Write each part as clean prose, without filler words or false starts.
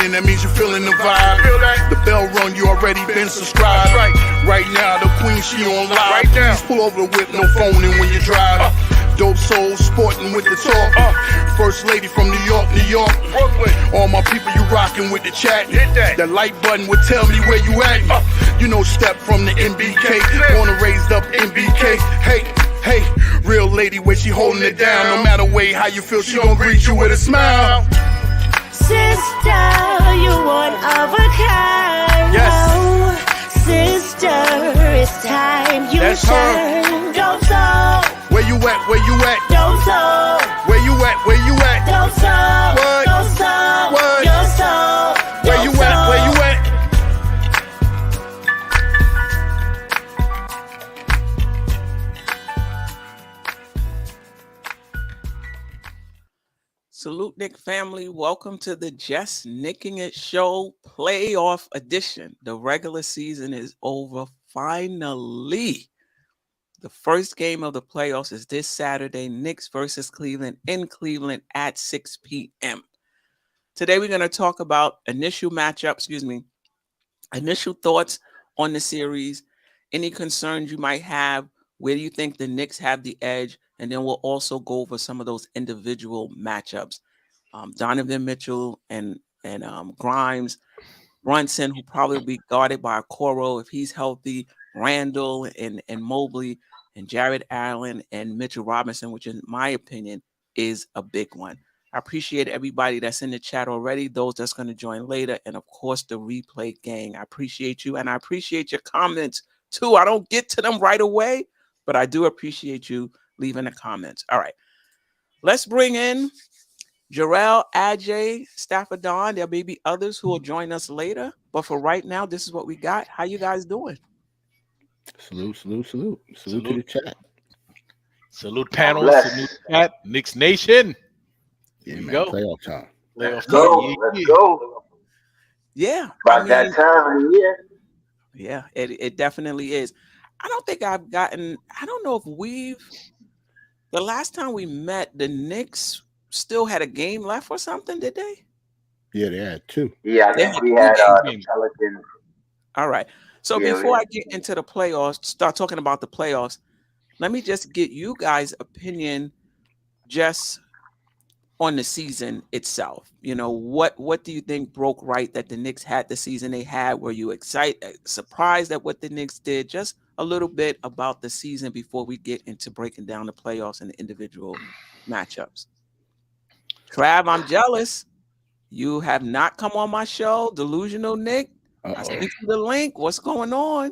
in, that means you're feeling the vibe. The bell rung, you already been subscribed. Right now, the queen, she on live. Please pull over the whip, no phoning when you drive. Dope Soul sporting with the talk. First lady from New York, Brooklyn. All my people, you rocking with the chat. Hit that. The like button would tell me where you at. You know, step from the MBK. Born and raised up MBK. Hey, real lady, where she holding it down. No matter way how you feel, she gon' greet you with a smile. Sister, you one of a kind. Yes. Oh, sister, it's time you That's shine. Dope Soul. Where you at? Where you at? Dope Soul. Where you at? Where you at? Dope Soul. What? Dope Soul. What? Your soul. Where you at? Where you at? Salute, Nick family. Welcome to the Just Nicking It Show playoff edition. The regular season is over finally. The first game of the playoffs is this Saturday, Knicks versus Cleveland in Cleveland at 6 p.m. Today, we're going to talk about initial thoughts on the series, any concerns you might have, where do you think the Knicks have the edge, and then we'll also go over some of those individual matchups. Donovan Mitchell and Grimes, Brunson, who probably will be guarded by Okoro if he's healthy, Randle and Mobley, and Jarrett Allen and Mitchell Robinson, which in my opinion is a big one. I appreciate everybody that's in the chat already, those that's going to join later, and of course the replay gang. I appreciate you, and I appreciate your comments too. I don't get to them right away, but I do appreciate you leaving the comments. All right, let's bring in Jarrell, Ajay, Stafford Don. There may be others who will join us later, but for right now, this is what we got. How you guys doing? Salute to the chat. Salute panel, salute chat, Knicks Nation. Yeah, Here we man, go. playoff time. Let's go. Yeah. About that time of the year. Yeah, it definitely is. I don't think I don't know if the last time we met, the Knicks still had a game left or something, did they? Yeah, they had two. Yeah, I think we had the Pelicans. All right. So before I get into the playoffs, start talking about the playoffs, let me just get you guys' opinion just on the season itself. You know, what do you think broke right that the Knicks had the season they had? Were you surprised at what the Knicks did? Just a little bit about the season before we get into breaking down the playoffs and the individual matchups. Trav, I'm jealous. You have not come on my show, Delusional Nick. I sent you the link. What's going on?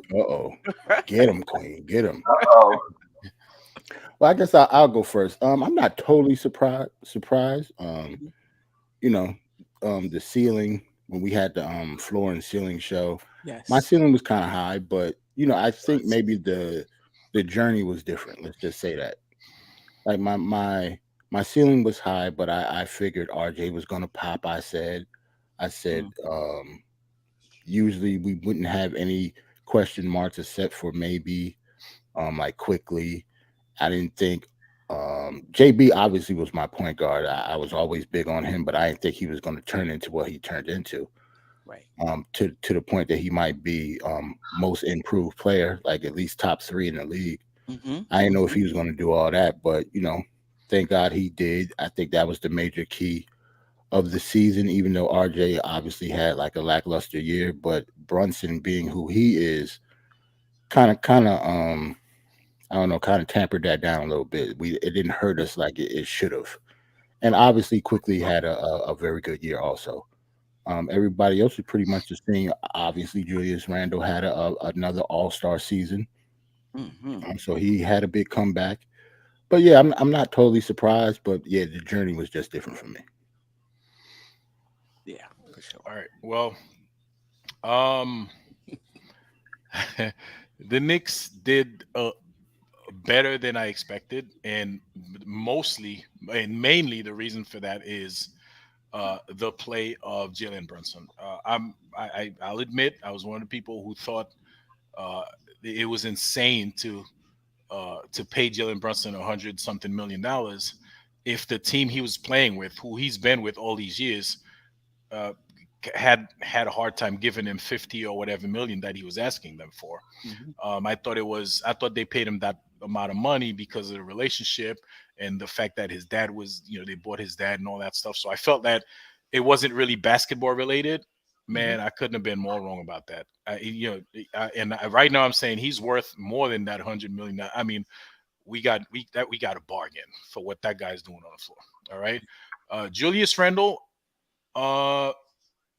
Get him, Queen. Get him. Uh-oh. Well, I guess I'll go first. I'm not totally surprised. You know, the ceiling when we had the floor and ceiling show. Yes. My ceiling was kind of high, but you know, I think maybe the journey was different. Let's just say that. Like my ceiling was high, but I figured RJ was gonna pop. I said, usually we wouldn't have any question marks except for maybe like quickly. I didn't think JB obviously was my point guard. I was always big on him, but I didn't think he was going to turn into what he turned into. Right. To the point that he might be most improved player, like at least top 3 in the league. I didn't know if he was going to do all that, but you know, thank God he did. I think that was the major key of the season, even though RJ obviously had like a lackluster year, but Brunson being who he is kind of I don't know, kind of tampered that down a little bit. It didn't hurt us like it should have. And obviously quickly had a very good year also. Everybody else was pretty much the same. Obviously, Julius Randle had another all-star season. So he had a big comeback. But yeah, I'm not totally surprised, but yeah, the journey was just different for me. Yeah, for sure. All right. Well, the Knicks did better than I expected, and mainly the reason for that is the play of JALEN Brunson. I'll admit I was one of the people who thought it was insane to pay JALEN Brunson $100-something million if the team he was playing with, who he's been with all these years, had a hard time giving him 50 or whatever million that he was asking them for. I thought they paid him that amount of money because of the relationship and the fact that his dad was, they bought his dad and all that stuff. So I felt that it wasn't really basketball related. Man, I couldn't have been more wrong about that. Right now I'm saying he's worth more than that 100 million. I mean, we got a bargain for what that guy's doing on the floor. All right. Julius Randle,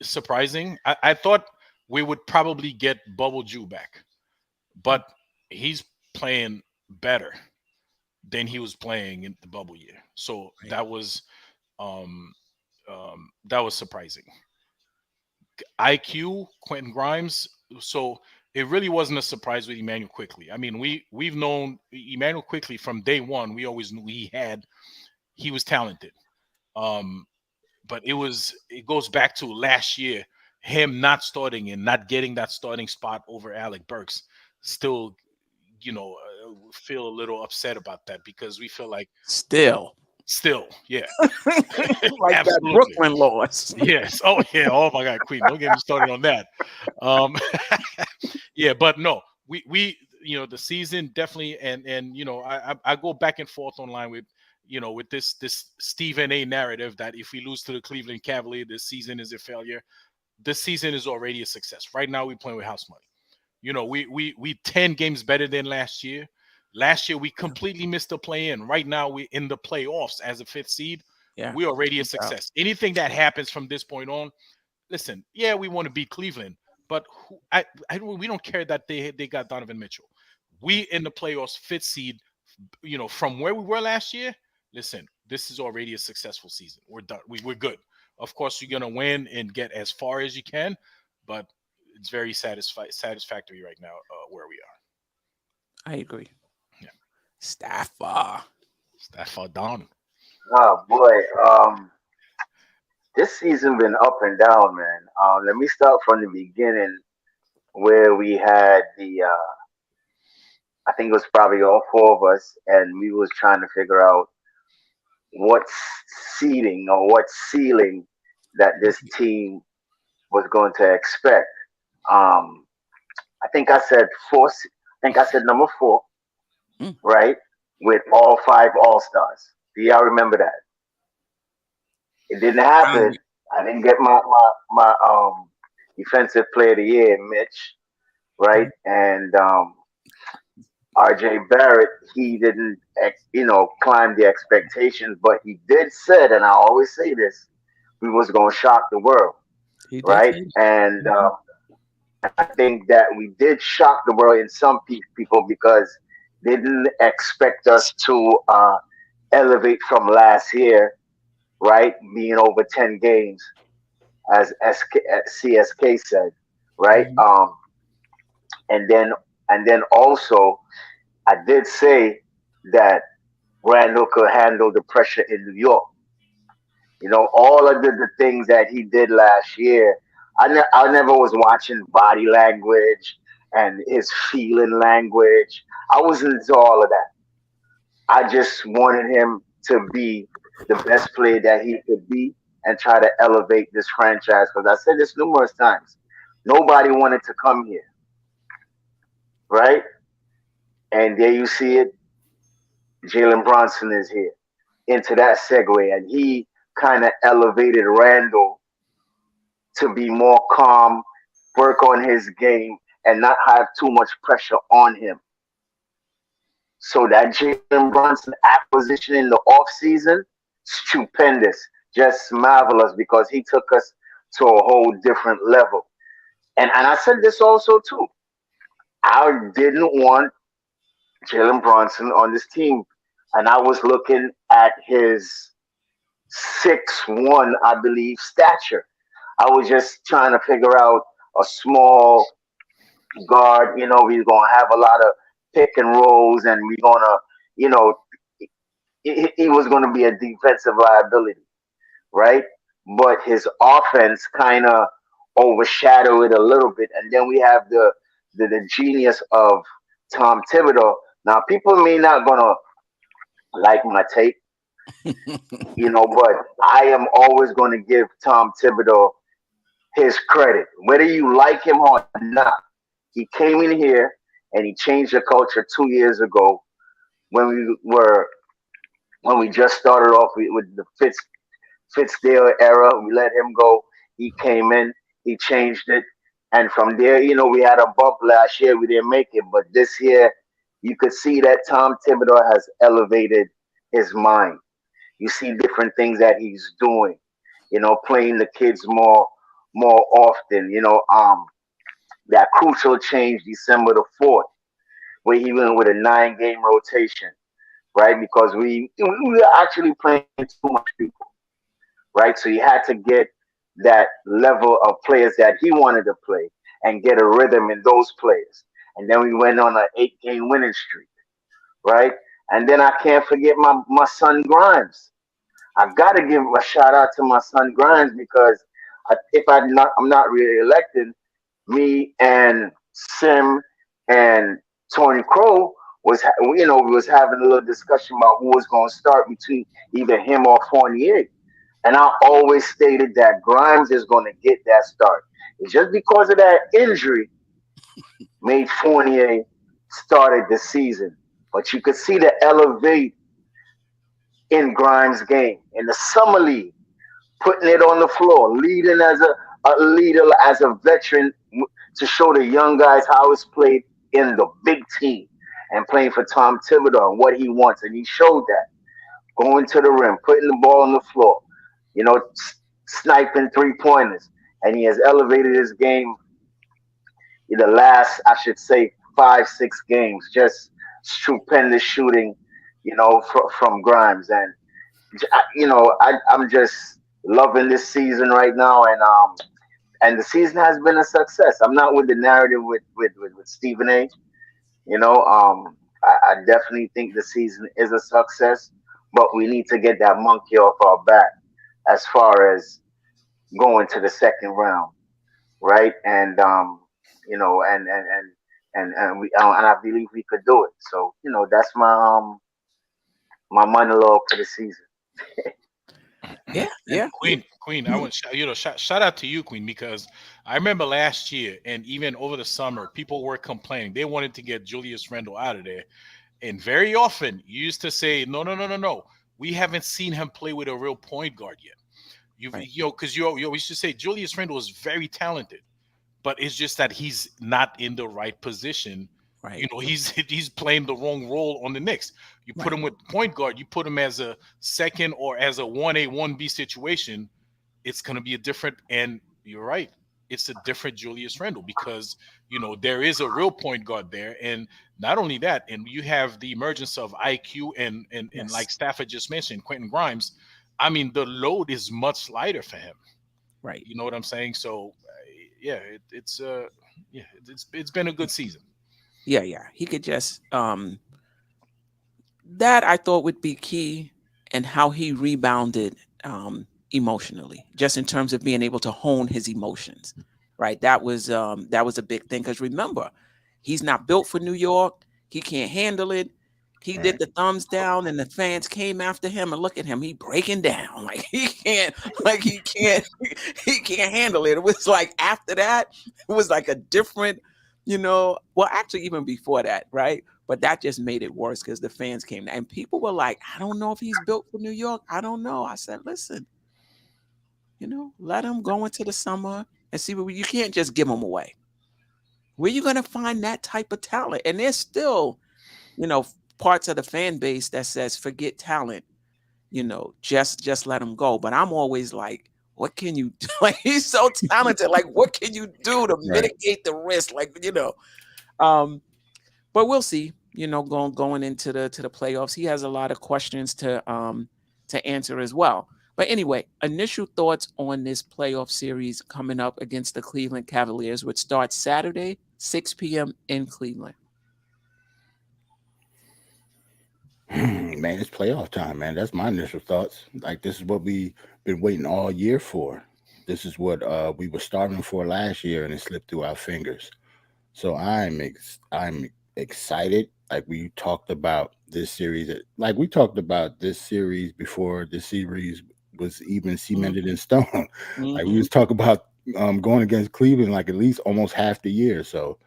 surprising. I thought we would probably get Bubble Jew back, but he's playing better than he was playing in the bubble year. So that was surprising. IQ, Quentin Grimes. So it really wasn't a surprise with Emmanuel Quickly. I mean, we've known Emmanuel Quickly from day one. We always knew he was talented. But it goes back to last year, him not starting and not getting that starting spot over Alec Burks. Still, feel a little upset about that because we feel like still, yeah, like that Brooklyn loss. Yes. Oh yeah. Oh my God, Queen, don't get me started on that. Yeah, but no, we the season definitely, and I go back and forth online with with this Stephen A narrative that if we lose to the Cleveland Cavaliers, this season is a failure. This season is already a success. Right now, we're playing with house money. We 10 games better than last year. Last year, we completely missed the play-in. Right now, we're in the playoffs as a 5th seed. Yeah, we're already a success. Anything that happens from this point on, listen, yeah, we want to beat Cleveland, but we don't care that they got Donovan Mitchell. We in the playoffs, 5th seed, from where we were last year, listen, this is already a successful season. We're done. We're good. Of course, you're going to win and get as far as you can, but it's very satisfactory right now where we are. I agree. Yeah. Stafford Don. Oh boy, this season been up and down, man. Let me start from the beginning where we had I think it was probably all 4 of us, and we was trying to figure out what seeding or what ceiling that this team was going to expect. I think I said 4. I think I said number 4, right? With all 5 All-Stars. Do y'all remember that? It didn't happen. I didn't get my defensive player of the year, Mitch, right? And RJ Barrett, he didn't, climb the expectations, but he did said, and I always say this, we was going to shock the world, right? And I think that we did shock the world in some people because they didn't expect us to elevate from last year, right? Being over 10 games, as CSK said, right? And then also, I did say that Randle could handle the pressure in New York. All of the things that he did last year, I never was watching body language and his feeling language. I wasn't into all of that. I just wanted him to be the best player that he could be and try to elevate this franchise. Because I said this numerous times. Nobody wanted to come here, right? And there you see it. Jalen Brunson is here into that segue, and he kind of elevated Randle to be more calm, work on his game, and not have too much pressure on him. So that Jalen Brunson acquisition in the offseason, stupendous, just marvelous, because he took us to a whole different level. And I said this also too. I didn't want Jalen Brunson on this team. And I was looking at his 6'1", I believe, stature. I was just trying to figure out a small guard. We're going to have a lot of pick and rolls, and we're going to, he was going to be a defensive liability, right? But his offense kind of overshadowed it a little bit. And then we have the genius of Tom Thibodeau. Now, people may not going to like my take, but I am always going to give Tom Thibodeau his credit, whether you like him or not. He came in here and he changed the culture 2 years ago when we just started off with the Fitzdale era. We let him go. He came in, he changed it, and from there, we had a bump last year. We didn't make it, but this year, you could see that Tom Thibodeau has elevated his mind. You see different things that he's doing. Playing the kids more often. That crucial change December the 4th, where he went with a 9-game rotation, right? Because we were actually playing too much people, right? So he had to get that level of players that he wanted to play and get a rhythm in those players. And then we went on an 8-game winning streak, right? And then I can't forget my son Grimes. I gotta give a shout out to my son Grimes because if I'm not really elected, me and Sim and Tony Crow we was having a little discussion about who was going to start between either him or Fournier. And I always stated that Grimes is going to get that start. It's just because of that injury made Fournier started the season. But you could see the elevate in Grimes' game. In the summer league, putting it on the floor, leading as a leader, as a veteran to show the young guys how it's played in the big team and playing for Tom Thibodeau and what he wants. And he showed that. Going to the rim, putting the ball on the floor, sniping 3-pointers. And he has elevated his game in the last, I should say, 5-6 games. Just stupendous shooting, from Grimes. And, I'm just loving this season right now. And the season has been a success. I'm not with the narrative with Stephen A. I definitely think the season is a success, but we need to get that monkey off our back as far as going to the second round, right? And and I believe we could do it. So that's my monologue for the season. Yeah. Queen, I want shout out to you, Queen, because I remember last year and even over the summer, people were complaining they wanted to get Julius Randle out of there, and very often you used to say, no, we haven't seen him play with a real point guard yet. Because you used to say Julius Randle is very talented, but it's just that he's not in the right position. Right. He's playing the wrong role on the Knicks. You put him with point guard, you put him as a second or as a 1A, 1B situation, it's going to be a different, and you're right, it's a different Julius Randle because, there is a real point guard there. And not only that, and you have the emergence of IQ and like Stafford just mentioned, Quentin Grimes. I mean, the load is much lighter for him. Right. You know what I'm saying? So, it's been a good season. Yeah. He could just that I thought would be key, and how he rebounded emotionally, just in terms of being able to hone his emotions. Right. That was a big thing, because remember, he's not built for New York. He can't handle it. He did the thumbs down, and the fans came after him, and look at him, he breaking down like he can't handle it. It was like after that, it was like a different. Well, actually, even before that, right? But that just made it worse because the fans came and people were like, I don't know if he's built for New York. I don't know. I said, listen, let him go into the summer and see what you can't just give him away. Where you going to find that type of talent? And there's still, parts of the fan base that says, forget talent, just let him go. But I'm always like, what can you do? Like, he's so talented. Like, what can you do to mitigate the risk? Like, but we'll see. Going into the playoffs, he has a lot of questions to answer as well. But anyway, initial thoughts on this playoff series coming up against the Cleveland Cavaliers, which starts Saturday, 6 p.m. in Cleveland. Man, it's playoff time, man. That's my initial thoughts. Like, this is what we've been waiting all year for. This is what we were starving for last year, and it slipped through our fingers. So I'm excited. Like, we talked about this series. Like, we talked about this series before this series was even cemented in stone. Like, we was talking about going against Cleveland like at least almost half the year. So,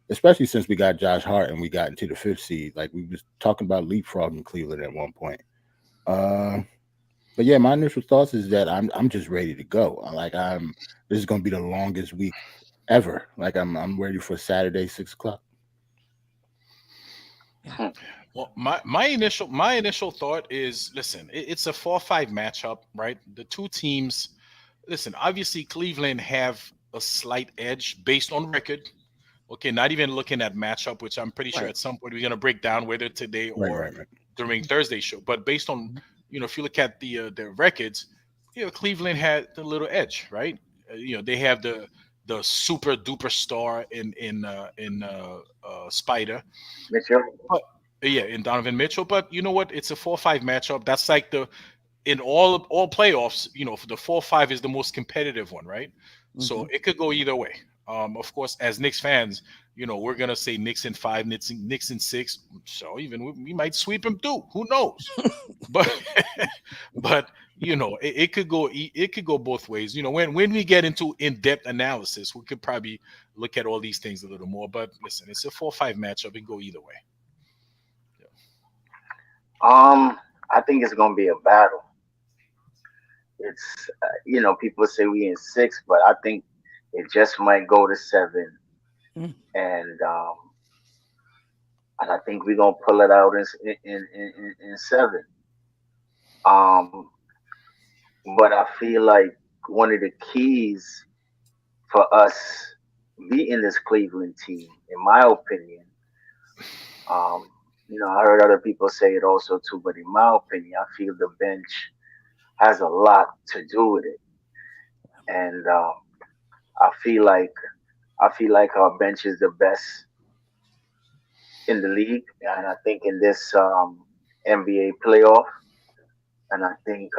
especially since we got Josh Hart and we got into the 5th seed, like we was talking about leapfrogging Cleveland at one point. But yeah, my initial thoughts is that I'm just ready to go. This is going to be the longest week ever. Like I'm ready for Saturday 6 o'clock. Well, my initial thought is, listen, it's a 4-5 matchup, right? The two teams, listen, obviously Cleveland have a slight edge based on record. Okay, not even looking at matchup, which I'm pretty sure at some point we're gonna break down whether today or during Thursday's show. But based on, if you look at the records, Cleveland had the little edge, right? They have the super duper star in Spider. Mitchell. But, in Donovan Mitchell. But you know what? It's a 4-5 matchup. That's like in all playoffs. The 4-5 is the most competitive one, right? So it could go either way. Of course, as Knicks fans, we're gonna say Knicks in 5, Knicks in 6. So even we might sweep them too. Who knows? but it could go both ways. When we get into in-depth analysis, we could probably look at all these things a little more. But listen, it's a 4-5 matchup. It can go either way. I think it's gonna be a battle. It's people say we in 6, but I think it just might go to 7, and I think we're gonna pull it out in 7. But I feel like one of the keys for us beating this Cleveland team, in my opinion, I heard other people say it also too, but in my opinion, I feel the bench has a lot to do with it, and I feel like our bench is the best in the league, and I think in this NBA playoff, and I think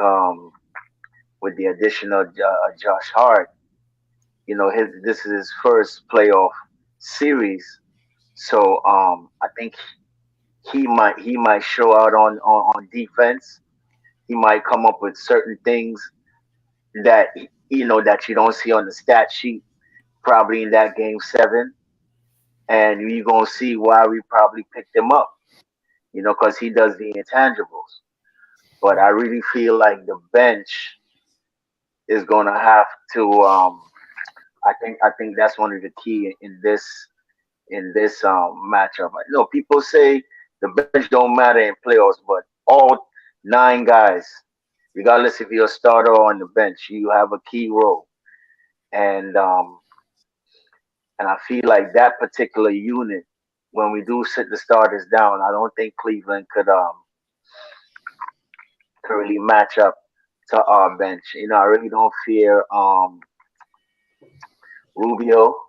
with the addition of Josh Hart, this is his first playoff series, so I think he might show out on defense. He might come up with certain things that that you don't see on the stat sheet, probably in that game 7, and you're gonna see why we probably picked him up, because he does the intangibles. But I really feel like the bench is gonna have to. I think that's one of the key in this matchup. People say the bench don't matter in playoffs, but all 9 guys, regardless if you're a starter or on the bench, you have a key role, and I feel like that particular unit, when we do sit the starters down, I don't think Cleveland could really match up to our bench. I really don't fear Rubio.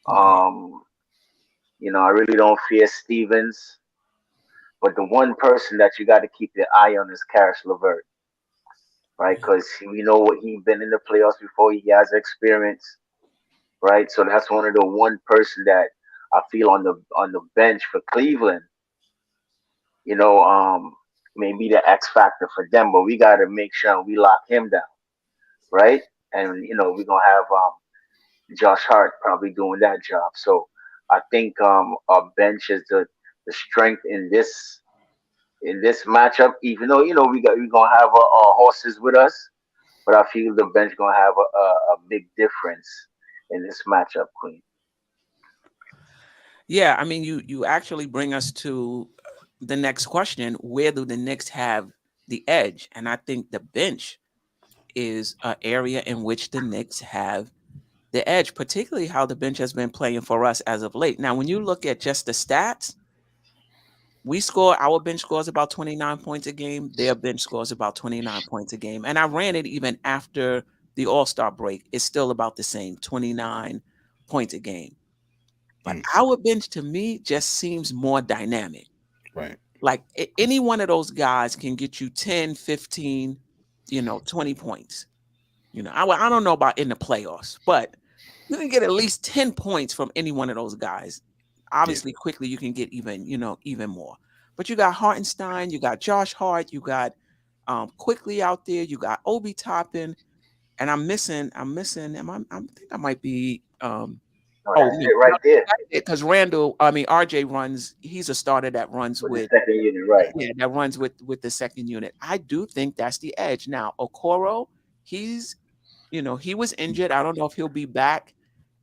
I really don't fear Stevens. But the one person that you got to keep your eye on is Karis LeVert, right? Because we know what he's been in the playoffs before. He has experience, right? So that's one person that I feel on the bench for Cleveland. Maybe the X factor for them, but we got to make sure we lock him down, right? And we're gonna have Josh Hart probably doing that job. So I think our bench is the strength in this matchup. Even though we're gonna have our horses with us, but I feel the bench gonna have a big difference in this matchup, Queen. Yeah, I mean, you actually bring us to the next question: where do the Knicks have the edge? And I think the bench is an area in which the Knicks have the edge, particularly how the bench has been playing for us as of late. Now, when you look at just the stats, our bench scores about 29 points a game. Their bench scores about 29 points a game. And I ran it even after the All-Star break. It's still about the same, 29 points a game. But our bench, to me, just seems more dynamic. Right. Like any one of those guys can get you 10, 15, 20 points. I don't know about in the playoffs, but you can get at least 10 points from any one of those guys. Obviously, quickly you can get even more. But you got Hartenstein, you got Josh Hart, you got Quickly out there, you got Obi Toppin, and I'm missing. I think I might be. No, that's it right there. Because Randall, I mean RJ runs. He's a starter that runs With the with second unit, right? yeah, that runs with the second unit. I do think that's the edge. Now Okoro, he's he was injured. I don't know if he'll be back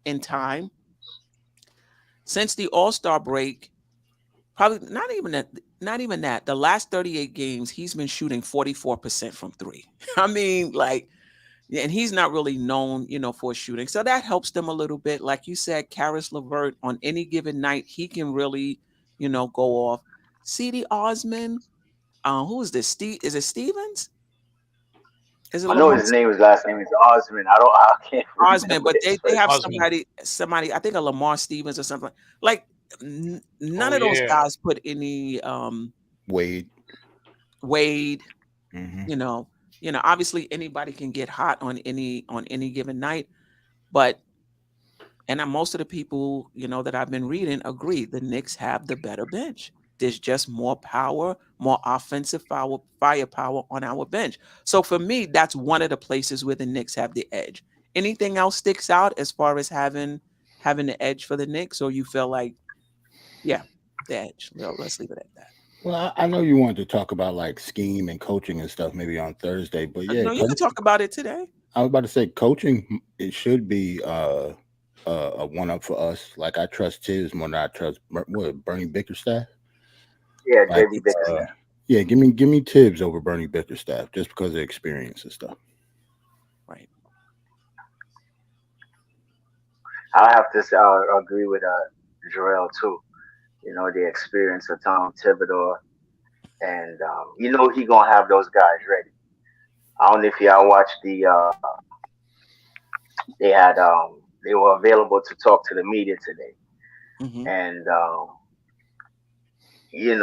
in time. Since the All-Star break, probably not even that. The last 38 games, he's been shooting 44% from three. I mean, like, yeah, and he's not really known, for shooting. So that helps them a little bit. Like you said, Karis LeVert, on any given night, he can really, go off. C.D. Osman, who is this? Is it Stevens? Is it I know Lamar his last name is Osman. I can't Osman? remember But his they have Osman. somebody, I think a Lamar Stevens or something. Like none Oh, of those yeah. guys put any Wade. Mm-hmm. Obviously anybody can get hot on any given night, but most of the people that I've been reading agree the Knicks have the better bench. There's just more power, more offensive firepower on our bench. So for me, that's one of the places where the Knicks have the edge. Anything else sticks out as far as having the edge for the Knicks, or you feel like, yeah, the edge? Well, let's leave it at that. Well, I know you wanted to talk about like scheme and coaching and stuff maybe on Thursday, but yeah, No, you can talk about it today. I was about to say coaching. It should be a one up for us. Like I trust Tibbs more than I trust Bernie Bickerstaff. Yeah, Like, JB Bickerstaff. Yeah, give me Tibbs over Bernie Bickerstaff just because of experience and stuff. Right. I have to agree with Jarrell too. The experience of Tom Thibodeau, and he gonna have those guys ready. I don't know if y'all watched they were available to talk to the media today, Mm-hmm. and he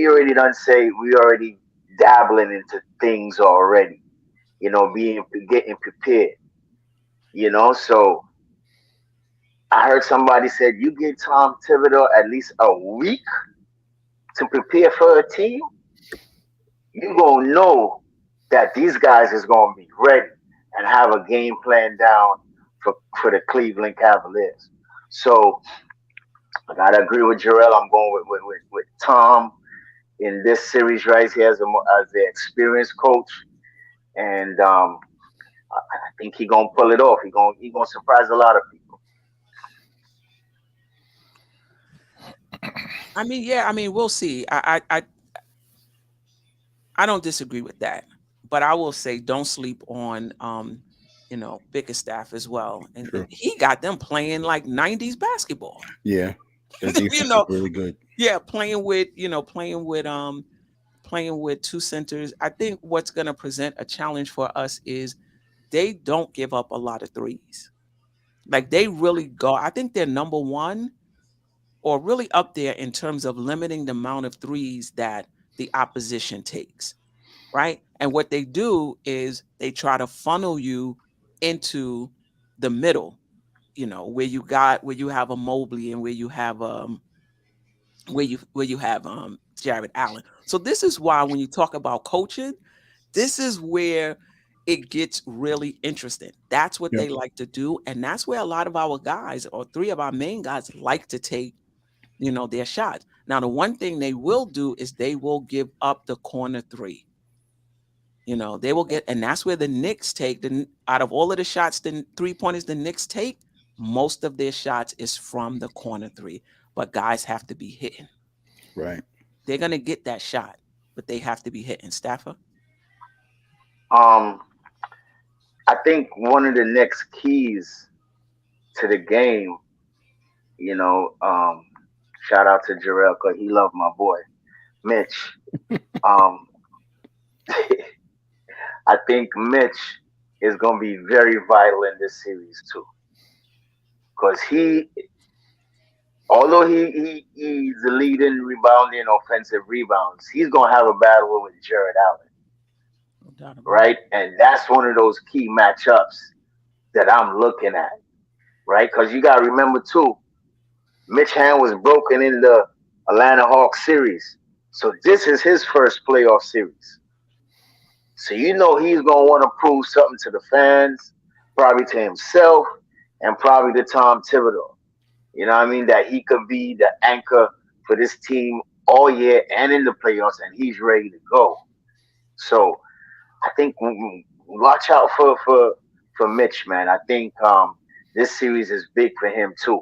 already done say we already dabbling into things already. Getting prepared. So I heard somebody said you give Tom Thibodeau at least a week to prepare for a team, you gonna know that these guys is gonna be ready and have a game plan down for the Cleveland Cavaliers. So I gotta agree with Jarrell. I'm going with Tom in this series right here as the experienced coach, and I think he gonna pull it off. He gonna surprise a lot of people. I mean, yeah. I mean, we'll see. I don't disagree with that, but I will say don't sleep on Bickerstaff as well, and True. he got them playing like '90s basketball. Yeah, their defense is really good. Yeah, playing with two centers. I think what's going to present a challenge for us is they don't give up a lot of threes. Like they really go. I think they're number one or really up there in terms of limiting the amount of threes that the opposition takes, right? And what they do is they try to funnel you into the middle, where you have a Mobley and where you have Jarrett Allen. So this is why when you talk about coaching, this is where it gets really interesting. That's what they like to do, and that's where a lot of our guys, or three of our main guys, like to take their shots. Now, the one thing they will do is they will give up the corner three. They will get, and that's where the Knicks take, out of all of the shots, the 3-pointers the Knicks take, most of their shots is from the corner three. But guys have to be hitting. Right. They're going to get that shot, but they have to be hitting. Stafford? I think one of the next keys to the game, shout out to Jarrell because he loved my boy, Mitch. I think Mitch is going to be very vital in this series too. Because although he's the leading rebounding offensive rebounds, he's going to have a battle with Jarrett Allen. Right? And that's one of those key matchups that I'm looking at. Right? Because you got to remember too, Mitch hand was broken in the Atlanta Hawks series. So this is his first playoff series. So you know he's gonna want to prove something to the fans, probably to himself, and probably to Tom Thibodeau. You know what I mean? That he could be the anchor for this team all year and in the playoffs, and he's ready to go. So I think watch out for Mitch, man. I think this series is big for him too.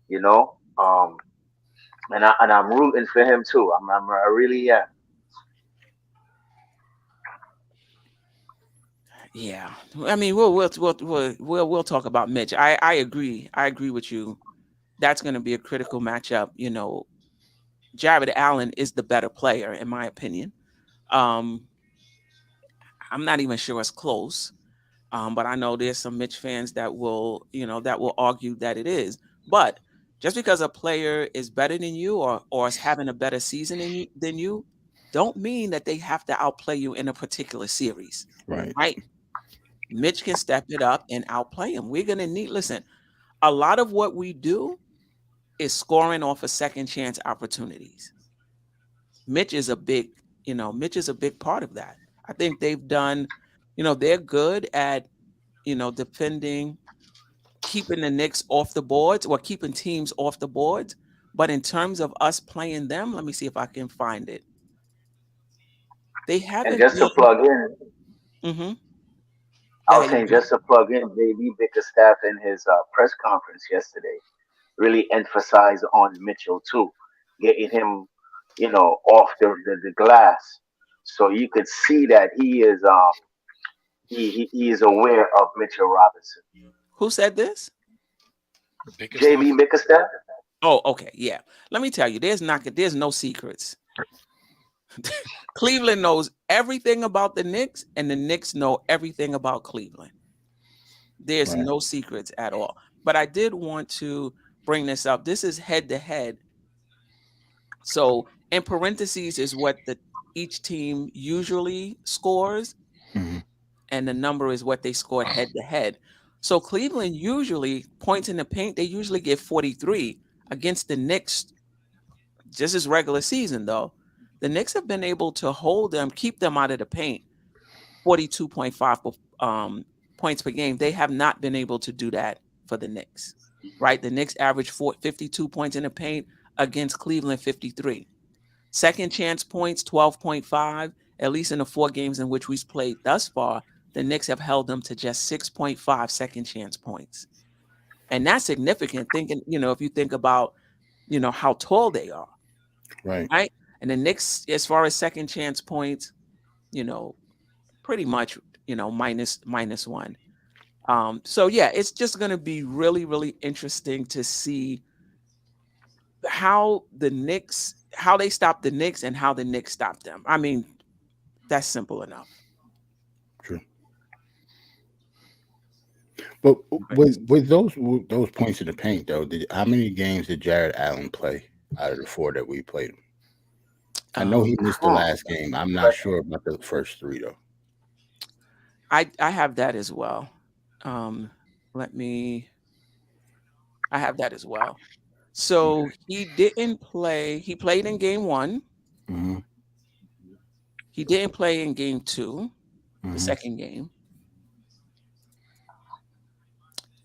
You know, and I'm rooting for him too. I really am. Yeah, I mean, we'll talk about Mitch. I agree. I agree with you. That's going to be a critical matchup. You know, Jarrett Allen is the better player, in my opinion. I'm not even sure it's close, but I know there's some Mitch fans that will, that will argue that it is. But just because a player is better than you or is having a better season than you, don't mean that they have to outplay you in a particular series. Right. Mitch can step it up and outplay him. We're going to listen, a lot of what we do is scoring off of second chance opportunities. Mitch is a big part of that. I think they've done, they're good at, defending, keeping the Knicks off the boards or keeping teams off the boards. But in terms of us playing them, let me see if I can find it. They haven't. And just to plug in, Mm-hmm. I was saying just to plug in, JB Bickerstaff in his press conference yesterday really emphasized on Mitchell too, getting him, off the glass. So you could see that he is he is aware of Mitchell Robinson. Who said this? JB Bickerstaff. Oh, okay, yeah. Let me tell you, there's no secrets. Cleveland knows everything about the Knicks, and the Knicks know everything about Cleveland. There's no secrets at all. But I did want to bring this up. This is head-to-head. So in parentheses is what each team usually scores, and the number is what they scored head-to-head. So Cleveland usually, points in the paint, they usually get 43 against the Knicks. Just as regular season, though, the Knicks have been able to hold them, keep them out of the paint, 42.5 points per game. They have not been able to do that for the Knicks, right? The Knicks average 52 points in the paint against Cleveland, 53. Second chance points, 12.5. At least in the 4 games in which we've played thus far, the Knicks have held them to just 6.5 second chance points. And that's significant, thinking, if you think about, how tall they are. Right. And the Knicks, as far as second chance points, pretty much, minus one. So yeah, it's just going to be really, really interesting to see how they stop the Knicks and how the Knicks stop them. I mean, that's simple enough. True. But with those points in the paint, though, how many games did Jarrett Allen play out of the 4 that we played him? I know he missed the last game. I'm not sure about the first 3, though. I have that as well. I have that as well. So he didn't play. He played in game 1. Mm-hmm. He didn't play in game 2, the second game.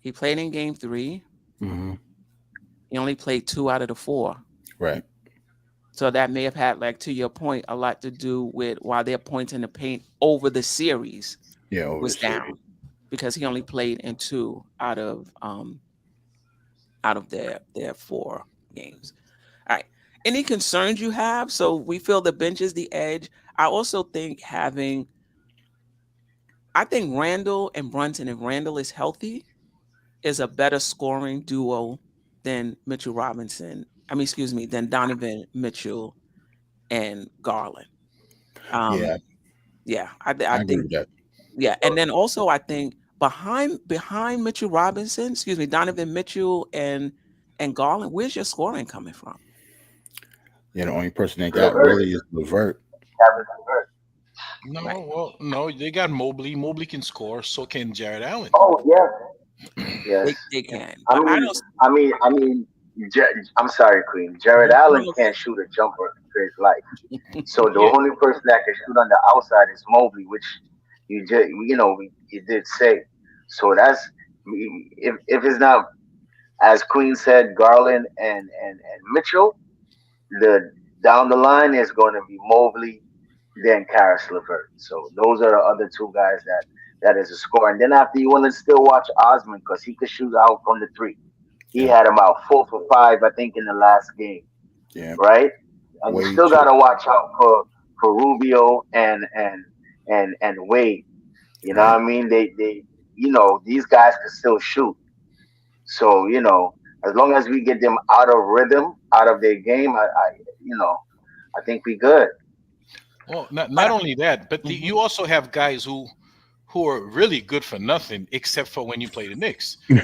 He played in game 3. Mm-hmm. He only played 2 out of the 4. Right. So that may have had, like, to your point, a lot to do with why their points in the paint over the series was down, because he only played in 2 out of their 4 games. All right. Any concerns you have? So we feel the bench is the edge. I also think Randle and Brunson, if Randle is healthy, is a better scoring duo than than Donovan Mitchell and Garland. I agree with that. Yeah, and then also I think behind Mitchell Robinson, Donovan Mitchell and Garland, where's your scoring coming from? Yeah, the only person they got really is LeVert. No, they got Mobley. Mobley can score, so can Jarrett Allen. Oh yeah, yes, they can. I mean, I'm sorry, Queen. Jarrett Allen can't shoot a jumper for his life. So the only person that can shoot on the outside is Mobley, which you did say. So that's if it's not, as Queen said, Garland and Mitchell, the down the line is going to be Mobley, then Karis LeVert. So those are the other two guys that is a score. And then after, you want to still watch Osman because he could shoot out from the three. He had about 4 for 5, I think, in the last game. Yeah. Right? And you still gotta watch out for Rubio and Wade. You know what I mean? They these guys can still shoot. So, as long as we get them out of rhythm, out of their game, I think we good. Well, not only that, but you also have guys who are really good for nothing except for when you play the Knicks. You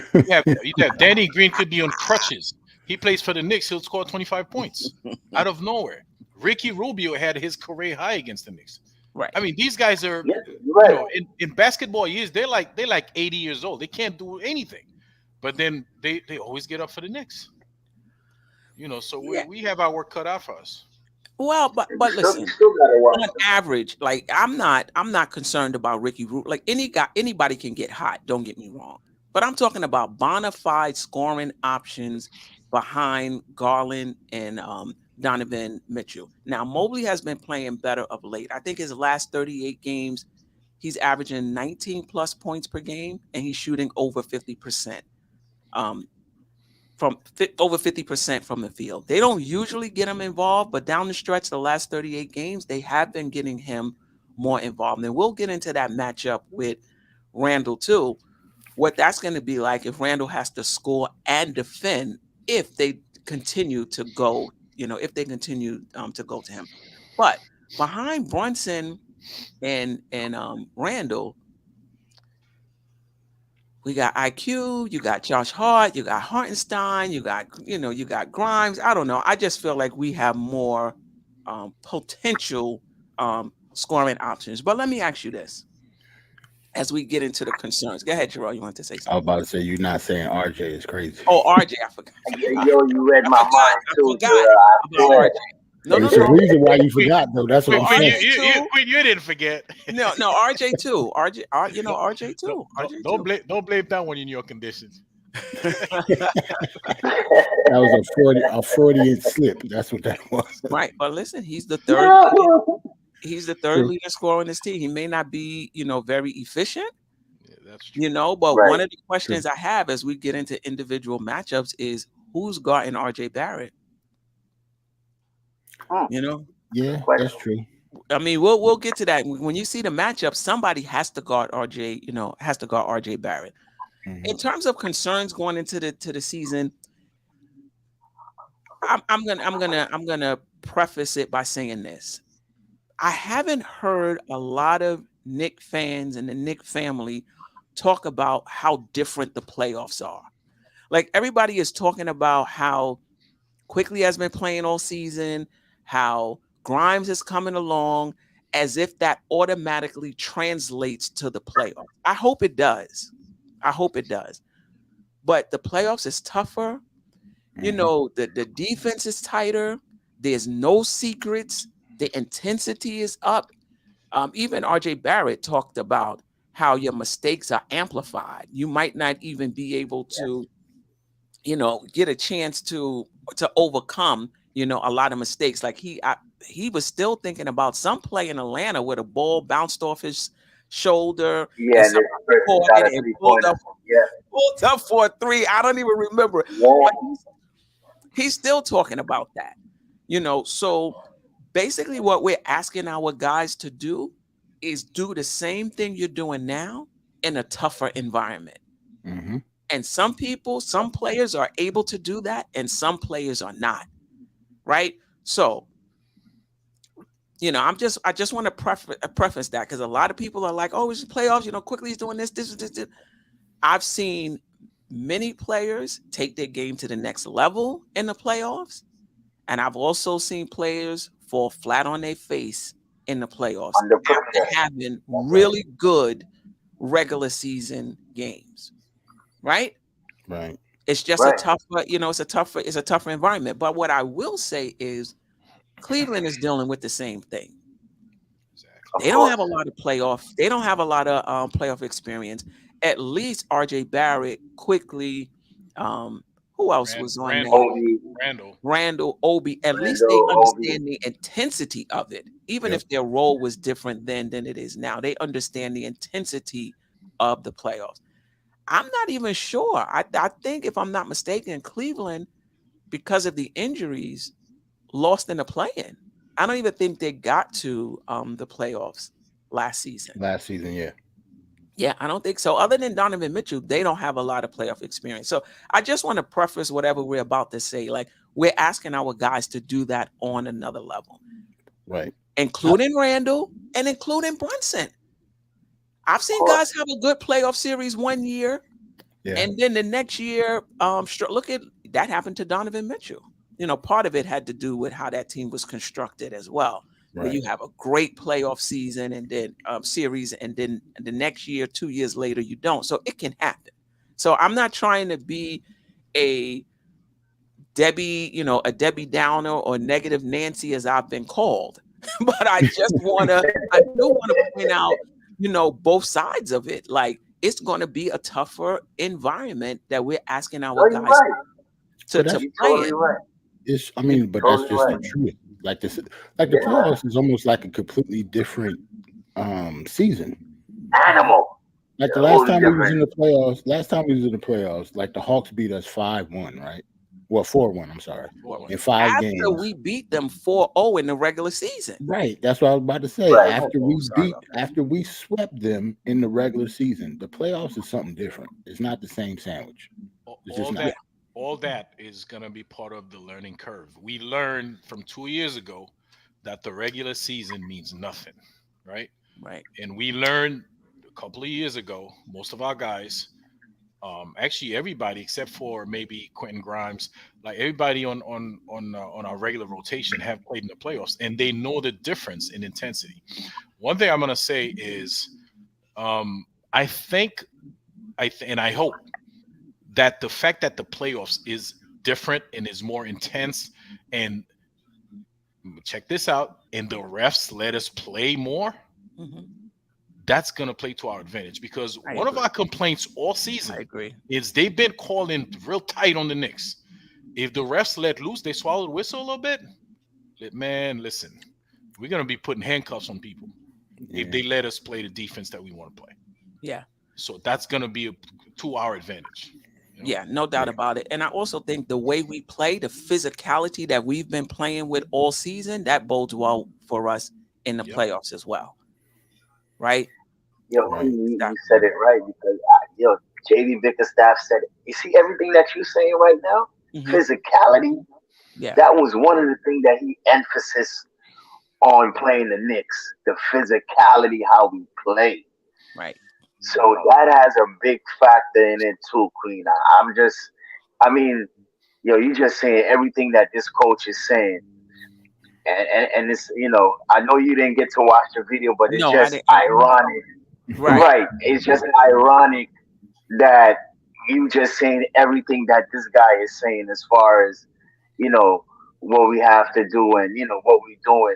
have Danny Green could be on crutches. He plays for the Knicks. He'll score 25 points out of nowhere. Ricky Rubio had his career high against the Knicks. Right. I mean, these guys are in basketball years. They're like 80 years old. They can't do anything, but then they always get up for the Knicks. So we have our work cut out for us. Well, but listen, on average, like I'm not concerned about Ricky Rubio. Like anybody can get hot. Don't get me wrong, but I'm talking about bona fide scoring options behind Garland and Donovan Mitchell. Now Mobley has been playing better of late. I think his last 38 games, he's averaging 19 plus points per game, and he's shooting over 50%. From over 50% from the field. They don't usually get him involved, but down the stretch, the last 38 games, they have been getting him more involved. And we'll get into that matchup with Randle too, what that's going to be like if Randle has to score and defend if they continue to go, to go to him. But behind Brunson and Randle, we got IQ, you got Josh Hart, you got Hartenstein, you got Grimes. I don't know. I just feel like we have more potential scoring options. But let me ask you this as we get into the concerns. Go ahead, Gerald. You want to say something? I was about to say, you're not saying RJ is crazy. Oh, RJ, I forgot. Yo, you read my mind too. I forgot about RJ. No. There's a reason why you forgot, though. That's what I'm saying. You didn't forget. No, RJ too. RJ too. Don't blame that one in your conditions. That was a Freudian slip. That's what that was. Right, but listen, he's the third. He's the third leading scorer on this team. He may not be, very efficient. Yeah, that's true. But one of the questions I have as we get into individual matchups is who's guarding RJ Barrett? Yeah, that's true. I mean, we'll get to that. When you see the matchup, somebody has to guard RJ, RJ Barrett. Mm-hmm. In terms of concerns going into the season, I'm gonna preface it by saying this. I haven't heard a lot of Knick fans and the Knick family talk about how different the playoffs are. Like everybody is talking about how Quickly has been playing all season, how Grimes is coming along, as if that automatically translates to the playoffs. I hope it does. But the playoffs is tougher. The defense is tighter. There's no secrets. The intensity is up. Even RJ Barrett talked about how your mistakes are amplified. You might not even be able to, get a chance to overcome, a lot of mistakes. Like he was still thinking about some play in Atlanta where the ball bounced off his shoulder. Yeah, and pulled up for a three. I don't even remember. Yeah. But he's still talking about that. So basically what we're asking our guys to do is do the same thing you're doing now in a tougher environment. Mm-hmm. And some players are able to do that and some players are not. Right. So, I just want to preface that because a lot of people are like, oh, it's playoffs, Quickly he's doing this. I've seen many players take their game to the next level in the playoffs. And I've also seen players fall flat on their face in the playoffs after having really good regular season games. Right. It's just a tougher, it's a tougher environment. But what I will say is Cleveland is dealing with the same thing. They don't have a lot of playoff. They don't have a lot of playoff experience. At least RJ Barrett, quickly. Who else was on there? Randle, Obi. At least they understand the intensity of it. Even if their role was different then than it is now, they understand the intensity of the playoffs. I'm not even sure. I think, if I'm not mistaken, Cleveland, because of the injuries, lost in the play-in. I don't even think they got to the playoffs last season. Yeah, I don't think so. Other than Donovan Mitchell, they don't have a lot of playoff experience. So I just want to preface whatever we're about to say. Like, we're asking our guys to do that on another level. Right. Including Randle and including Brunson. I've seen guys have a good playoff series one year, and then the next year, look at that happened to Donovan Mitchell. Part of it had to do with how that team was constructed as well. Right. Where you have a great playoff season and then series, and then the next year, 2 years later, you don't. So it can happen. So I'm not trying to be a Debbie Downer or negative Nancy, as I've been called. But I do want to point out, both sides of it. Like, it's going to be a tougher environment that we're asking our guys to play in. Right. But that's just the truth. Like the playoffs is almost like a completely different season. Animal. Like the last time we was in the playoffs, like the Hawks beat us 5-1, right? Well, 4-1, I'm sorry. In 5 games. After we beat them 4-0 in the regular season. Right. That's what I was about to say. Right. After we swept them in the regular season, the playoffs is something different. It's not the same sandwich. It's just not. All that is going to be part of the learning curve. We learned from 2 years ago that the regular season means nothing, right? Right. And we learned a couple of years ago, most of our guys, actually everybody except for maybe Quentin Grimes, like everybody on our regular rotation have played in the playoffs, and they know the difference in intensity. One thing I'm going to say is, I think, and I hope that the fact that the playoffs is different and is more intense, and check this out, and the refs let us play more, that's going to play to our advantage, because one of our complaints all season is they've been calling real tight on the Knicks. If the refs let loose, they swallow the whistle a little bit. Man, listen, we're going to be putting handcuffs on people if they let us play the defense that we want to play. Yeah. So that's going to be to our advantage. Yeah, no doubt about it. And I also think the way we play, the physicality that we've been playing with all season, that bodes well for us in the playoffs as well. Right? You said it right, because JD Bickerstaff said it. You see everything that you're saying right now? Physicality? Yeah. That was one of the things that he emphasized on playing the Knicks. The physicality, how we play. Right. So that has a big factor in it too, Queen. You're just saying everything that this coach is saying. And it's, I know you didn't get to watch the video, but it's just ironic. Right. It's just ironic that you just saying everything that this guy is saying as far as, what we have to do and, what we're doing,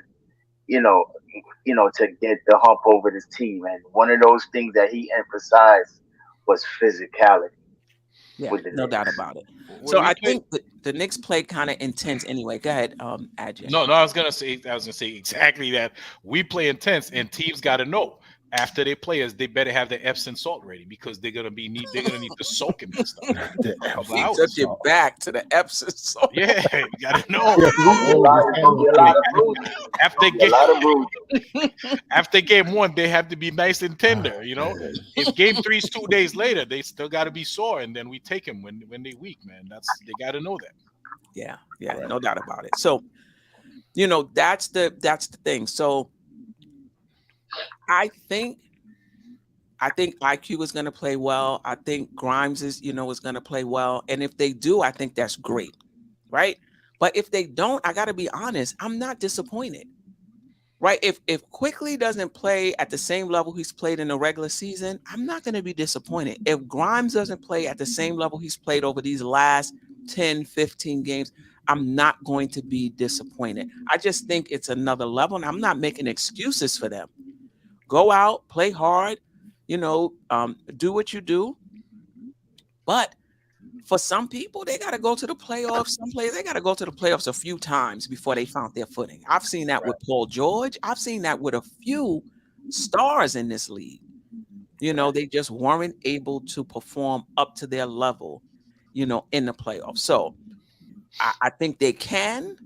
to get the hump over this team. And one of those things that he emphasized was physicality. Yeah, no doubt about it. So I think the Knicks play kind of intense anyway. Go ahead, Ajay. No, I was gonna say exactly that. We play intense, and teams got to know after they play us, they better have the Epsom salt ready, because they're gonna need to soak in this stuff. Took you back to the Epsom salt. Yeah, you gotta know. After game 1, they have to be nice and tender. If game 3 is 2 days later, they still got to be sore, and then we take them when they weak. Man, they got to know that. Yeah, no doubt about it. So, that's the thing. So, I think IQ is going to play well. I think Grimes is going to play well. And if they do, I think that's great. Right. But if they don't, I got to be honest, I'm not disappointed. right? If Quickly doesn't play at the same level he's played in the regular season, I'm not going to be disappointed. If Grimes doesn't play at the same level he's played over these last 10, 15 games, I'm not going to be disappointed. I just think it's another level, and I'm not making excuses for them. Go out, play hard, do what you do. But for some people, they got to go to the playoffs. Some players, they got to go to the playoffs a few times before they found their footing. I've seen that with Paul George. I've seen that with a few stars in this league. They just weren't able to perform up to their level, in the playoffs. So I think they can,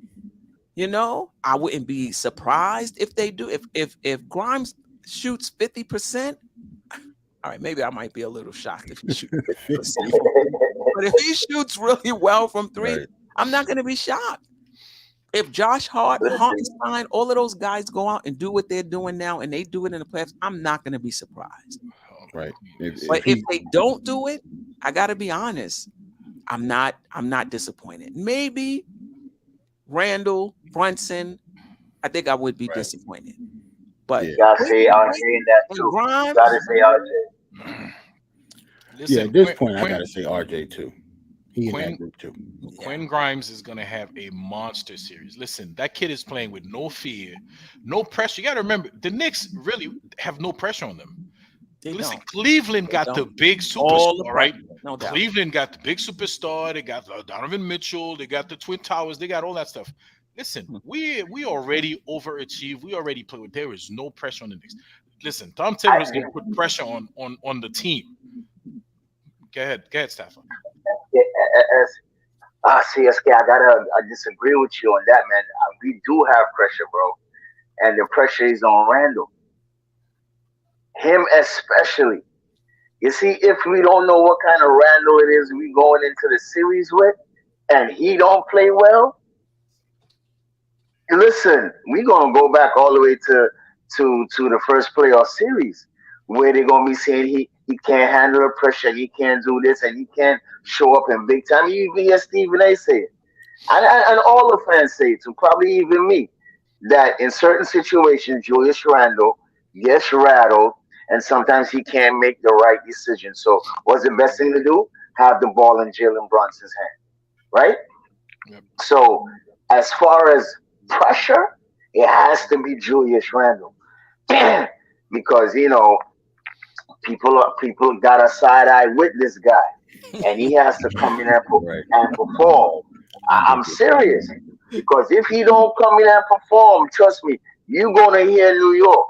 I wouldn't be surprised if they do. If Grimes shoots 50%, all right, maybe I might be a little shocked if he shoots 50%. But if he shoots really well from three, right, I'm not going to be shocked. If Josh Hart, Hartenstein, all of those guys go out and do what they're doing now, and they do it in the playoffs, I'm not going to be surprised. Right. But if they don't do it, I got to be honest. I'm not disappointed. Maybe Randle, Brunson, I think I would be disappointed. But you gotta say RJ in that too. You gotta say RJ. Listen, at this point, I gotta say RJ too. He in that group too. Quinn Grimes is gonna have a monster series. Listen, that kid is playing with no fear, no pressure. You gotta remember, the Knicks really have no pressure on them. Listen, Cleveland got the big superstar, right? No doubt. Cleveland got the big superstar. They got Donovan Mitchell. They got the Twin Towers. They got all that stuff. Listen, we already overachieved. We already played with. There is no pressure on the Knicks. Listen, Tom Taylor is going to put pressure on the team. Go ahead, Stafford. CSK, I disagree with you on that, man. We do have pressure, bro, and the pressure is on Randle. Him especially. You see, if we don't know what kind of Randle it is we going into the series with, and he don't play well, listen, we're gonna go back all the way to the first playoff series where they're gonna be saying he can't handle the pressure, he can't do this, and he can't show up in big time. You even hear Stephen A say it, and all the fans say it too, probably even me, that in certain situations Julius Randle gets rattled, and sometimes he can't make the right decision. So what's the best thing to do? Have the ball in JALEN Brunson's hand, right? Yep. So as far as pressure, it has to be Julius Randle. Because, people got a side eye with this guy, and he has to come in and perform. I'm serious. Because if he don't come in and perform, trust me, you're going to hear New York.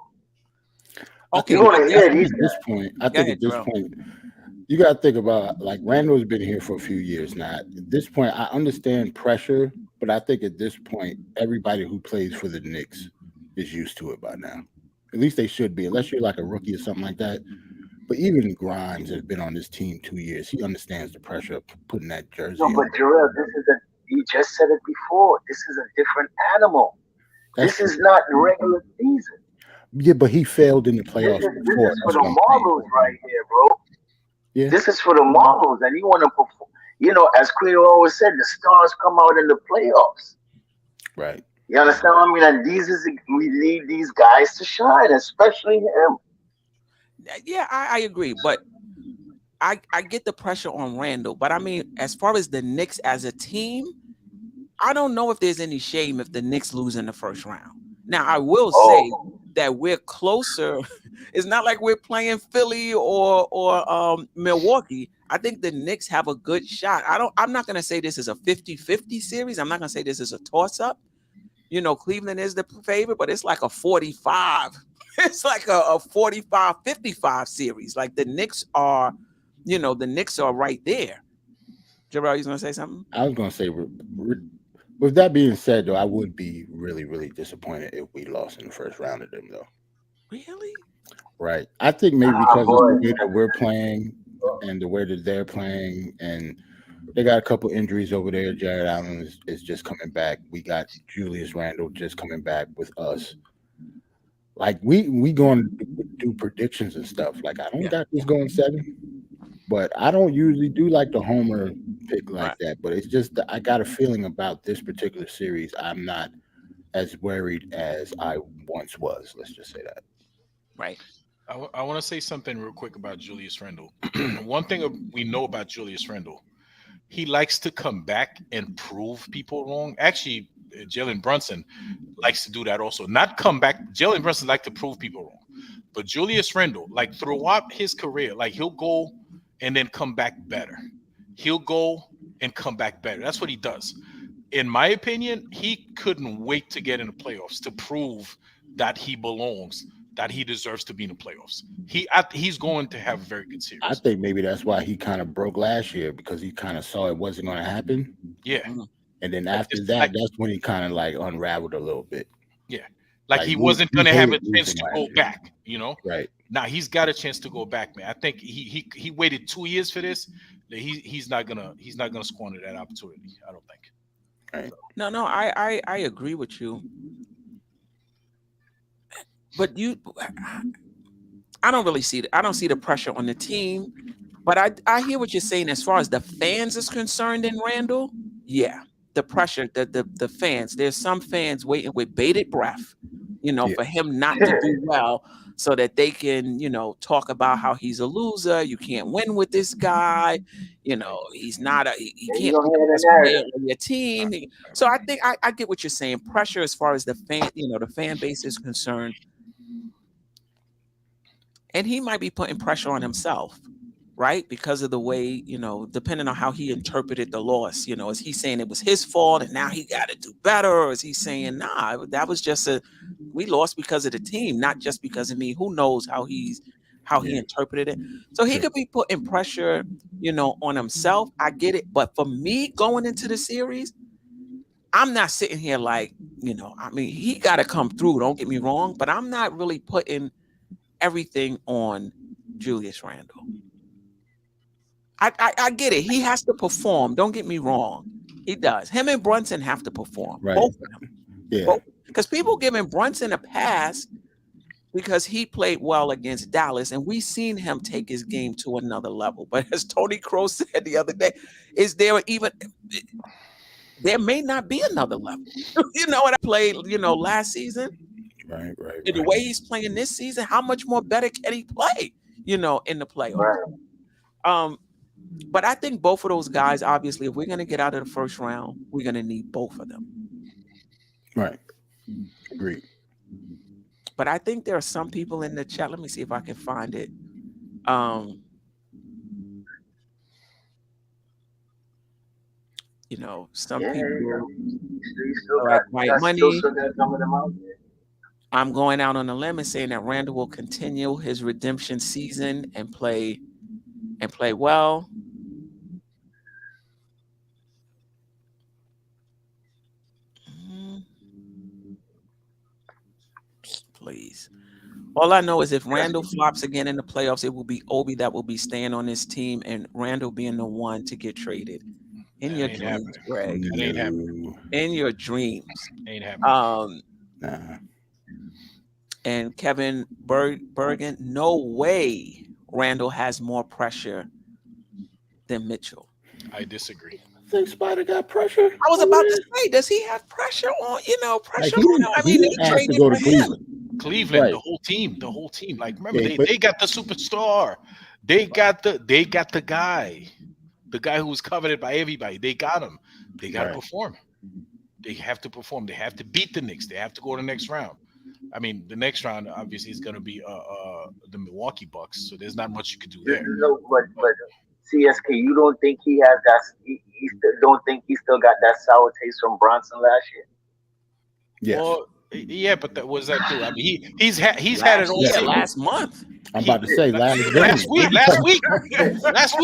Okay, at this point, you got to think about, like, Randall's been here for a few years now. At this point, I understand pressure, but I think at this point, everybody who plays for the Knicks is used to it by now. At least they should be, unless you're like a rookie or something like that. But even Grimes has been on this team 2 years. He understands the pressure of putting that jersey on. No, but Jarrell, you just said it before. This is a different animal. This is not the regular season. Yeah, but he failed in the playoffs before. This is for the marbles right here, bro. Yeah. This is for the marbles, and you want to perform. As Queen always said, the stars come out in the playoffs. Right. You understand what I mean? And we need these guys to shine, especially him. Yeah, I agree, but I get the pressure on Randle. But I mean, as far as the Knicks as a team, I don't know if there's any shame if the Knicks lose in the first round. Now, I will say that we're closer. It's not like we're playing Philly or Milwaukee. I think the Knicks have a good shot. I'm not going to say this is a 50-50 series. I'm not going to say this is a toss-up. Cleveland is the favorite, but it's like a 45. It's like a 45-55 series. Like the Knicks are, the Knicks are right there. Jarrell, you going to say something? I was going to say, with that being said, though, I would be really, really disappointed if we lost in the first round of them, though. Really? Right. I think maybe because of the way that we're playing and the way that they're playing, and they got a couple injuries over there. Jarrett Allen is just coming back. We got Julius Randle just coming back with us. Like, we going to do predictions and stuff. Like, I don't got this going 7, but I don't usually do like the homer pick like that. But it's just that I got a feeling about this particular series. I'm not as worried as I once was. Let's just say that. Right. I want to say something real quick about Julius Randle. One thing we know about Julius Randle, he likes to come back and prove people wrong. Actually, Jalen Brunson likes to do that also. Not come back. Jalen Brunson likes to prove people wrong. But Julius Randle, like throughout his career, like he'll go and then come back better. He'll go and come back better. That's what he does. In my opinion, he couldn't wait to get in the playoffs to prove that he belongs, that he deserves to be in the playoffs. He's going to have a very good series. I think maybe that's why he kind of broke last year, because he kind of saw it wasn't going to happen. Yeah. And then after that, that's when he kind of like unraveled a little bit. Yeah. Like he wasn't going to have a chance to go back, you know? Right. Now he's got a chance to go back, man. I think he waited 2 years for this. He's not gonna squander that opportunity. I don't think. Right. No, I agree with you. But I don't really see it. I don't see the pressure on the team. But I hear what you're saying as far as the fans is concerned in Randle. Yeah, the pressure, the fans. There's some fans waiting with bated breath, for him not to do well, so that they can, talk about how he's a loser. You can't win with this guy. He's not he can't be the best player on your team. So I think I get what you're saying. Pressure as far as the fan base is concerned. And he might be putting pressure on himself, right? Because of the way, depending on how he interpreted the loss, is he saying it was his fault and now he got to do better? Or is he saying, nah, that was just we lost because of the team, not just because of me. Who knows how he interpreted it. So he could be putting pressure, on himself. I get it. But for me going into the series, I'm not sitting here like, he got to come through. Don't get me wrong. But I'm not really putting everything on Julius Randle. I get it. He has to perform. Don't get me wrong. He does. Him and Brunson have to perform. Right. Both of them. Yeah. Because people giving Brunson a pass because he played well against Dallas, and we seen him take his game to another level. But as Tony Crow said the other day, there may not be another level. What I played, last season. Right. The way he's playing this season, how much more better can he play, in the playoffs? Right. But I think both of those guys, obviously, if we're going to get out of the first round, we're going to need both of them. Right. Agreed. But I think there are some people in the chat. Let me see if I can find it. Some people like white money. I'm going out on a limb and saying that Randle will continue his redemption season and play well. Please. All I know is if Randle flops again in the playoffs, it will be Obi that will be staying on this team and Randle being the one to get traded. In your dreams, Greg. That ain't happening. In your dreams. Ain't happening. Nah. And Kevin Bergen, no way Randle has more pressure than Mitchell. I disagree. I think Spider got pressure. I was about to say, does he have pressure on, pressure on him? I mean, he traded to go to Cleveland. Cleveland, right. the whole team. Like, remember, they got the superstar. They got the guy who was coveted by everybody. They got him. They got to perform. They have to perform. They have to beat the Knicks. They have to go to the next round. I mean, the next round obviously is going to be the Milwaukee Bucks. So there's not much you could do there. But CSK, you don't think he has that? Don't think he still got that sour taste from Bronson last year? Yes. Well, yeah, but what does that do? I mean, he's had it all last month. I'm about to say last week. Last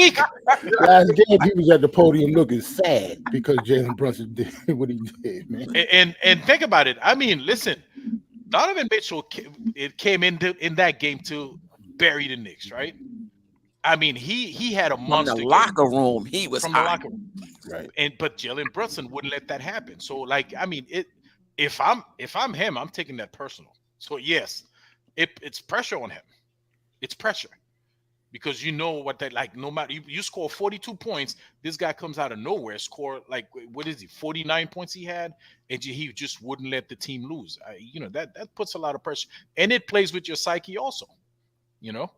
game, he was at the podium looking sad because Jalen Brunson did what he did, man. And think about it. I mean, listen, Donovan Mitchell came in that game to bury the Knicks, right? I mean, he had a monster from the locker room. He was from hot. the locker room, right? But Jalen Brunson wouldn't let that happen. So, like, I mean, if I'm him, I'm taking that personal. So yes, it's pressure on him. It's pressure because you know what that, like, no matter you score 42 points, this guy comes out of nowhere, score like, what is he, 49 points he had, and he just wouldn't let the team lose. You know, that puts a lot of pressure, and it plays with your psyche also, you know.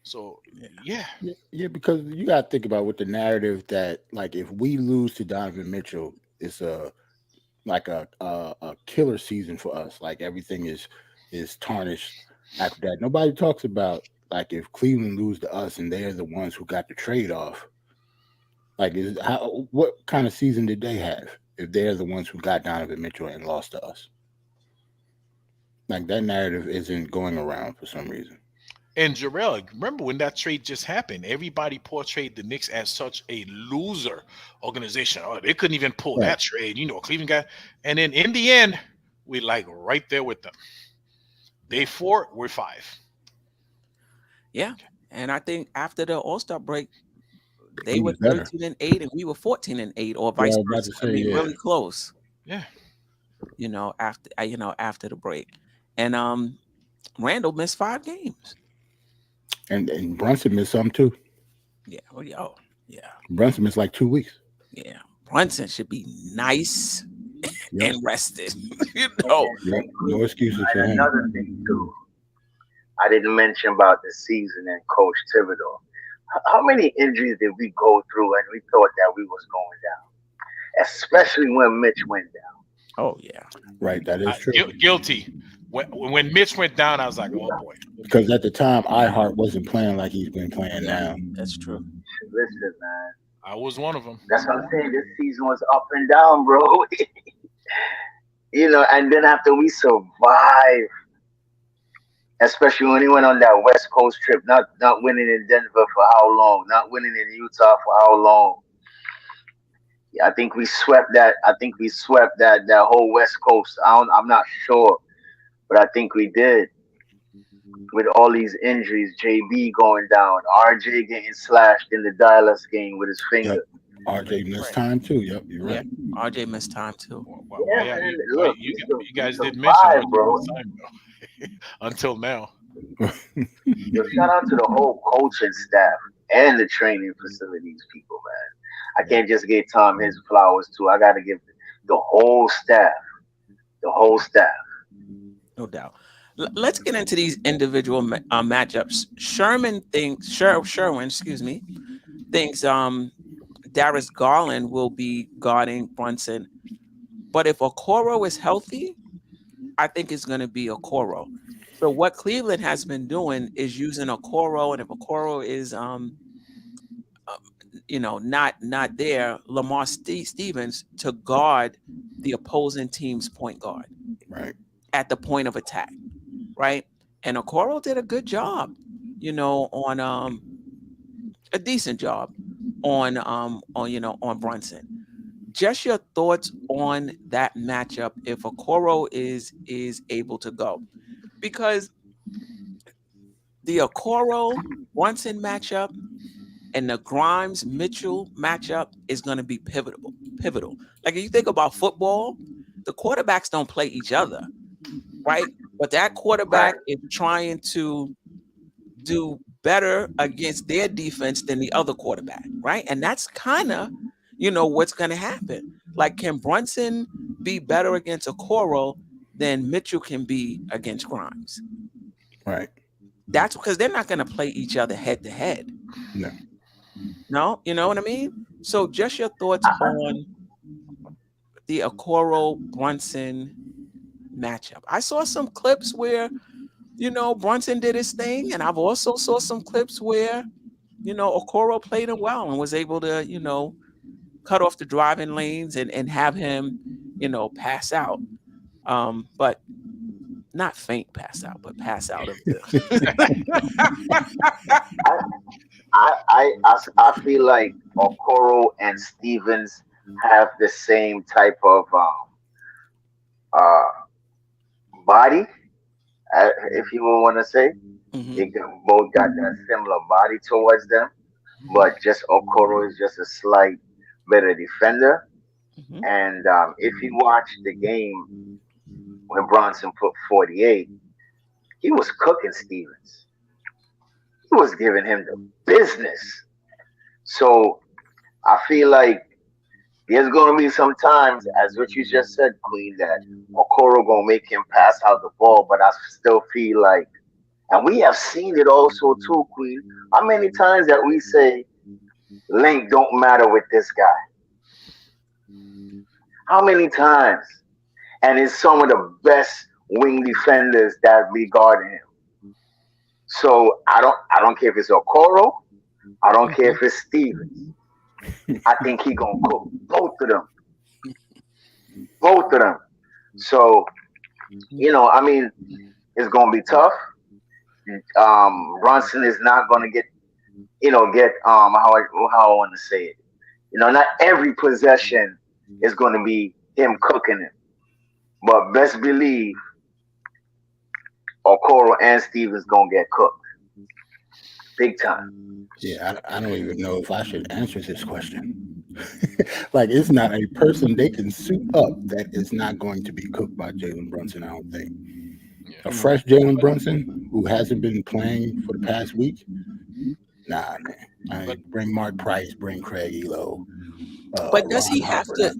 So yeah, because you got to think about with the narrative that, like, if we lose to Donovan Mitchell, it's a killer season for us. Like, everything is tarnished after that. Nobody talks about, like, if Cleveland lose to us and they're the ones who got the trade off, like, what kind of season did they have if they're the ones who got Donovan Mitchell and lost to us? Like, that narrative isn't going around for some reason. And Jarrell, remember when that trade just happened, everybody portrayed the Knicks as such a loser organization. Oh, they couldn't even pull that trade, you know, Cleveland got. And then in the end, we like right there with them. Day 4, we're 5. Yeah, and I think after the All-Star break, they were 13-8, and we were 14-8, or vice versa. I mean, really close. Yeah, you know, after the break, and Randle missed 5 games. And Brunson missed some too. Yeah. Brunson missed like 2 weeks. Yeah. Brunson should be nice and rested. You know. Yep. No excuses for him. Another thing too, I didn't mention about the season and Coach Thibodeau. How many injuries did we go through and we thought that we was going down? Especially when Mitch went down. Oh yeah. Right. That is true. Guilty. When Mitch went down, I was like, oh boy. Because at the time, iHeart wasn't playing like he's been playing now. That's true. Listen, man. I was one of them. That's what I'm saying. This season was up and down, bro. You know, and then after we survived, especially when he went on that West Coast trip, not winning in Denver for how long, not winning in Utah for how long. Yeah, I think we swept that. That whole West Coast. I'm not sure, but I think we did. With all these injuries, JB going down, RJ getting slashed in the Dallas game with his finger. Yep. RJ missed time too. Yep, you're right. Yeah, RJ missed time too. Yeah, man, look, you guys did mention bro. Time, until now. Shout out to the whole coaching staff and the training facilities people, man. I can't just give Tom his flowers too. I got to give the whole staff. No doubt. Let's get into these individual matchups. Sherwin thinks Darius Garland will be guarding Brunson, but if Okoro is healthy, I think it's going to be Okoro. So what Cleveland has been doing is using Okoro, and if Okoro is not there, Lamar Stevens to guard the opposing team's point guard, right, at the point of attack. Right. And Okoro did a good job, on a decent job on Brunson. Just your thoughts on that matchup if Okoro is able to go, because the Okoro Brunson matchup and the Grimes Mitchell matchup is going to be pivotal. Like, if you think about football, the quarterbacks don't play each other, right? But that quarterback is trying to do better against their defense than the other quarterback, right? And that's kind of, what's going to happen. Like, can Brunson be better against Okoro than Mitchell can be against Grimes? Right. That's because they're not going to play each other head to head. No, you know what I mean? So just your thoughts on the Okoro Brunson matchup. I saw some clips where, Brunson did his thing, and I've also saw some clips where, Okoro played him well and was able to, cut off the driving lanes and have him, pass out. But not faint pass out, but pass out of the I feel like Okoro and Stevens have the same type of body, if you want to say. Mm-hmm. They both got that similar body towards them, but just Okoro is just a slight better defender. Mm-hmm. And if you watch the game when Bronson put 48, he was cooking Stevens. he was giving him the business. So I feel like there's gonna be some times, as what you just said, Queen, that Okoro gonna make him pass out the ball, but I still feel like, and we have seen it also too, Queen. How many times that we say length don't matter with this guy? How many times? And it's some of the best wing defenders that be guarding him. So I don't care if it's Okoro, I don't care if it's Stevens. I think he gonna cook both of them. Both of them. So, I mean, it's gonna be tough. Brunson is not gonna get how I want to say it. Not every possession is gonna be him cooking him. But best believe Okoro and Stevens gonna get cooked. Big time. Yeah, I don't even know if I should answer this question. Like, it's not a person they can suit up that is not going to be cooked by Jalen Brunson, I don't think. A fresh Jalen Brunson who hasn't been playing for the past week, nah, man. Bring Mark Price, bring Craig Elo. But does he have to?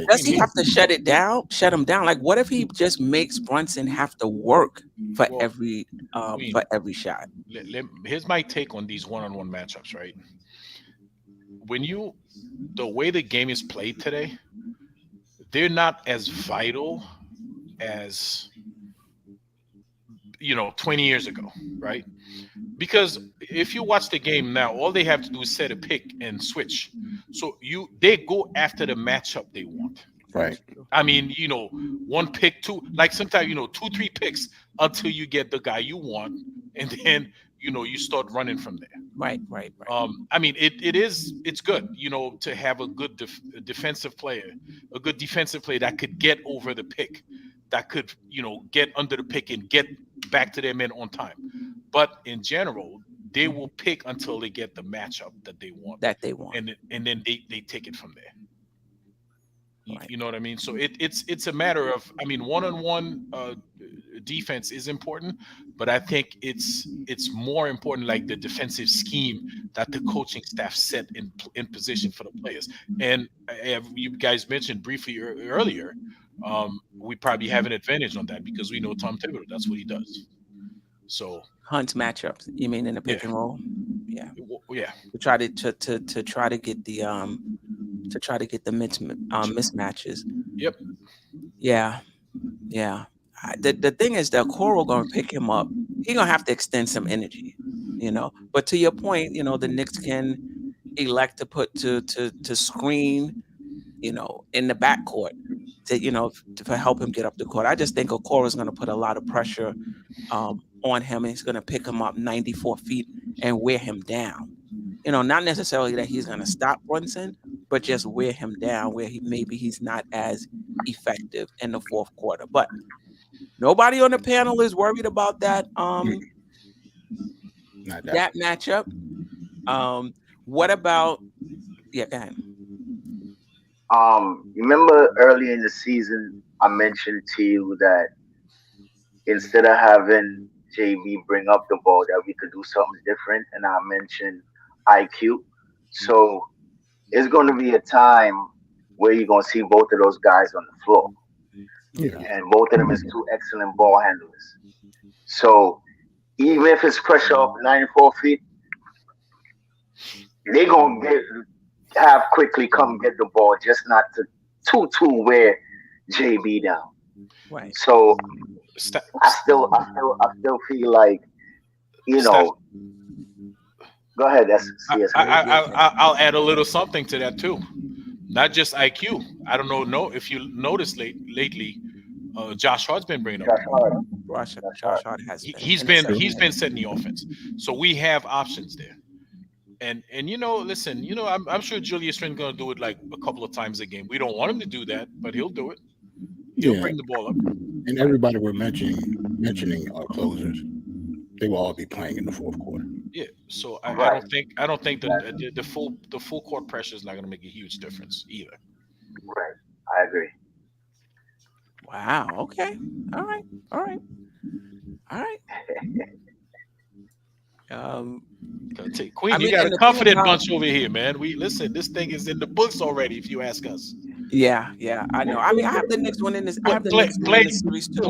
Does he have to shut him down? Like, what if he just makes Brunson have to work for every shot? Here's my take on these one-on-one matchups. Right, the way the game is played today, they're not as vital as 20 years ago, right? Because if you watch the game now, all they have to do is set a pick and switch. So they go after the matchup they want. Right. I mean, one pick, two, like sometimes, 2-3 picks until you get the guy you want, and then you start running from there. Right. I mean, it's good, to have a good defensive player that could get over the pick, that could, get under the pick and get back to their men on time. But in general, they will pick until they get the matchup that they want. And then they take it from there. Right. You know what I mean? So it's a matter of, I mean, one-on-one defense is important, but I think it's more important, like the defensive scheme that the coaching staff set in position for the players. And you guys mentioned briefly earlier, we probably have an advantage on that because we know Tom Thibodeau. That's what he does. So Hunt's matchups, you mean in the pick and roll? Yeah. To try to get the mismatches. Yep. Yeah. The thing is that Okoro gonna pick him up. He gonna have to extend some energy, But to your point, the Knicks can elect to put to screen, in the backcourt to help him get up the court. I just think Okoro is gonna put a lot of pressure on him, and he's gonna pick him up 94 feet and wear him down. Not necessarily that he's gonna stop Brunson, but just wear him down where he's not as effective in the fourth quarter. But nobody on the panel is worried about that that matchup. What about go ahead. Remember early in the season I mentioned to you that instead of having JB bring up the ball, that we could do something different, and I mentioned IQ. So it's going to be a time where you're going to see both of those guys on the floor. Yeah. And both of them is two excellent ball handlers. So even if it's pressure up 94 feet, they're going to have quickly come get the ball, just not to 2-2 wear JB down. Right. So I still feel like, go ahead. I'll add a little something to that too. Not just IQ. I don't know if you noticed lately, Josh Hart's been bringing up. Josh Hart has. He's been setting the offense. So we have options there. And listen, I'm sure Julius Randle gonna do it like a couple of times a game. We don't want him to do that, but he'll do it. He'll bring the ball up. And everybody we're mentioning are closers. They will all be playing in the fourth quarter. Yeah, so I don't think that the full court pressure is not going to make a huge difference either. Right, I agree. Wow. Okay. All right. Queen, you got a confident bunch over here, man. We listen. This thing is in the books already. If you ask us. Yeah, I know. I mean, I have the Knicks winning this. I have the Knicks winning the series too.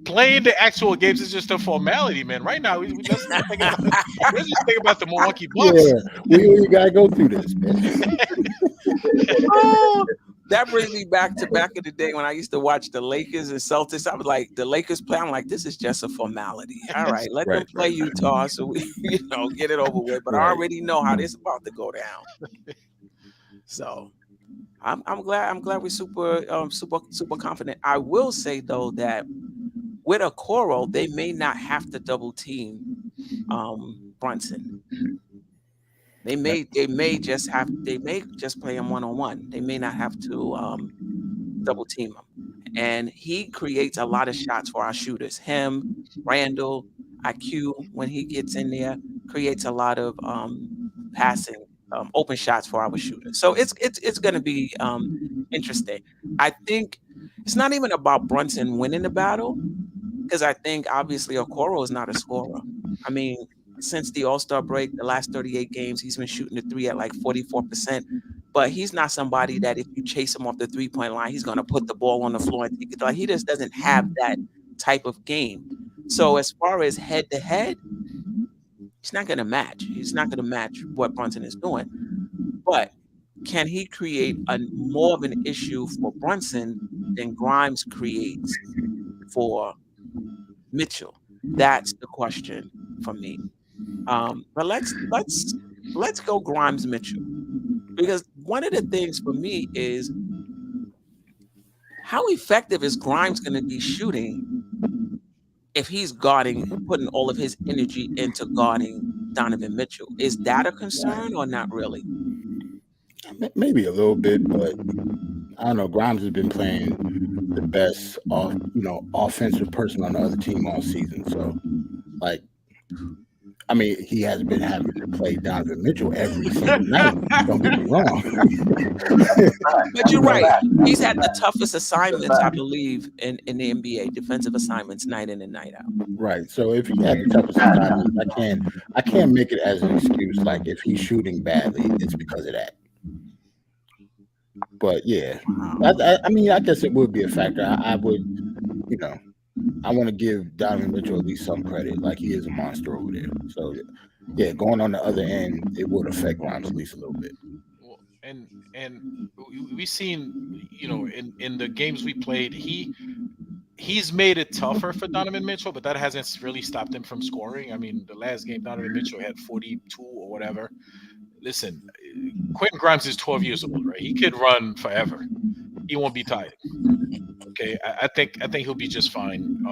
Playing the actual games is just a formality, man. Right now, let's just think about the Milwaukee Bucks. Yeah, we gotta go through this, man. That brings me back in the day when I used to watch the Lakers and Celtics. I was like, the Lakers play. I'm like, this is just a formality. All right, let them play Utah, so we, get it over with. But I already know how this is about to go down. So, I'm glad we're super confident. I will say though that with Okoro, they may not have to double team Brunson. They may just play him one-on-one. They may not have to double team him. And he creates a lot of shots for our shooters. Him, Randle, IQ, when he gets in there, creates a lot of passing, open shots for our shooters. So it's going to be interesting. I think it's not even about Brunson winning the battle, because I think obviously Okoro is not a scorer. I mean, since the All-Star break, the last 38 games, he's been shooting the three at like 44%. But he's not somebody that if you chase him off the three-point line, he's going to put the ball on the floor and take it. Like, he just doesn't have that type of game. So as far as head-to-head, he's not going to match. He's not going to match what Brunson is doing. But can he create more of an issue for Brunson than Grimes creates for Mitchell? That's the question for me. But let's go Grimes Mitchell, because one of the things for me is how effective is Grimes going to be shooting if he's putting all of his energy into guarding Donovan Mitchell? Is that a concern or not really? Maybe a little bit, but I don't know. Grimes has been playing the best offensive person on the other team all season. So, like, I mean, he has been having to play Donovan Mitchell every single night. Don't get me wrong. But you're right. He's had the toughest assignments, I believe, in the NBA, defensive assignments, night in and night out. Right. So if he had the toughest assignments, I can't make it as an excuse. Like, if he's shooting badly, it's because of that. But yeah, I mean, I guess it would be a factor. I would, I want to give Donovan Mitchell at least some credit. Like, he is a monster over there. So yeah, going on the other end, it would affect Grimes at least a little bit. Well, and we've seen, in the games we played, he's made it tougher for Donovan Mitchell, but that hasn't really stopped him from scoring. I mean, the last game, Donovan Mitchell had 42 or whatever. Listen, Quentin Grimes is 12 years old, right? He could run forever. He won't be tired. Okay, I think he'll be just fine.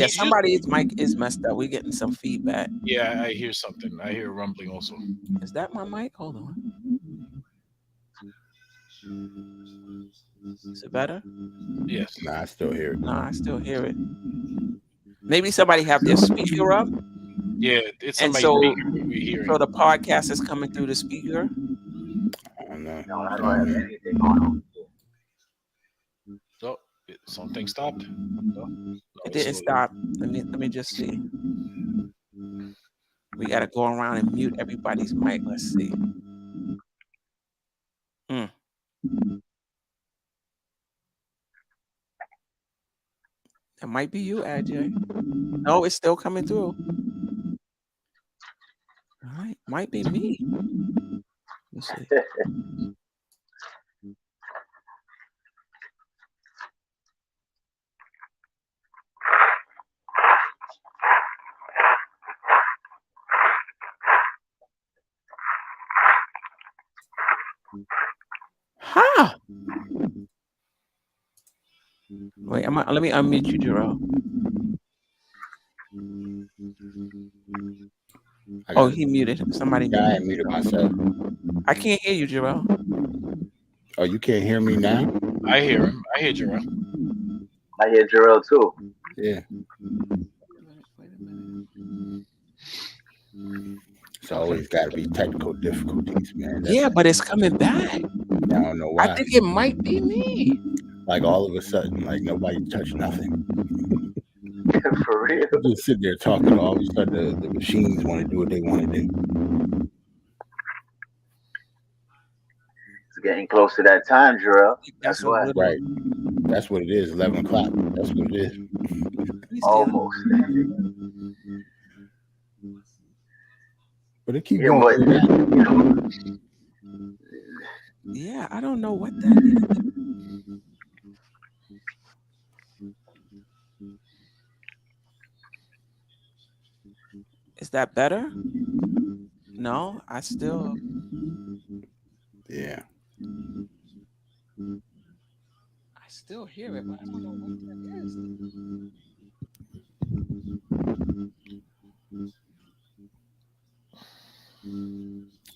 Somebody's mic is messed up. We're getting some feedback. Yeah, I hear something. I hear rumbling also. Is that my mic? Hold on. Is it better? Yes. Nah, I still hear it. Nah, I still hear it. Maybe somebody have their speaker up. Yeah, it's somebody we're hearing. So the podcast is coming through the speaker. I don't know. No, I don't have anything going on. So something stopped. No, It didn't stop. Let me just see. We gotta go around and mute everybody's mic. Let's see. That might be you, AJ. No, it's still coming through. All right, might be me. Let's see. Huh? Wait, let me unmute you, Jarrell. Oh, he muted. Somebody. Yeah, I muted myself. I can't hear you, Jarrell. Oh, you can't hear me now? I hear him. I hear Jarrell. I hear Jarrell too. Yeah. It's always got to be technical difficulties, man. Yeah, but it's coming back. I don't know why. I think it might be me. Like, all of a sudden, like, nobody touched nothing. for real. Just sit there talking. All of a sudden, the machines want to do what they want to do. It's getting close to that time, Jarrell. That's what. Right. That's what it is. 11 o'clock. That's what it is. Almost. But it keep going. Yeah, I don't know what that is. Is that better? No, I still. Yeah. I still hear it, but I don't know what that is.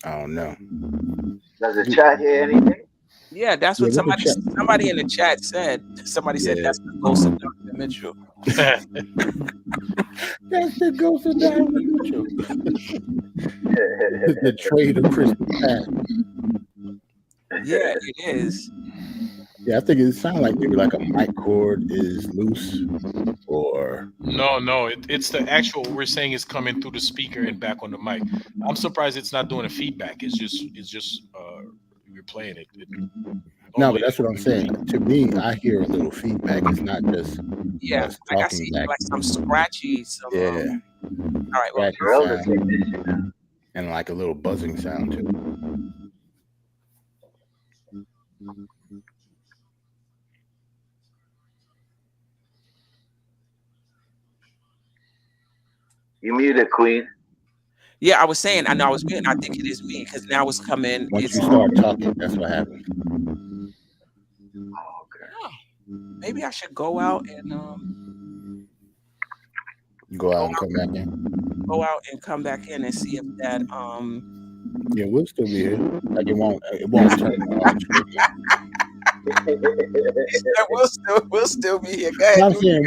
I don't know. Does the chat hear anything? Yeah, that's what somebody in the chat said. Somebody said that's the ghost of Dr. Mitchell. That's the ghost of Dr. Mitchell. The trade of Crystal Path. Yeah, it is. Yeah, I think it sounds like maybe like a mic cord is loose, or no, it's the actual. What we're saying is coming through the speaker and back on the mic. I'm surprised it's not doing a feedback. It's just we're playing it. No, but that's what I'm saying. To me, I hear a little feedback. It's not just like I see back. like some scratchy. All right, well, sound, and like a little buzzing sound too. You muted, Queen. Yeah, I was saying, I know I was muting. I think it is me because now it's coming. Once you start talking, that's what happens. Okay. Yeah. Maybe I should go out and go out and come back in. Go out and come back in and see if that Yeah, we'll still be here. Like it won't turn on. we'll still be here. Go ahead. I'm saying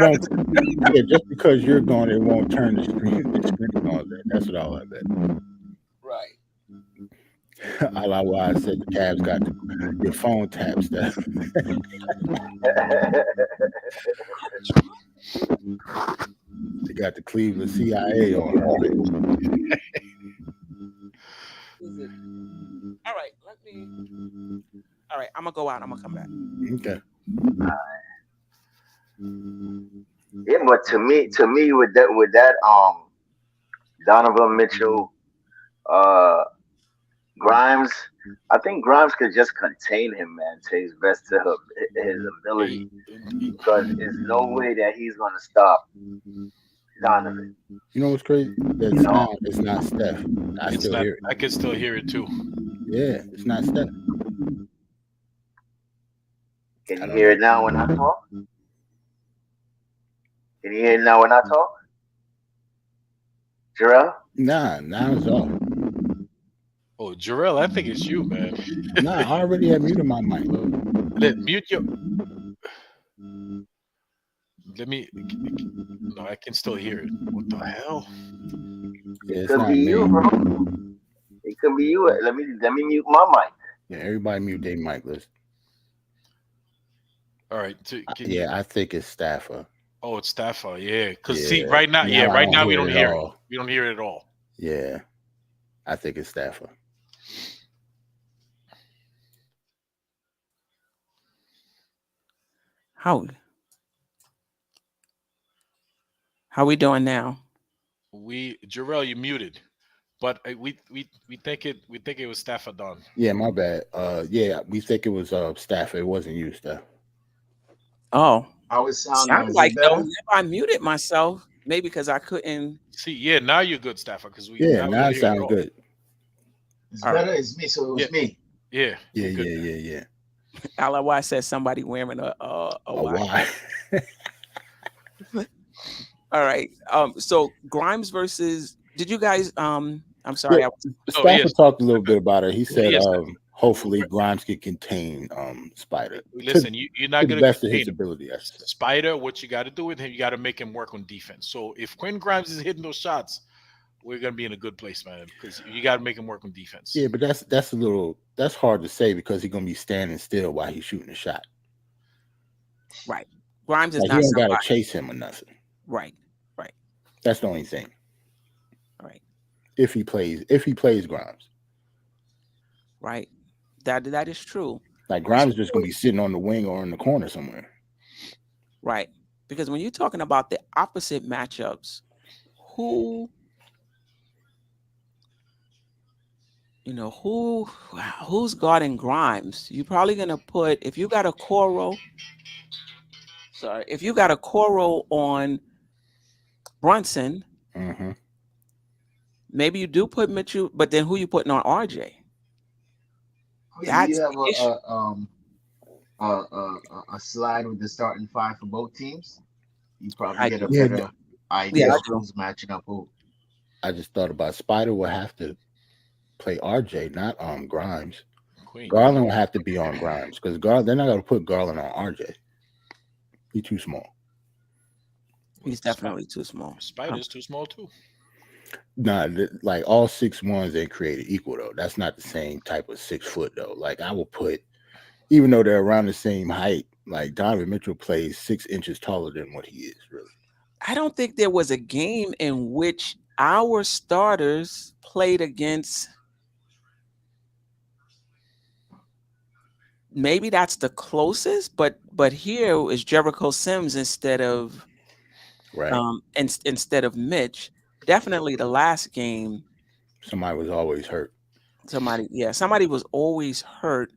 yeah, just because you're gone, it won't turn the screen on. That's what all I bet. Right. I like why I said the Cavs got your phone tap stuff. They got the Cleveland CIA on her. All right, all right, I'm gonna go out. I'm gonna come back. Okay. Yeah, but to me, with that, Donovan Mitchell, Grimes, I think Grimes could just contain him, man, to his best to his ability, because there's no way that he's gonna stop Donovan. You know what's crazy? That sound is not Steph. I hear it. I can still hear it too. Yeah, it's not Steph. Can you hear it now when I talk? Can you hear it now when I talk? Jarrell? Nah, now it's off. Oh, Jarrell, I think it's you, man. Nah, I already have muted my mic. Mute your. Let me. No, I can still hear it. What the hell? Yeah, it could be you, bro. It could be you. Let me mute my mic. Yeah, everybody mute their mic list. All right. I think it's Stafford. Oh, it's Stafford. Yeah, because see, right now we don't hear it. We don't hear it at all. Yeah, I think it's Stafford. How we doing now? Jarrell, you muted, but we think it was Stafford done. Yeah, my bad. Yeah, we think it was Stafford. It wasn't you, Steph. Oh, I was sounding like though if I muted myself, maybe because I couldn't see. Yeah, now you're good, Stafford. Because now it sounds good. It's better. It's me. So it was me. Yeah. Yeah. LY said somebody wearing a Y. All right. So Grimes versus. Did you guys? I'm sorry. Stafford talked a little bit about it. He said, hopefully Grimes can contain Spider. Listen, you're not going to best of his ability. Spider. What you got to do with him, you got to make him work on defense. So if Quinn Grimes is hitting those shots, we're going to be in a good place, man. Because you got to make him work on defense. Yeah, but that's hard to say because he's going to be standing still while he's shooting a shot. Right. Grimes is not. You don't got to chase him or nothing. Right. That's the only thing. All right. If he plays Grimes. Right. That is true. Like Grimes is just gonna be sitting on the wing or in the corner somewhere. Right. Because when you're talking about the opposite matchups, who's guarding Grimes? You're probably gonna put, if you got a Coro on Brunson, maybe you do put Mitchell, but then who you putting on RJ? That's you have a slide with the starting five for both teams. You probably get a better idea of who's matching up who. I just thought about Spider will have to play RJ, not Grimes. Garland will have to be on Grimes because they're not going to put Garland on RJ. He's too small. He's definitely too small. Spider's too small too. Nah, like all 6'1" ain't created equal though. That's not the same type of 6 foot though. Like I will put, even though they're around the same height, like Donovan Mitchell plays 6 inches taller than what he is. Really, I don't think there was a game in which our starters played against. Maybe that's the closest, but here is Jericho Sims instead of instead of Mitch. Definitely the last game, somebody was always hurt. Somebody was always hurt.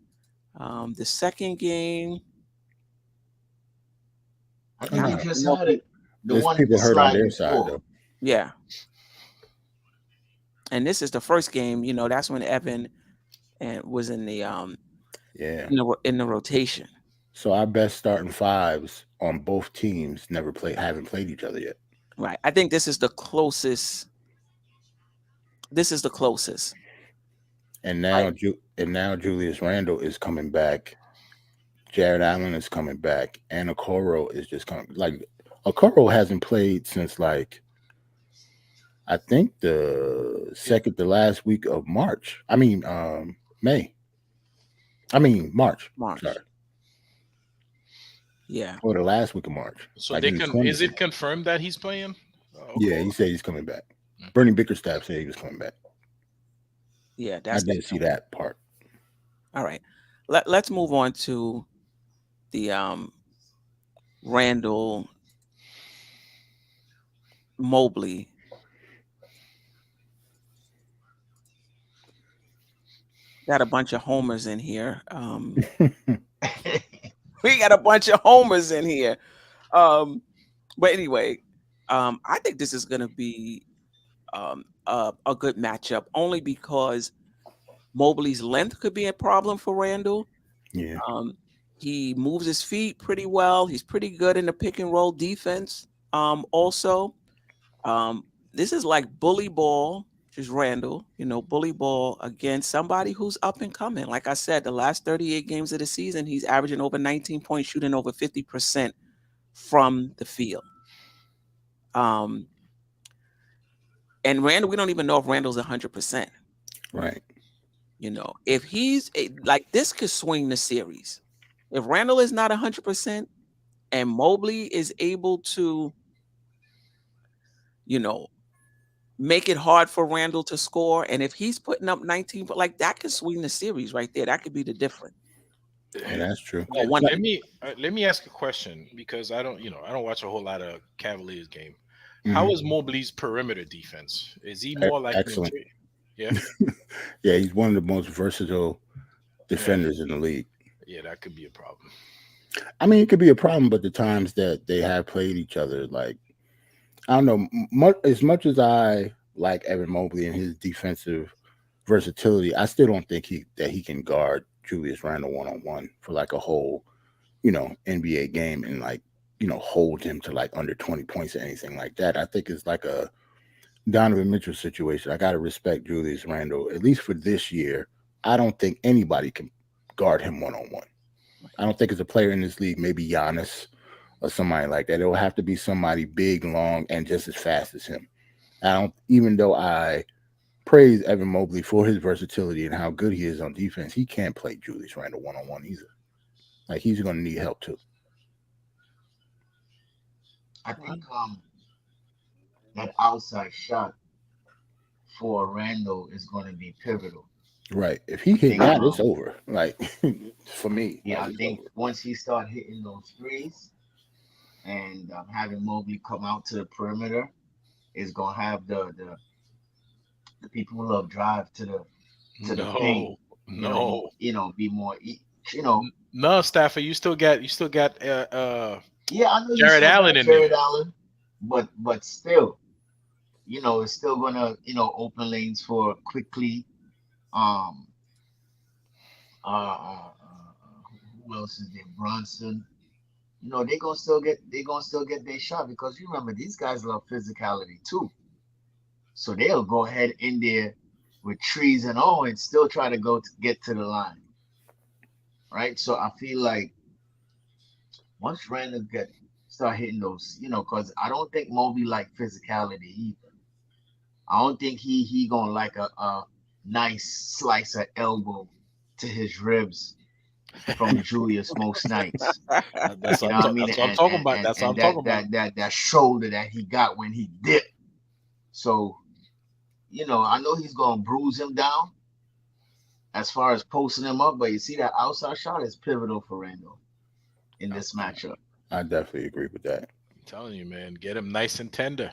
The second game, I think you just had it. There's people hurt on their side though. Yeah. And this is the first game. That's when Evan was in the in the rotation. So our best starting fives on both teams haven't played each other yet. Right. I think this is the closest. And now Julius Randle is coming back. Jarrett Allen is coming back. And Okoro is just coming. Like Okoro hasn't played since I think the last week of March. I mean May. I mean March. Sorry. Yeah. Or the last week of March. So is it confirmed that he's playing? Yeah, he said he's coming back. Bernie Bickerstaff said he was coming back. Yeah, I didn't see that part. All right. Let's move on to the Randle Mobley. Got a bunch of homers in here. We got a bunch of homers in here. But anyway, I think this is going to be a good matchup only because Mobley's length could be a problem for Randle. Yeah. He moves his feet pretty well. He's pretty good in the pick and roll defense. Also, this is like bully ball, which is Randle, bully ball against somebody who's up and coming. Like I said, the last 38 games of the season, he's averaging over 19 points, shooting over 50% from the field. And Randle, we don't even know if Randle's 100%. Right. If he's this could swing the series. If Randle is not 100% and Mobley is able to, make it hard for Randle to score, and if he's putting up 19, that could swing the series right there. That could be the difference. Yeah, that's true. Let me ask a question because I don't watch a whole lot of Cavaliers game. How is Mobley's perimeter defense? Is he more like excellent? Yeah. Yeah, he's one of the most versatile defenders in the league. Yeah, that could be a problem. I mean, it could be a problem, but the times that they have played each other, I don't know, as much as I like Evan Mobley and his defensive versatility, I still don't think he can guard Julius Randle one-on-one for a whole, NBA game and hold him to under 20 points or anything like that. I think it's like a Donovan Mitchell situation. I got to respect Julius Randle, at least for this year. I don't think anybody can guard him one-on-one. I don't think it's a player in this league, maybe Giannis or somebody like that. It will have to be somebody big, long, and just as fast as him. Even though I praise Evan Mobley for his versatility and how good he is on defense, he can't play Julius Randle one-on-one either. He's going to need help too. I think that outside shot for Randle is going to be pivotal. Right. If he hit that, it's over. Like for me. Yeah, like, I think once he start hitting those threes and having Mobley come out to the perimeter, is gonna have the people who love drive to the paint. No. Be more. You know. No, Stafford, you still got Yeah, I know you Jarrett still Allen got in Jared there. Allen, but still, it's still gonna open lanes for quickly. Um. Who else is there? Brunson. They gonna still get their shot because you remember these guys love physicality too. So they'll go ahead in there with trees and all and still try to get to the line. Right. So I feel like once Randall start hitting those, because I don't think Moby like physicality either. I don't think he gonna like a nice slice of elbow to his ribs from Julius most nights. That's You what know what I mean? that's what I'm talking about. That's what I'm talking about. That shoulder that he got when he dipped. So, I know he's gonna bruise him down as far as posting him up, but you see that outside shot is pivotal for Randall in this matchup. I definitely agree with that. I'm telling you, man, get him nice and tender.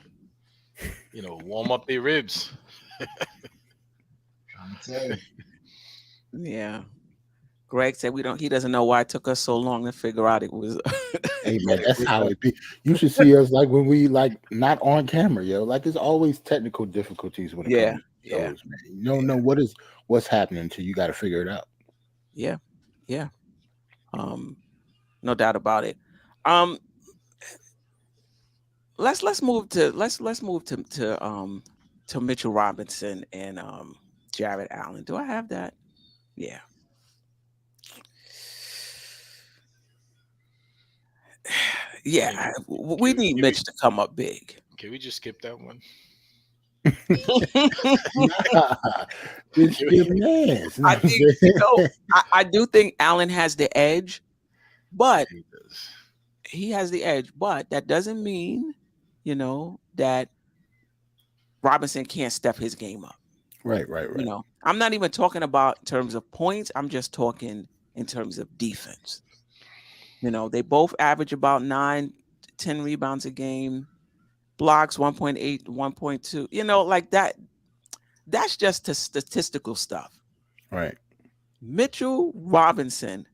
Warm up their ribs. Trying to tell you. Yeah. Greg said he doesn't know why it took us so long to figure out it was. Hey man, that's how it be. You should see us like when we like not on camera, yo. Like there's always technical difficulties when it comes to shows, man. You don't know what's happening until you got to figure it out. Yeah. No doubt about it. Let's move to Mitchell Robinson and Jarrett Allen. Do I have that? Yeah. Yeah, we need Mitch to come up big. Can we just skip that one? I do think Allen has the edge, but he has the edge. But that doesn't mean, that Robinson can't step his game up. Right. I'm not even talking about in terms of points. I'm just talking in terms of defense. They both average about 9-10 rebounds a game, blocks 1.8, 1.2. Like that. That's just the statistical stuff. Right. Mitchell Robinson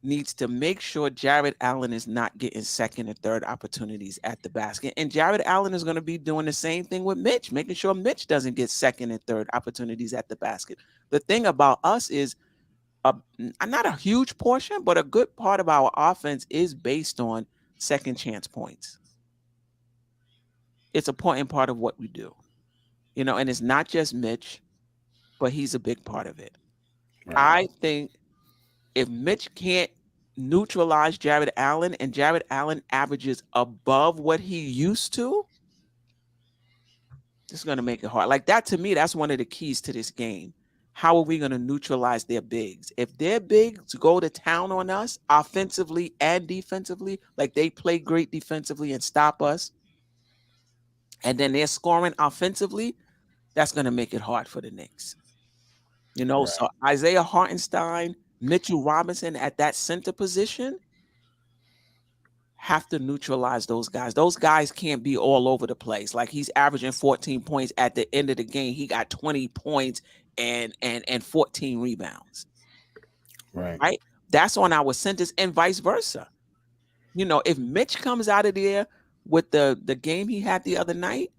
needs to make sure Jarrett Allen is not getting second and third opportunities at the basket. And Jarrett Allen is going to be doing the same thing with Mitch, making sure Mitch doesn't get second and third opportunities at the basket. The thing about us is not a huge portion, but a good part of our offense is based on second chance points. It's an important part of what we do. And it's not just Mitch, but he's a big part of it. Right. I think if Mitch can't neutralize Jarrett Allen and Jarrett Allen averages above what he used to, it's going to make it hard. Like that, to me, that's one of the keys to this game. How are we going to neutralize their bigs? If their bigs go to town on us offensively and defensively, like they play great defensively and stop us, and then they're scoring offensively, that's going to make it hard for the Knicks. Right. So Isaiah Hartenstein, Mitchell Robinson at that center position have to neutralize those guys. Those guys can't be all over the place. Like he's averaging 14 points at the end of the game. He got 20 points and 14 rebounds. Right? That's on our centers and vice versa. If Mitch comes out of there with the game he had the other night,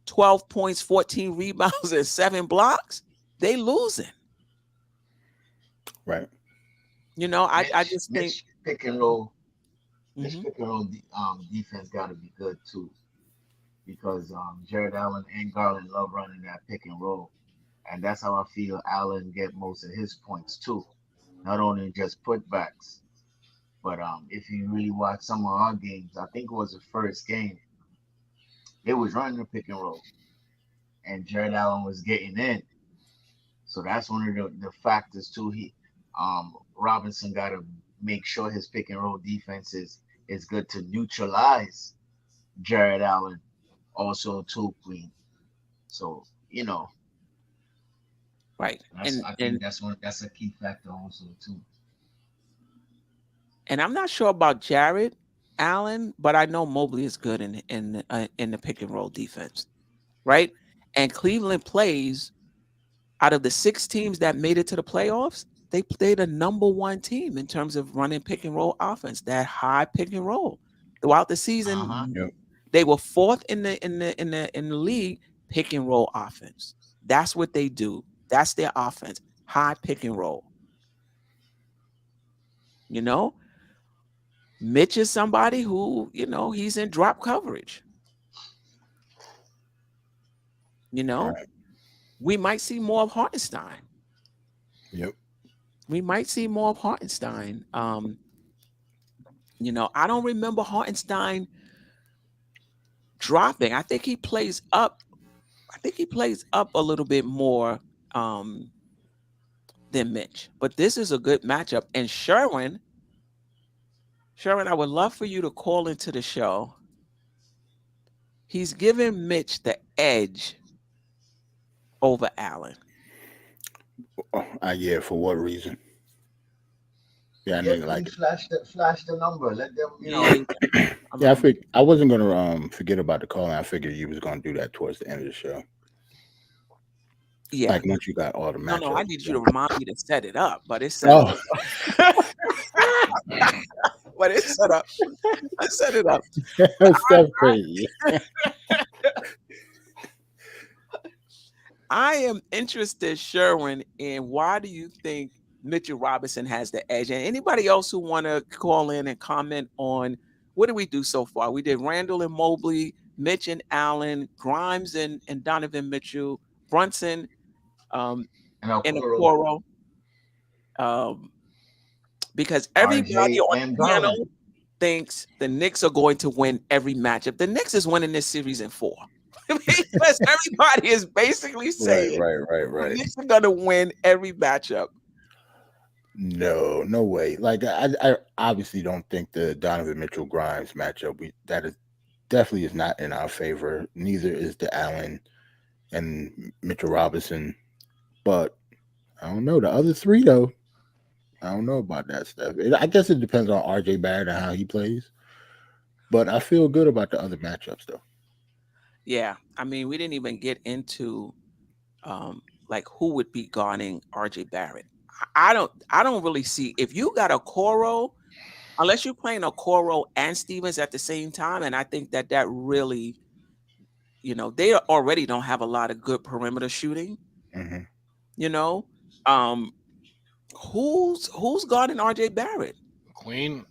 12 points, 14 rebounds, and 7 blocks, they losing. Right. I just think pick and roll. This pick and roll defense got to be good too, because Jarrett Allen and Garland love running that pick and roll, and that's how I feel Allen get most of his points too. Not only just putbacks, but if you really watch some of our games, I think it was the first game, they was running the pick and roll, and Jarrett Allen was getting in. So that's one of the factors too. Robinson got to make sure his pick and roll defense is good to neutralize Jarrett Allen also too, Queen. So right. I think that's a key factor also too. And I'm not sure about Jarrett Allen, but I know Mobley is good in the pick and roll defense, right? And Cleveland plays out of the 6 teams that made it to the playoffs. They played the #1 team in terms of running pick and roll offense, that high pick and roll throughout the season. Yep. They were 4th in the league pick and roll offense. That's what they do. That's their offense, high pick and roll. Mitch is somebody who, he's in drop coverage. Right. We might see more of Hartenstein. Yep. We might see more of Hartenstein. I don't remember Hartenstein dropping. I think he plays up. A little bit more than Mitch. But this is a good matchup. And Sherwin, I would love for you to call into the show. He's giving Mitch the edge over Allen. Yeah, for what reason? Yeah, I know you like it. Flash the number. Let them, Yeah, I wasn't gonna forget about the call, and I figured you was gonna do that towards the end of the show. Yeah. Like once you got all the matchups. No, I need you to remind me to set it up, but it's set up. But it's set up. I set it up. That's crazy. I am interested, Sherwin, in why do you think Mitchell Robinson has the edge? And anybody else who want to call in and comment on what did we do so far? We did Randle and Mobley, Mitch and Allen, Grimes and Donovan Mitchell, Brunson, and Okoro. Because everybody on the panel thinks the Knicks are going to win every matchup. The Knicks is winning this series in 4. Because everybody is basically saying right. the Knicks are going to win every matchup. No way. Like I obviously don't think the Donovan Mitchell Grimes matchup definitely is not in our favor. Neither is the Allen and Mitchell Robinson. But I don't know the other 3 though. I don't know about that stuff. I guess it depends on RJ Barrett and how he plays. But I feel good about the other matchups though. Yeah, I mean, we didn't even get into like who would be guarding RJ Barrett. I don't really see if you got Okoro, unless you're playing Okoro and Stevens at the same time, and I think that really, they already don't have a lot of good perimeter shooting. Mm-hmm. Who's guarding RJ Barrett? Queen.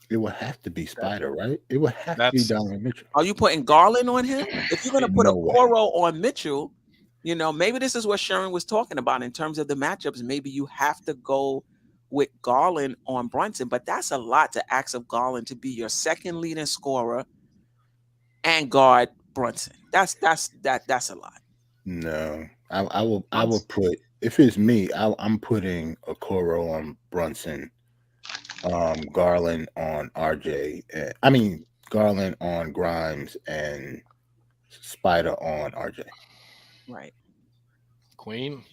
It would have to be Spider, right? It would have to be Donovan Mitchell. Are you putting Garland on him? If you're going to put Okoro on Mitchell, maybe this is what Sharon was talking about in terms of the matchups. Maybe you have to go with Garland on Brunson, but that's a lot to ask of Garland to be your second leading scorer and guard Brunson. That's a lot. No, I will put, if it's me, I'm putting Okoro on Brunson, Garland on RJ. Garland on Grimes and Spider on RJ. Right. Queen,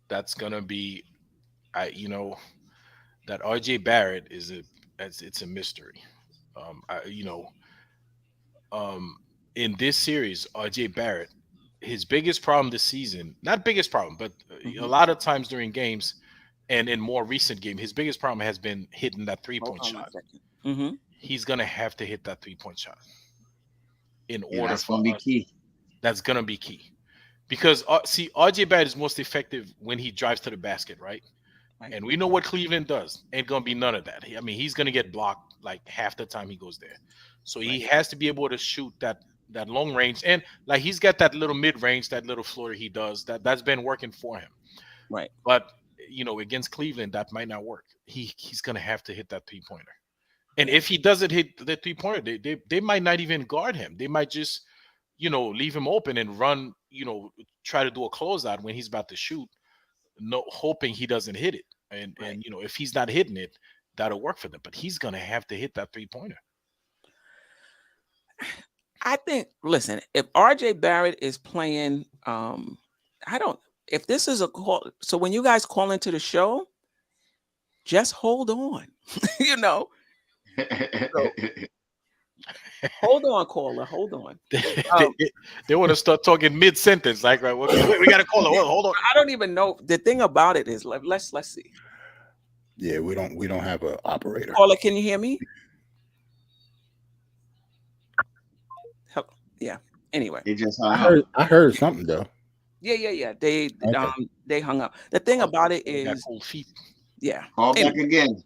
that's gonna be, that RJ Barrett it's a mystery. In this series, RJ Barrett, his biggest problem this season, not biggest problem, but a lot of times during games and in more recent game, his biggest problem has been hitting that 3-point shot. Mm-hmm. He's gonna have to hit that 3-point shot in order. That's gonna be key. That's gonna be key. Because RJ Barrett is most effective when he drives to the basket, right? And we know what Cleveland does. Ain't gonna be none of that. He's gonna get blocked like half the time he goes there. So he has to be able to shoot that long range, and like he's got that little mid range, that little floater he does. That's been working for him. Right. But against Cleveland, that might not work. He's gonna have to hit that 3-pointer. And if he doesn't hit the 3-pointer, they might not even guard him. They might just leave him open and run, try to do a closeout when he's about to shoot, hoping he doesn't hit it. And if he's not hitting it, that'll work for them. But he's gonna have to hit that 3-pointer. I think, listen, if RJ Barrett is playing, if this is a call, so when you guys call into the show, just hold on, you know. So, hold on, caller. Hold on. They want to start talking mid-sentence, like, right, we got to call it. Hold on. I don't even know. The thing about it is, let's see. Yeah, we don't have an operator. Caller, can you hear me? Yeah. Anyway, It just I heard something though. Yeah. They hung up. The thing about it is, yeah. Call back again.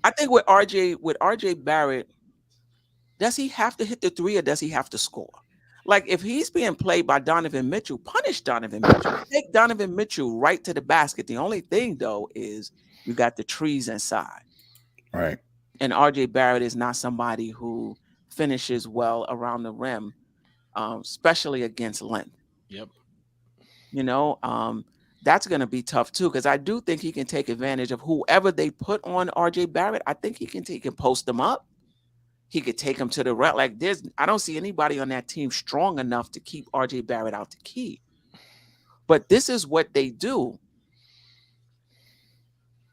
I think with RJ Barrett, does he have to hit the three or does he have to score? Like if he's being played by Donovan Mitchell, punish Donovan Mitchell. Take Donovan Mitchell right to the basket. The only thing though is you got the trees inside. Right. And RJ Barrett is not somebody who finishes well around the rim, especially against length. Yep. You know, that's going to be tough too, because I do think he can take advantage of whoever they put on RJ Barrett. I think he can post them up. He could take them to the rack. Like I don't see anybody on that team strong enough to keep RJ Barrett out the key. But this is what they do.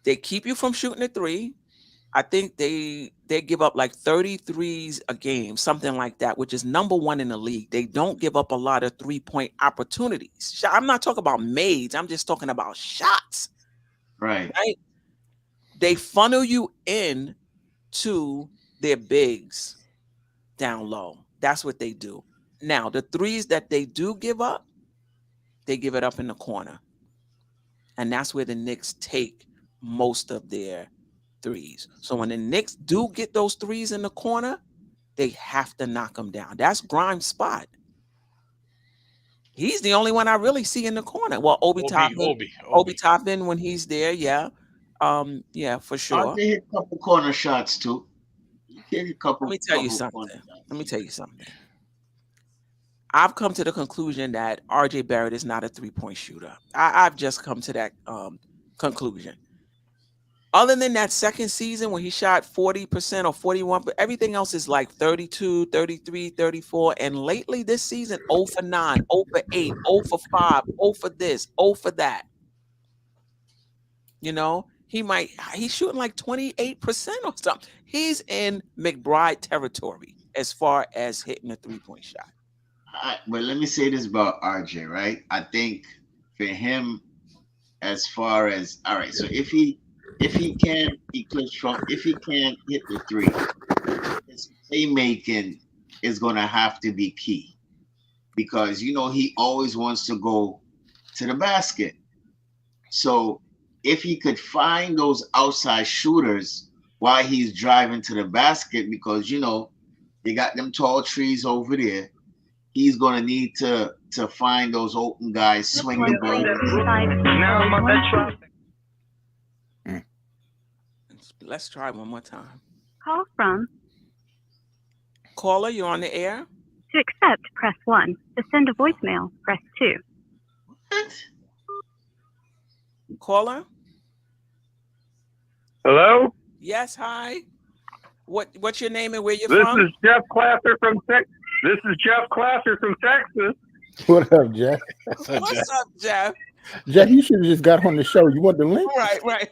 They keep you from shooting the three. I think they give up like 33s a game, something like that, which is number one in the league. They don't give up a lot of 3-point opportunities. I'm not talking about mades. I'm just talking about shots. Right. They funnel you in to their bigs down low. That's what they do. Now, the threes that they do give up, they give it up in the corner. And that's where the Knicks take most of their threes. So when the Knicks do get those threes in the corner, they have to knock them down. That's Grimes' spot. He's the only one I really see in the corner. Well, Obi Toppin when he's there, yeah. Yeah, for sure. They hit a couple corner shots too. Let me tell you something. I've come to the conclusion that RJ Barrett is not a 3-point shooter. I've just come to that conclusion. Other than that second season when he shot 40% or 41%, but everything else is like 32, 33, 34. And lately this season, 0 for 9, 0 for 8, 0 for 5, 0 for this, 0 for that. You know, he's shooting like 28% or something. He's in McBride territory as far as hitting a 3-point shot. But let me say this about RJ, right? I think for him, as far as, all right, so if he can't hit the three, his playmaking is going to have to be key because, you know, he always wants to go to the basket. So if he could find those outside shooters while he's driving to the basket, because, you know, they got them tall trees over there, he's going to need to find those open guys, swing the ball. Let's try one more time. Call from. Caller, you're on the air. To accept, press 1. To send a voicemail, press 2. What? Caller? Hello? Yes, hi. What's your name and where you're from? This is Jeff Classer from Texas. What up, Jeff? What's up, Jeff? Jeff, you should have just got on the show. You want the link? Right.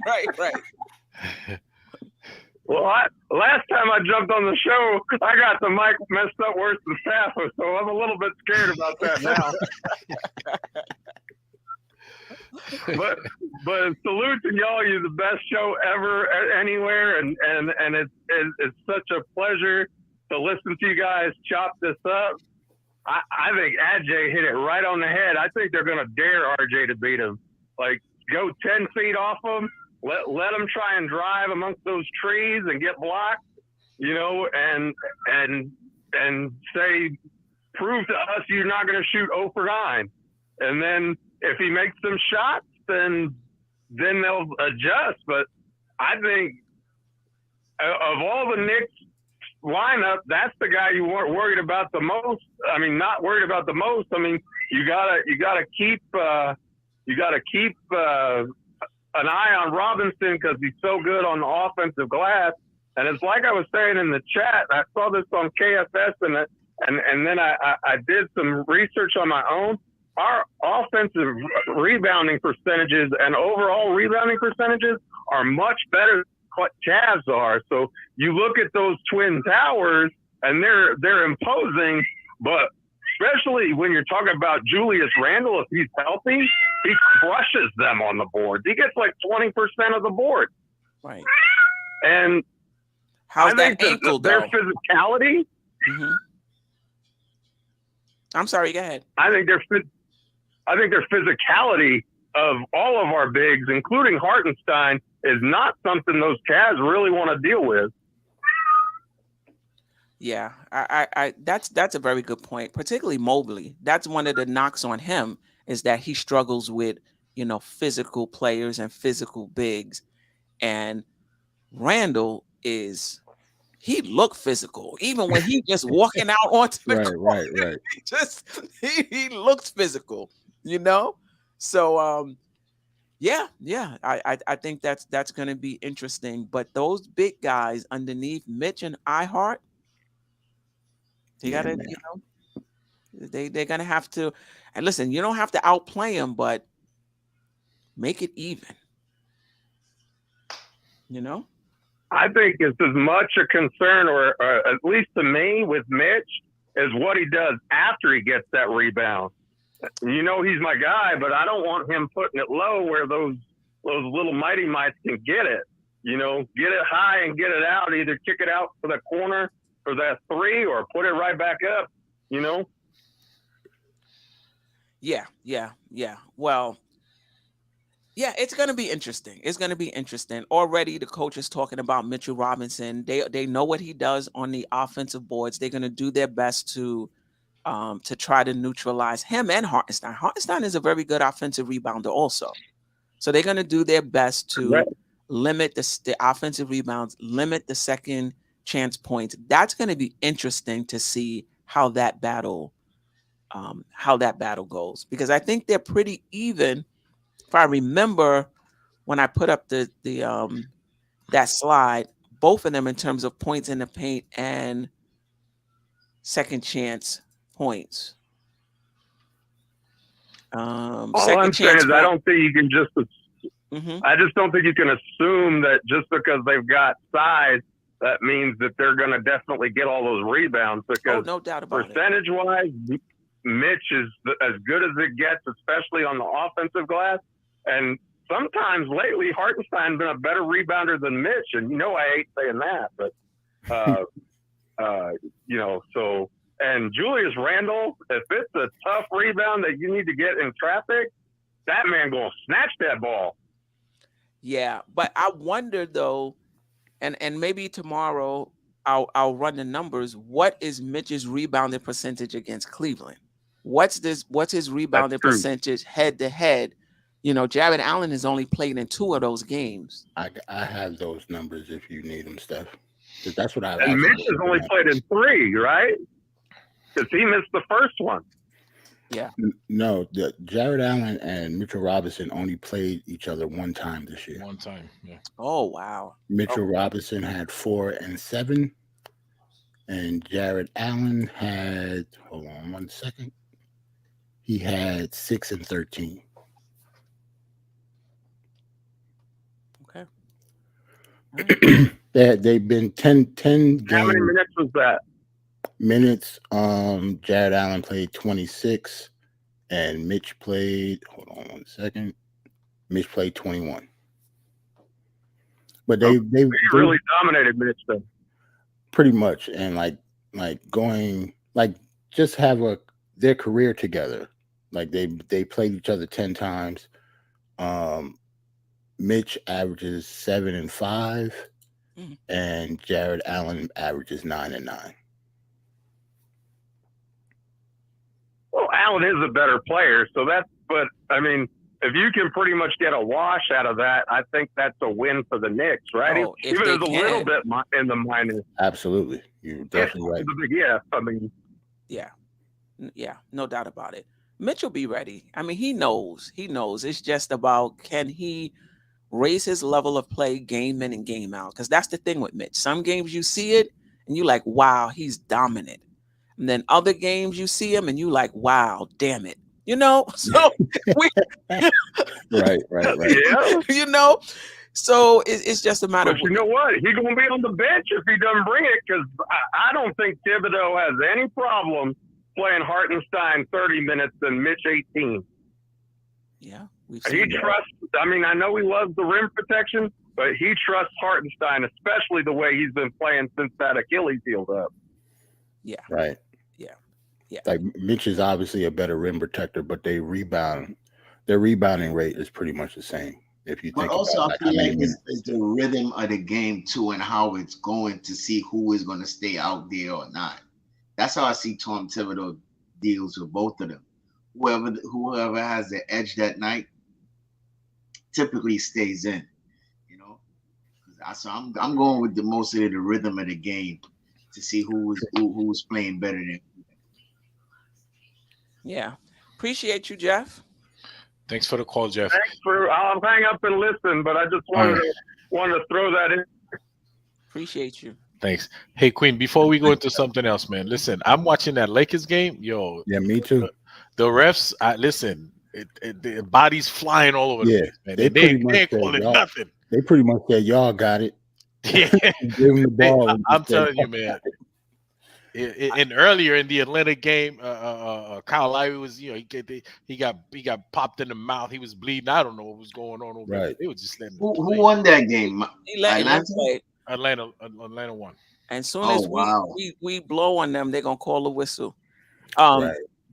Well, last time I jumped on the show, I got the mic messed up worse than Safa, so I'm a little bit scared about that now. but salute to y'all. You're the best show ever anywhere, and it's such a pleasure to listen to you guys chop this up. I think AJ hit it right on the head. I think they're going to dare RJ to beat him. Like, go 10 feet off him. Let them try and drive amongst those trees and get blocked, you know, and say, prove to us you're not going to shoot 0 for 9. And then if he makes some shots, then they'll adjust. But I think of all the Knicks lineup, that's the guy you weren't worried about the most. I mean, not worried about the most. I mean, you gotta keep an eye on Robinson because he's so good on the offensive glass. And it's like I was saying in the chat, I saw this on KFS, and and then I did some research on my own. Our offensive rebounding percentages and overall rebounding percentages are much better than what Cavs are. So you look at those Twin Towers, and they're imposing, but especially when you're talking about Julius Randle, if he's healthy, he crushes them on the board. He gets like 20% of the board. Right. And how's I that think ankle, their though? physicality. Mm-hmm. I'm sorry. Go ahead. I think their physicality of all of our bigs, including Hartenstein, is not something those Cavs really want to deal with. Yeah, I that's a very good point. Particularly Mobley. That's one of the knocks on him, is that he struggles with, physical players and physical bigs. And Randall he looked physical, even when he just walking out onto the court. Right. He looks physical, So yeah, I think that's going to be interesting. But those big guys underneath Mitch and Ihart, they gotta, they're gonna have to. And listen, you don't have to outplay them, but make it even. I think it's as much a concern, or at least to me, with Mitch, is what he does after he gets that rebound. He's my guy, but I don't want him putting it low where those little mighty mites can get it. Get it high and get it out. Either kick it out for the corner for that three, or put it right back up. Yeah. Well, yeah, it's going to be interesting. Already the coach is talking about Mitchell Robinson. They know what he does on the offensive boards. They're going to do their best to try to neutralize him and Hartenstein. Hartenstein is a very good offensive rebounder also. So they're going to do their best to limit the offensive rebounds, limit the second chance points. That's going to be interesting to see how that battle goes, because I think they're pretty even. If I remember when I put up that slide, both of them in terms of points in the paint and second chance points. All I'm saying is I don't think you can just. I just don't think you can assume that just because they've got size, that means that they're going to definitely get all those rebounds. Because no doubt about percentage-wise, Mitch is as good as it gets, especially on the offensive glass. And sometimes lately, Hartenstein's been a better rebounder than Mitch. And I hate saying that, but so. And Julius Randle, if it's a tough rebound that you need to get in traffic, that man gonna snatch that ball. Yeah, but I wonder though, and maybe tomorrow I'll run the numbers. What is Mitch's rebounding percentage against Cleveland? What's his rebounding percentage head to head? Jarrett Allen has only played in 2 of those games. I have those numbers if you need them, Steph. That's what I. And Mitch has only played in 3, right? Because he missed the first one. Yeah. No, Jarrett Allen and Mitchell Robinson only played each other one time this year. One time, yeah. Oh, wow. Mitchell Robinson had 4 and 7, and Jarrett Allen had, hold on one second, he had 6 and 13. Okay. They've been 10 games. How many minutes was that? Minutes, Jarrett Allen played 26, and Mitch played, hold on one second, Mitch played 21. But they really dominated Mitch then. Pretty much, and just have their career together. Like they played each other 10 times. Mitch averages 7 and 5, and Jarrett Allen averages 9 and 9. Well, Allen is a better player, but I mean, if you can pretty much get a wash out of that, I think that's a win for the Knicks, right? Oh, even if it's a little bit in the minus. Absolutely. You're definitely right. Yeah, I mean. Yeah, no doubt about it. Mitch will be ready. I mean, he knows. It's just about, can he raise his level of play game in and game out? Because that's the thing with Mitch. Some games you see it and you're like, wow, he's dominant. And then other games you see him and you like, wow, damn it. You know, so right. Yeah. You know, so it's just a matter But you know what? He's going to be on the bench if he doesn't bring it, because I don't think Thibodeau has any problem playing Hartenstein 30 minutes and Mitch 18. Yeah. He trusts, I mean, I know he loves the rim protection, but he trusts Hartenstein, especially the way he's been playing since that Achilles healed up. Yeah. Right. Yeah. Like Mitch is obviously a better rim protector, but their rebounding rate is pretty much the same. If you think But also, about I feel like it's the rhythm of the game too, and how it's going to see who is going to stay out there or not. That's how I see Tom Thibodeau deals with both of them. Whoever has the edge that night typically stays in. You know, so I'm going with the most of the rhythm of the game to see who was playing better than. Yeah. Appreciate you, Jeff. Thanks for the call, Jeff. I'll hang up and listen, but I just wanted to throw that in. Appreciate you. Thanks. Hey, Queen, before we go into something else, man, listen, I'm watching that Lakers game. Yo. Yeah, me too. The refs, listen, the bodies flying all over the place, man. They ain't calling nothing. They pretty much said, y'all got it. Yeah. Give them the ball. I'm telling you, man. And earlier in the Atlanta game, Kyle Lowry was, he got popped in the mouth. He was bleeding. I don't know what was going on over there. They were just letting who won that game? Atlanta won. And soon as we blow on them, they're gonna call the whistle.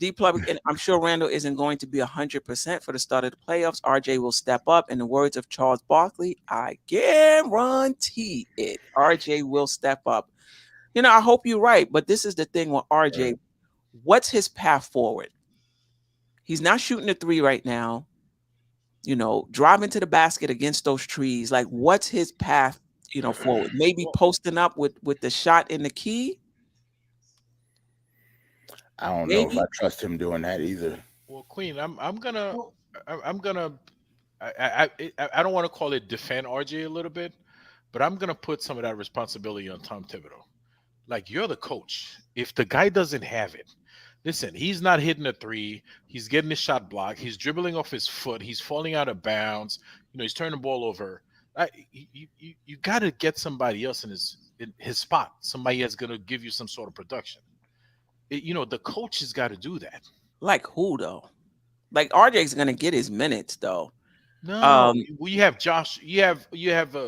D-Plug, and I'm sure Randle isn't going to be 100% for the start of the playoffs. RJ will step up. In the words of Charles Barkley, I guarantee it. RJ will step up. You know, I hope you're right, but this is the thing with RJ. What's his path forward? He's not shooting the three right now. You know, driving to the basket against those trees. Like, what's his path, forward? Maybe posting up with the shot in the key. I don't know if I trust him doing that either. Well, Queen, I don't want to call it defend RJ a little bit, but I'm gonna put some of that responsibility on Tom Thibodeau. Like, you're the coach. If the guy doesn't have it, listen, he's not hitting a three. He's getting his shot blocked. He's dribbling off his foot. He's falling out of bounds. He's turning the ball over. You got to get somebody else in his spot. Somebody that's going to give you some sort of production. The coach has got to do that. Like who, though? Like, RJ's going to get his minutes, though. No, you have Josh. You have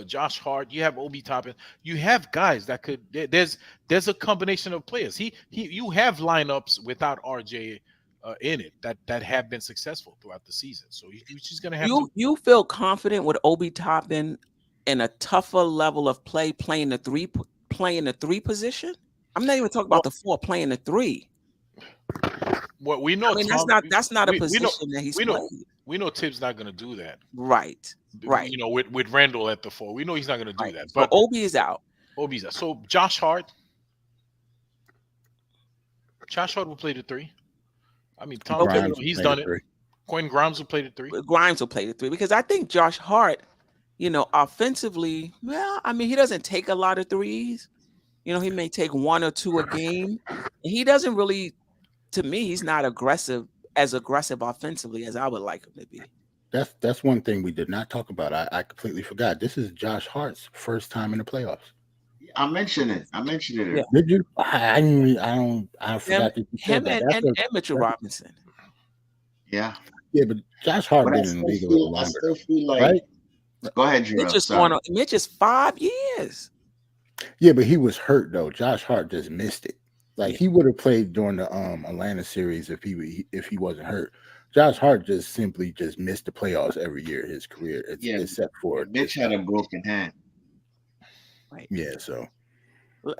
Josh Hart. You have Obi Toppin. You have guys that could. There's a combination of players. You have lineups without RJ in it that have been successful throughout the season. So you're just gonna have you feel confident with Obi Toppin in a tougher level of play, playing the three position. I'm not even talking about the four, playing the three. What we know, that's not a position that he's playing. We know Tibbs not going to do that. Right. With Randle at the four, we know he's not going to do that. But Obi is out. So Josh Hart will play the three. I mean, Tom Thibodeau, he's done it. Quentin Grimes will play the three. Grimes will play the three because I think Josh Hart, offensively, he doesn't take a lot of threes. He may take one or two a game. And he doesn't really, to me, he's not as aggressive offensively as I would like him to be. That's one thing we did not talk about. I completely forgot. This is Josh Hart's first time in the playoffs. I mentioned it. Yeah. Did you? I forgot that you said that. And Mitchell Robinson. Yeah. Yeah, but Josh Hart been in the league a little longer. I still feel like, right? Go ahead, Drew. Mitch is 5 years. Yeah, but he was hurt though. Josh Hart just missed it. Like, he would have played during the Atlanta series if he wasn't hurt. Josh Hart just simply missed the playoffs every year his career. Except for Mitch had a broken hand. Right. Yeah, so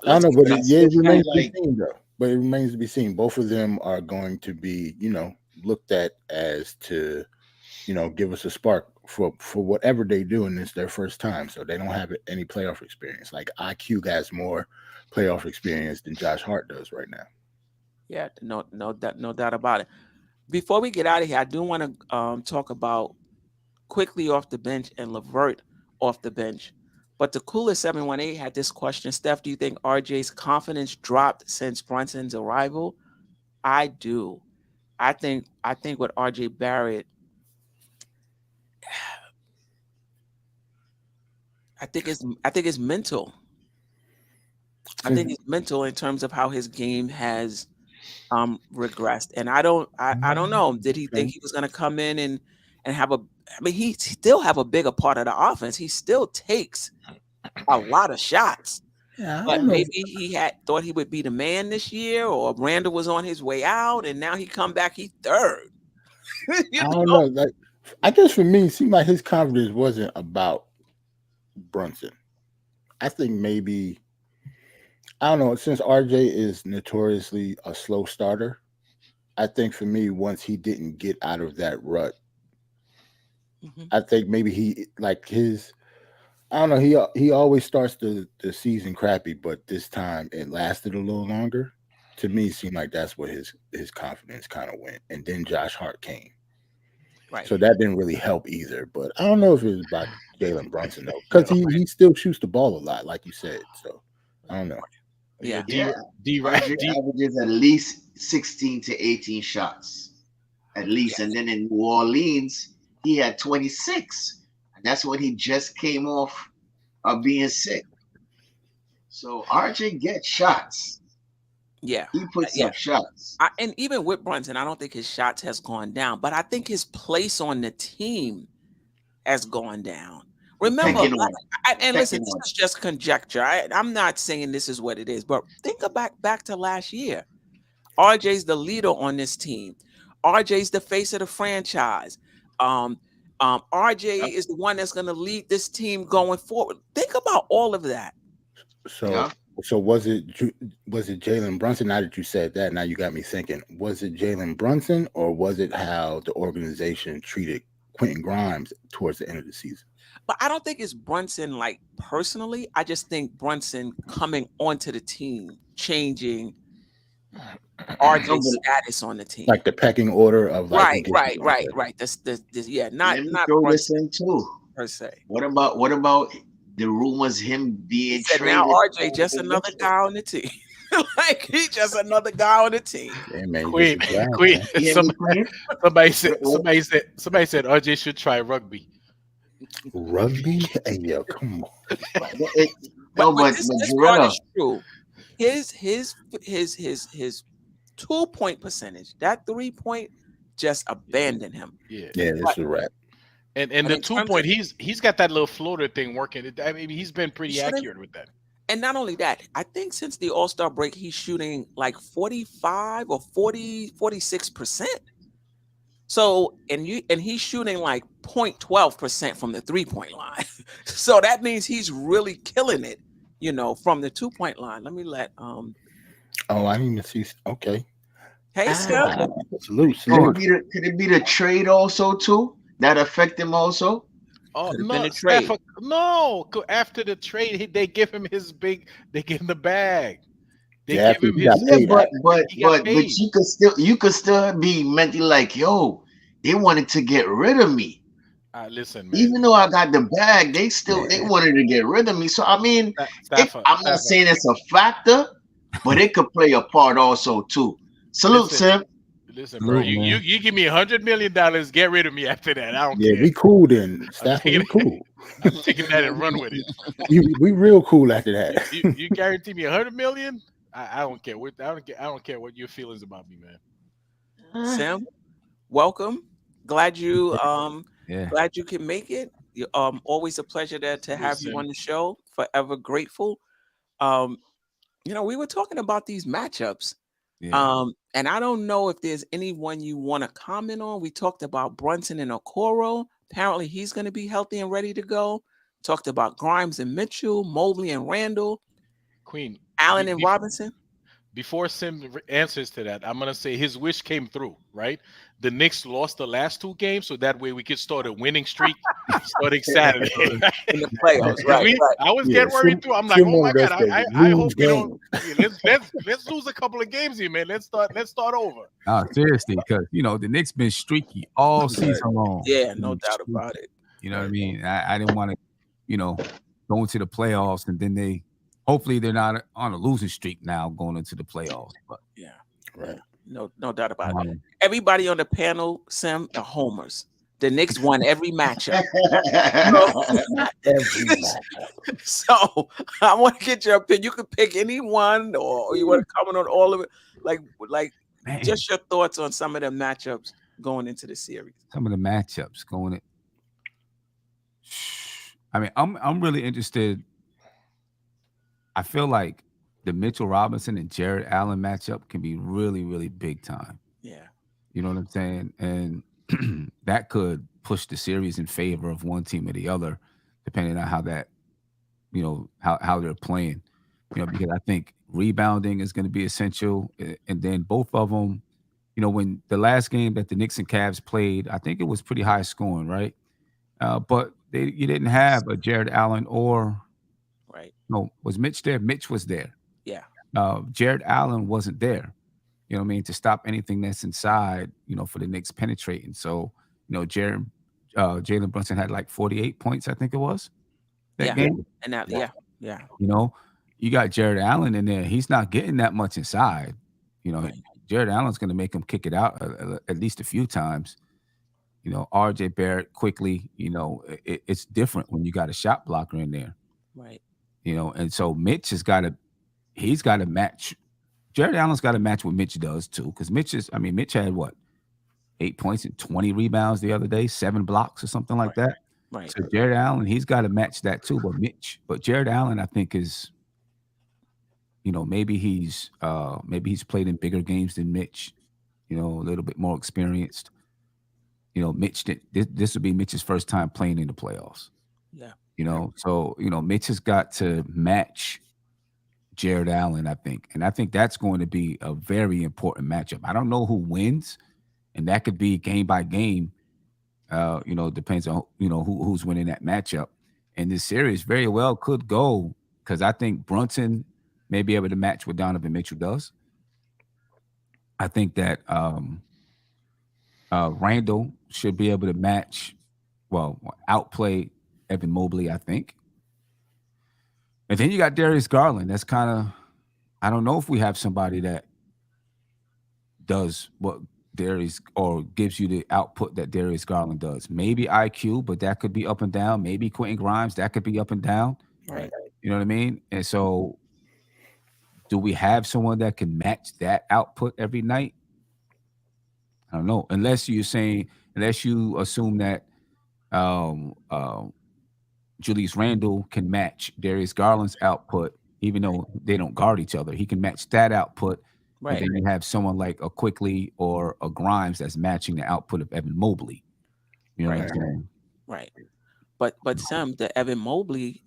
I don't know, but it remains to be seen though. But it remains to be seen. Both of them are going to be, looked at as to, give us a spark for whatever they do, and it's their first time, so they don't have any playoff experience. Like, IQ has more playoff experience than Josh Hart does right now. Yeah, no doubt about it. Before we get out of here, I do want to talk about quickly off the bench and LeVert off the bench. But the coolest 718 had this question: Steph, do you think RJ's confidence dropped since Brunson's arrival? I do. I think with RJ Barrett, I think it's mental. I think it's mental in terms of how his game has regressed. And I don't know. Did he think he was going to come in and have he still have a bigger part of the offense. He still takes a lot of shots. Yeah, but maybe he thought he would be the man this year, or Randle was on his way out, and now he come back, he third. I don't know. Like, I guess for me, it seemed like his confidence wasn't about Brunson. I think maybe, I don't know, since RJ is notoriously a slow starter, I think for me, once he didn't get out of that rut, I think maybe he, like his, I don't know, he always starts the season crappy, but this time it lasted a little longer. To me, it seemed like that's where his confidence kind of went. And then Josh Hart came. Right. So that didn't really help either. But I don't know if it was about Jalen Brunson, though, because he still shoots the ball a lot, like you said. So I don't know. Yeah. Averages at least 16 to 18 shots, at least. Yes. And then in New Orleans, he had 26. And that's when he just came off of being sick. So RJ gets shots. Yeah, he puts up shots. And even with Brunson, I don't think his shots has gone down, but I think his place on the team has gone down. Remember, and listen, this is just conjecture. I'm not saying this is what it is, but think back to last year. RJ's the leader on this team. RJ's the face of the franchise. RJ is the one that's going to lead this team going forward. Think about all of that. So was it Jalen Brunson? Now that you said that, now you got me thinking. Was it Jalen Brunson, or was it how the organization treated Quentin Grimes towards the end of the season? But I don't think it's Brunson, like, personally. I just think Brunson coming onto the team, changing RJ's status on the team, like the pecking order of like right. This not Brunson too per se. What about the rumors him being traded? Now RJ just another guy on the team. Like, he just another guy on the team. Yeah, man, Queen. Somebody said RJ should try rugby. Rugby? Hey, yo, come on. But this part is true. His 2-point percentage, that 3-point, just abandoned him. Yeah, it's a wrap. And the 2-point, he's got that little floater thing working. I mean, he's been pretty accurate with that. And not only that, I think since the All-Star break, he's shooting like 45 or 46%. So, and he's shooting like 0.12% from the 3-point line. So that means he's really killing it, from the 2-point line. Let me let Oh, I didn't even see. Okay. Hey, Scott. Salute. Could it be the trade also too? That affect him also? Oh no! No, after the trade, they give him they give him the bag. They give him his. But you could still be mentally like, yo, they wanted to get rid of me. Listen, man. Even though I got the bag, they wanted to get rid of me. So I mean, I'm not saying it's a factor, but it could play a part also too. Salute, Sim. Listen, bro, you give me $100 million, get rid of me after that. I don't care. Yeah, we cool then. We cool. I'm taking that and run with it. We real cool after that. You guarantee me $100 million? I don't care. I don't care what your feelings about me, man. Sam, welcome. Glad you can make it. Always a pleasure to have you on the show. Forever grateful. We were talking about these matchups. Yeah. And I don't know if there's anyone you want to comment on. We talked about Brunson and Okoro. Apparently he's going to be healthy and ready to go. Talked about Grimes and Mitchell, Mobley and Randle, Queen, Allen and Robinson. Before Sim answers to that, I'm going to say his wish came through, right? The Knicks lost the last 2 games, so that way we could start a winning streak starting Saturday. In the playoffs, right. I was getting worried too. I'm like, oh my God, I hope we don't. Let's lose a couple of games here, man. Let's start over. Seriously, because the Knicks been streaky all season long. Yeah, no doubt about it. You know what I mean? I didn't want to, going to the playoffs, and then hopefully they're not on a losing streak now going into the playoffs. But yeah, right. No doubt about it. Everybody on the panel, Sim, are homers. The Knicks won every matchup. Every matchup. So I want to get your opinion. You can pick any one, or you want to comment on all of it. Like Man. Just your thoughts on some of the matchups going into the series. Some of the matchups going in. I mean, I'm really interested. I feel like the Mitchell Robinson and Jarrett Allen matchup can be really, really big time. Yeah. You know what I'm saying? And that could push the series in favor of one team or the other, depending on how that, how they're playing. Because I think rebounding is going to be essential. And then both of them, when the last game that the Knicks and Cavs played, I think it was pretty high scoring, right? But you didn't have a Jarrett Allen was Mitch there? Mitch was there. Yeah. Jarrett Allen wasn't there. You know what I mean? To stop anything that's inside, for the Knicks penetrating. So, Jalen Brunson had like 48 points, I think it was. That game. And that, yeah. You got Jarrett Allen in there. He's not getting that much inside. Right. Jarrett Allen's going to make him kick it out at least a few times. RJ Barrett quickly, it's different when you got a shot blocker in there. Right. And so Mitch he's got to match. Jarrett Allen's got to match what Mitch does too, because Mitch had what, 8 points and 20 rebounds the other day, 7 blocks or something like that. Right. So Jarrett Allen, he's got to match that too. But Jarrett Allen, I think is, maybe he's played in bigger games than Mitch, a little bit more experienced. Mitch this would be Mitch's first time playing in the playoffs. Yeah. So Mitch has got to match Jarrett Allen, I think. And I think that's going to be a very important matchup. I don't know who wins, and that could be game by game. Depends on, who's winning that matchup. And this series very well could go, because I think Brunson may be able to match what Donovan Mitchell does. I think that Randle should be able to outplay Evan Mobley, I think. And then you got Darius Garland. That's kind of, I don't know if we have somebody that does what Darius, or gives you the output that Darius Garland does. Maybe IQ, but that could be up and down. Maybe Quentin Grimes, that could be up and down. Right. You know what I mean? And so do we have someone that can match that output every night? I don't know. Unless you assume that Julius Randle can match Darius Garland's output, even though they don't guard each other. He can match that output. Right. And then you have someone like a Quickly or a Grimes that's matching the output of Evan Mobley. You know what I'm saying? Right. But Sam, the Evan Mobley,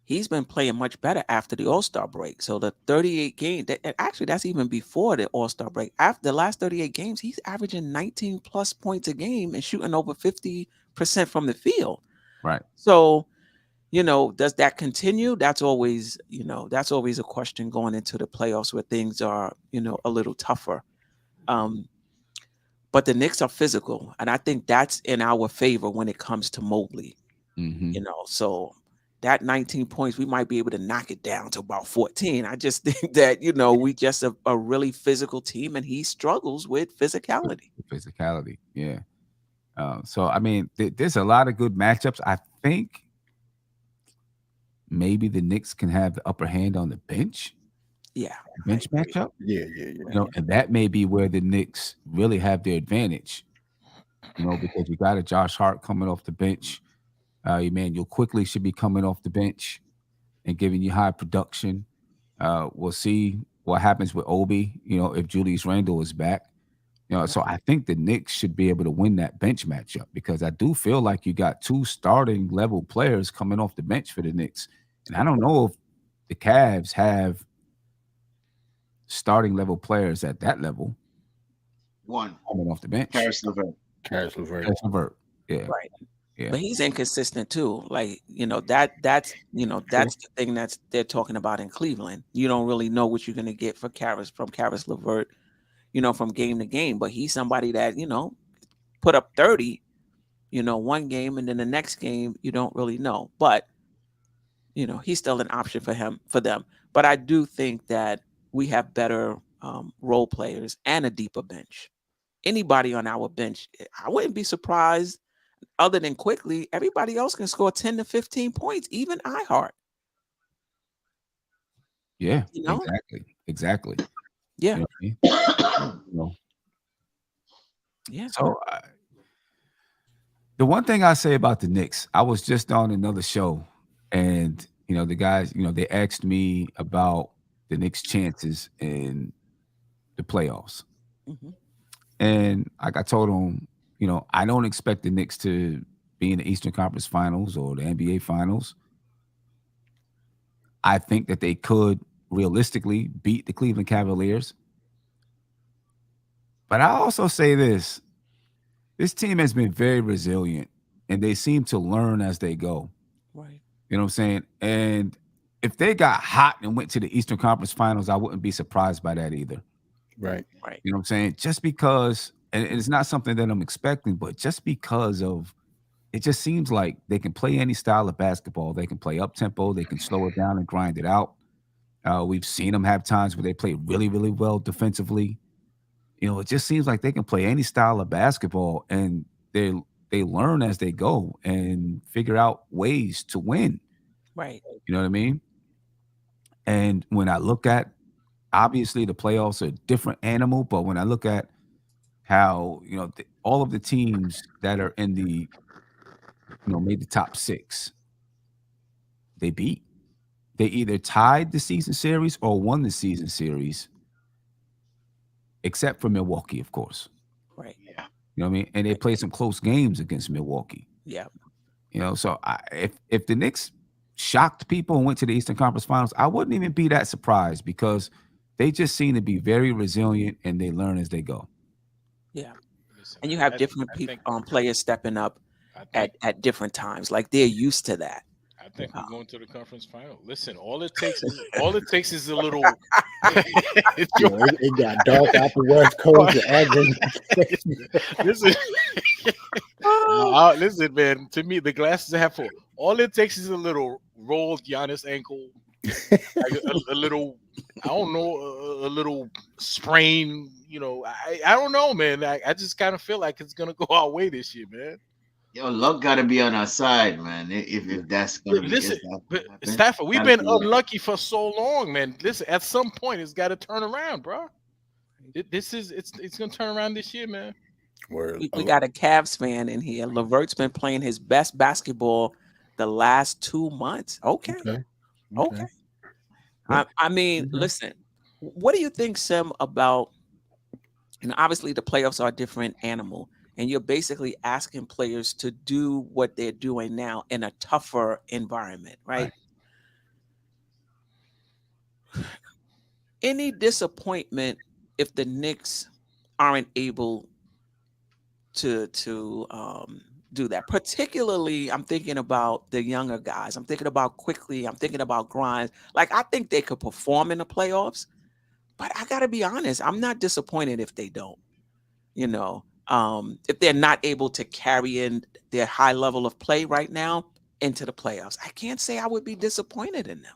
he's been playing much better after the All-Star break. So the 38 games, that's even before the All-Star break. After the last 38 games, he's averaging 19 plus points a game and shooting over 50% from the field. Right. So, does that continue? That's always a question going into the playoffs where things are, a little tougher. But the Knicks are physical, and I think that's in our favor when it comes to Mobley. Mm-hmm. So that 19 points, we might be able to knock it down to about 14. I just think that, we just a really physical team, and he struggles with physicality. Physicality, yeah. So, I mean, there's a lot of good matchups. I think maybe the Knicks can have the upper hand on the bench. Yeah. Bench matchup. Yeah. And that may be where the Knicks really have their advantage. Because you got a Josh Hart coming off the bench. Emmanuel Quickly should be coming off the bench and giving you high production. We'll see what happens with Obi, if Julius Randle is back. So I think the Knicks should be able to win that bench matchup, because I do feel like you got 2 starting level players coming off the bench for the Knicks. And I don't know if the Cavs have starting level players at that level. One coming off the bench. Karis LeVert. Yeah. Right. Yeah. But he's inconsistent too. Like, that's the thing they're talking about in Cleveland. You don't really know what you're going to get from Karis LeVert, from game to game. But he's somebody that, put up 30, one game, and then the next game, you don't really know. But he's still an option for them. But I do think that we have better role players and a deeper bench. Anybody on our bench, I wouldn't be surprised. Other than quickly, everybody else can score 10 to 15 points, even iHeart. Yeah, You know? exactly. Yeah. You know what I mean? Yeah. So the one thing I say about the Knicks, I was just on another show, and the guys, they asked me about the Knicks' chances in the playoffs, and like I told them, I don't expect the Knicks to be in the Eastern Conference Finals or the NBA Finals. I think that they could realistically beat the Cleveland Cavaliers. But I also say this team has been very resilient, and they seem to learn as they go. Right. You know what I'm saying? And if they got hot and went to the Eastern Conference Finals, I wouldn't be surprised by that either. Right. You know what I'm saying? Just because, and it's not something that I'm expecting, but just because of, it just seems like they can play any style of basketball. They can play up-tempo. They can slow it down and grind it out. We've seen them have times where they play really, really well defensively. It just seems like they can play any style of basketball, and they learn as they go and figure out ways to win. Right. You know what I mean? And when I look at, obviously the playoffs are a different animal, but when I look at how, all of the teams that are in the, maybe the top 6, they beat. They either tied the season series or won the season series, except for Milwaukee, of course. Right. Yeah. You know what I mean? And they played some close games against Milwaukee. Yeah. So if the Knicks shocked people and went to the Eastern Conference Finals, I wouldn't even be that surprised because they just seem to be very resilient and they learn as they go. Yeah. And you have different players stepping up at different times. Like they're used to that. I think we're going to the conference final. Listen, all it takes is a little. It got dark out the West Coast. Listen, man. To me, the glass is half full. All it takes is a little rolled Giannis ankle, like a little. I don't know, a little sprain. I don't know, man. I just kind of feel like it's gonna go our way this year, man. Yo, luck got to be on our side, man. If that's gonna be, listen, Stafford, we've been unlucky for so long, man. Listen, at some point, it's got to turn around, bro. It's gonna turn around this year, man. We got a Cavs fan in here. LeVert's been playing his best basketball the last 2 months. Okay. I mean, listen. What do you think, Sim, about? Obviously the playoffs are a different animal. And you're basically asking players to do what they're doing now in a tougher environment, right? Any disappointment if the Knicks aren't able to do that? Particularly, I'm thinking about the younger guys. I'm thinking about Quickly. I'm thinking about Grimes. Like, I think they could perform in the playoffs, but I got to be honest, I'm not disappointed if they don't, if they're not able to carry in their high level of play right now into the playoffs. I can't say I would be disappointed in them.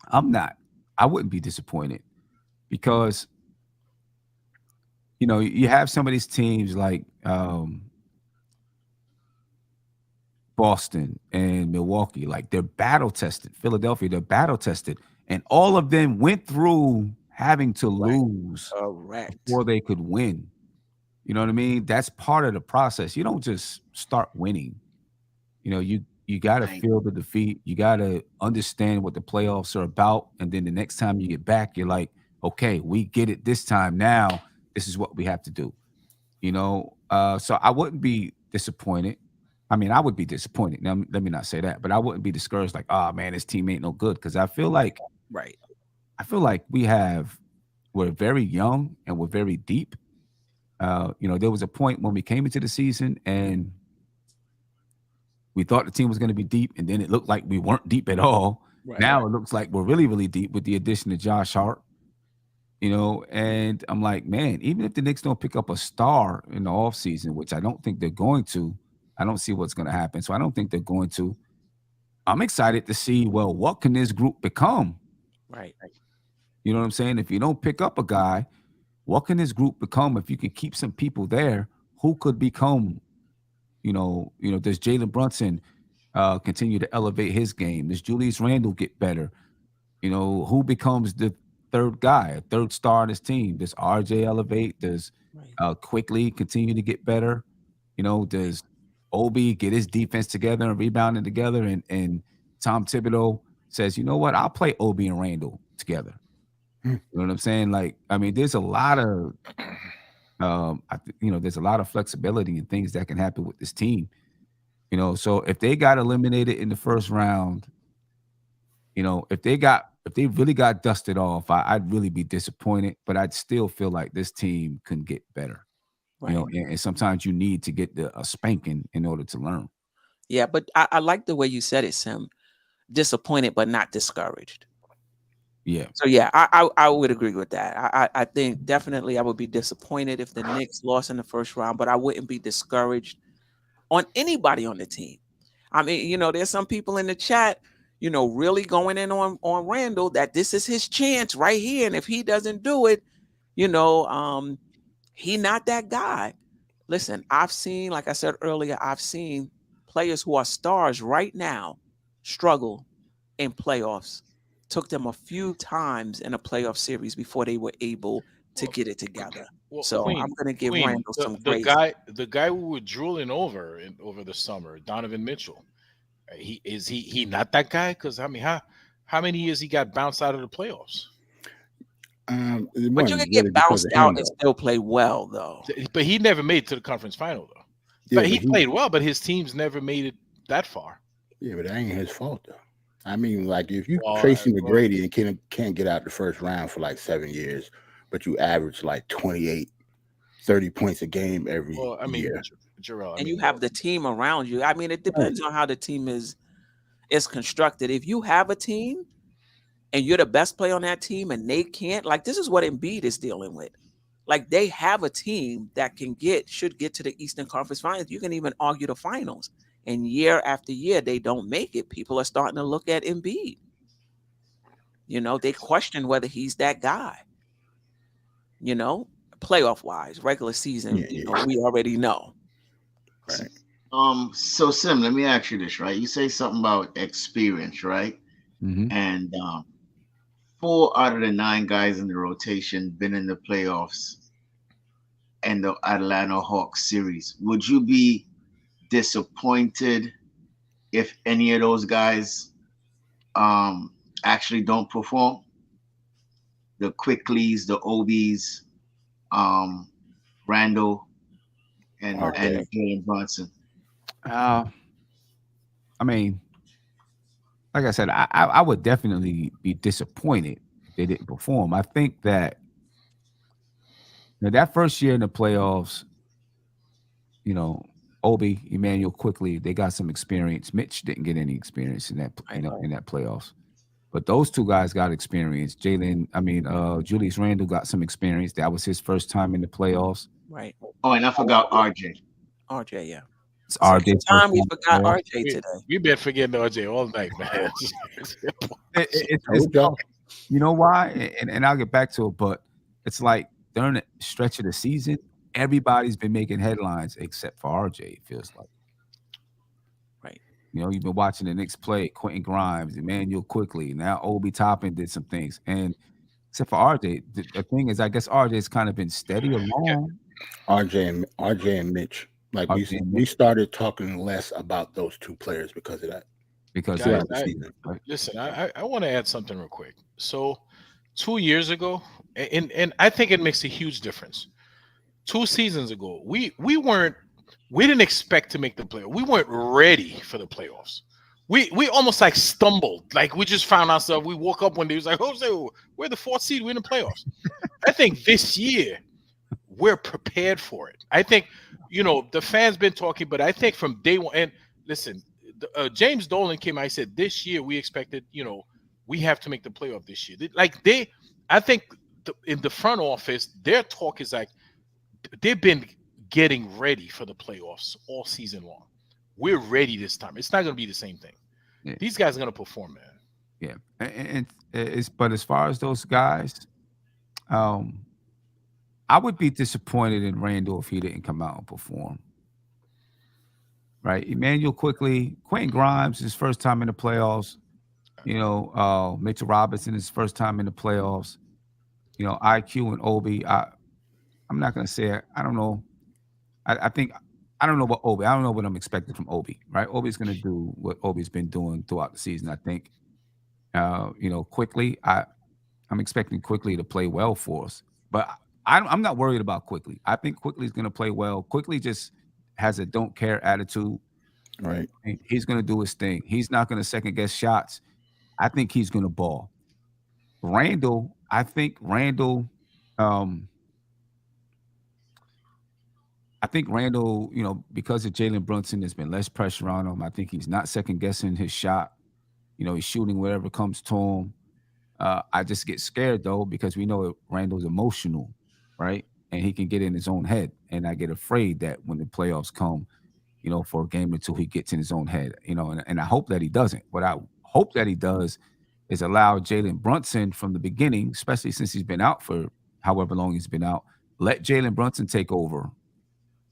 I'm not. I wouldn't be disappointed because, you have some of these teams like Boston and Milwaukee, like they're battle tested. Philadelphia, they're battle tested. And all of them went through having to lose before they could win. You know what I mean? That's part of the process. You don't just start winning. You got to feel the defeat. You got to understand what the playoffs are about. And then the next time you get back, you're like, okay, we get it this time. Now, this is what we have to do. So I wouldn't be disappointed. I mean, I would be disappointed. Now, let me not say that, but I wouldn't be discouraged like, oh, man, this team ain't no good. Because I feel like we're very young and we're very deep. There was a point when we came into the season and we thought the team was going to be deep, and then it looked like we weren't deep at all. Now it looks like we're really, really deep with the addition of Josh Hart. And I'm like, man, even if the Knicks don't pick up a star in the offseason, which I don't think they're going to, I don't see what's going to happen. So I don't think they're going to. I'm excited to see, well, what can this group become? Right. You know what I'm saying? If you don't pick up a guy, what can this group become if you can keep some people there who could become, does Jalen Brunson continue to elevate his game? Does Julius Randle get better? Who becomes the third guy, third star on his team? Does RJ elevate? Does Quickly continue to get better? Does Obi get his defense together and rebounding together? And Tom Thibodeau says, you know what? I'll play Obi and Randle together. You know what I'm saying? Like, I mean, there's a lot of, there's a lot of flexibility and things that can happen with this team. So if they got eliminated in the first round, if they really got dusted off, I'd really be disappointed. But I'd still feel like this team can get better. Right. And sometimes you need to get a spanking in order to learn. Yeah, but I like the way you said it, Sim. Disappointed, but not discouraged. Yeah. So yeah, I would agree with that. I think definitely I would be disappointed if the Knicks lost in the first round, but I wouldn't be discouraged on anybody on the team. I mean, there's some people in the chat, really going in on Randle that this is his chance right here, and if he doesn't do it, he not that guy. Listen, I've seen, like I said earlier, I've seen players who are stars right now struggle in playoffs. Took them a few times in a playoff series before they were able to get it together. So Queen, I'm going to give Randle some the praise. the guy who we're drooling over the summer, Donovan Mitchell. He not that guy? Because I mean, how many years he got bounced out of the playoffs? But you can get bounced out and still play well, though. But he never made it to the conference final, though. Yeah, but he played well, but his teams never made it that far. Yeah, but that ain't his fault, though. I mean, like, if you Tracy McGrady and can't get out the first round for like 7 years, but you average like 28, 30 points a game every year. Jarrell, and you have the team around you. I mean, it depends on how the team is constructed. If you have a team and you're the best player on that team and they can't, like, this is what Embiid is dealing with. Like, they have a team that should get to the Eastern Conference Finals. You can even argue the finals. And year after year, they don't make it. People are starting to look at Embiid. They question whether he's that guy. Playoff wise, regular season, we already know. Right. So Sim, let me ask you this, right? You say something about experience, right? Mm-hmm. And 4 out of the 9 guys in the rotation been in the playoffs and the Atlanta Hawks series. Would you be disappointed if any of those guys actually don't perform? The Quickleys, the Obies, Randle, and Jalen Brunson. I mean, like I said, I would definitely be disappointed if they didn't perform. I think that that first year in the playoffs, Obi, Emmanuel Quickly, they got some experience. Mitch didn't get any experience in that in that playoffs. But those 2 guys got experience. Julius Randle got some experience. That was his first time in the playoffs. Right. Oh, and I forgot RJ. RJ, yeah. It's RJ's time we forgot RJ today. We've been forgetting RJ all night, man. It's you know why? And I'll get back to it, but it's like during the stretch of the season, everybody's been making headlines except for RJ, it feels like. Right. You've been watching the Knicks play, Quentin Grimes, Emmanuel Quickly. Now Obi Toppin did some things. And except for RJ, the thing is, I guess RJ's kind of been steady along. RJ and Mitch. Like, we started talking less about those 2 players because of that. Because guys, listen, I want to add something real quick. So 2 years ago, and I think it makes a huge difference. 2 seasons ago, we didn't expect to make the playoffs. We weren't ready for the playoffs. We almost like stumbled. Like, we just found ourselves. We woke up one day. It was like, Jose, we're the 4th seed. We're in the playoffs. I think this year we're prepared for it. I think, the fans been talking, but I think from day one, and listen, James Dolan came out, I said, this year we expected, we have to make the playoff this year. I think in the front office, their talk is like, they've been getting ready for the playoffs all season long. We're ready this time. It's not going to be the same thing. These guys are gonna perform, man. Yeah, and but as far as those guys, I would be disappointed in Randle if he didn't come out and perform. Right, Emmanuel quickly, Quentin Grimes, his first time in the playoffs. Mitchell Robinson, his first time in the playoffs. IQ and Obi. I'm not gonna say I don't know. I think I don't know what Obi. I don't know what I'm expecting from Obi. Right, Obi's gonna do what Obi's been doing throughout the season. I think. Quickly. I'm expecting Quickly to play well for us, but I'm not worried about Quickly. I think Quickly's gonna play well. Quickly just has a don't care attitude. Right. He's going to do his thing. He's not going to second guess shots. I think he's going to ball. Randle, I think Randle, because of Jalen Brunson, there's been less pressure on him. I think he's not second guessing his shot. He's shooting whatever comes to him. I just get scared though, because we know Randle's emotional, right? And he can get in his own head. And I get afraid that when the playoffs come, for a game or two, he gets in his own head, and I hope that he doesn't. What I hope that he does is allow Jalen Brunson from the beginning, especially since he's been out for however long he's been out, let Jalen Brunson take over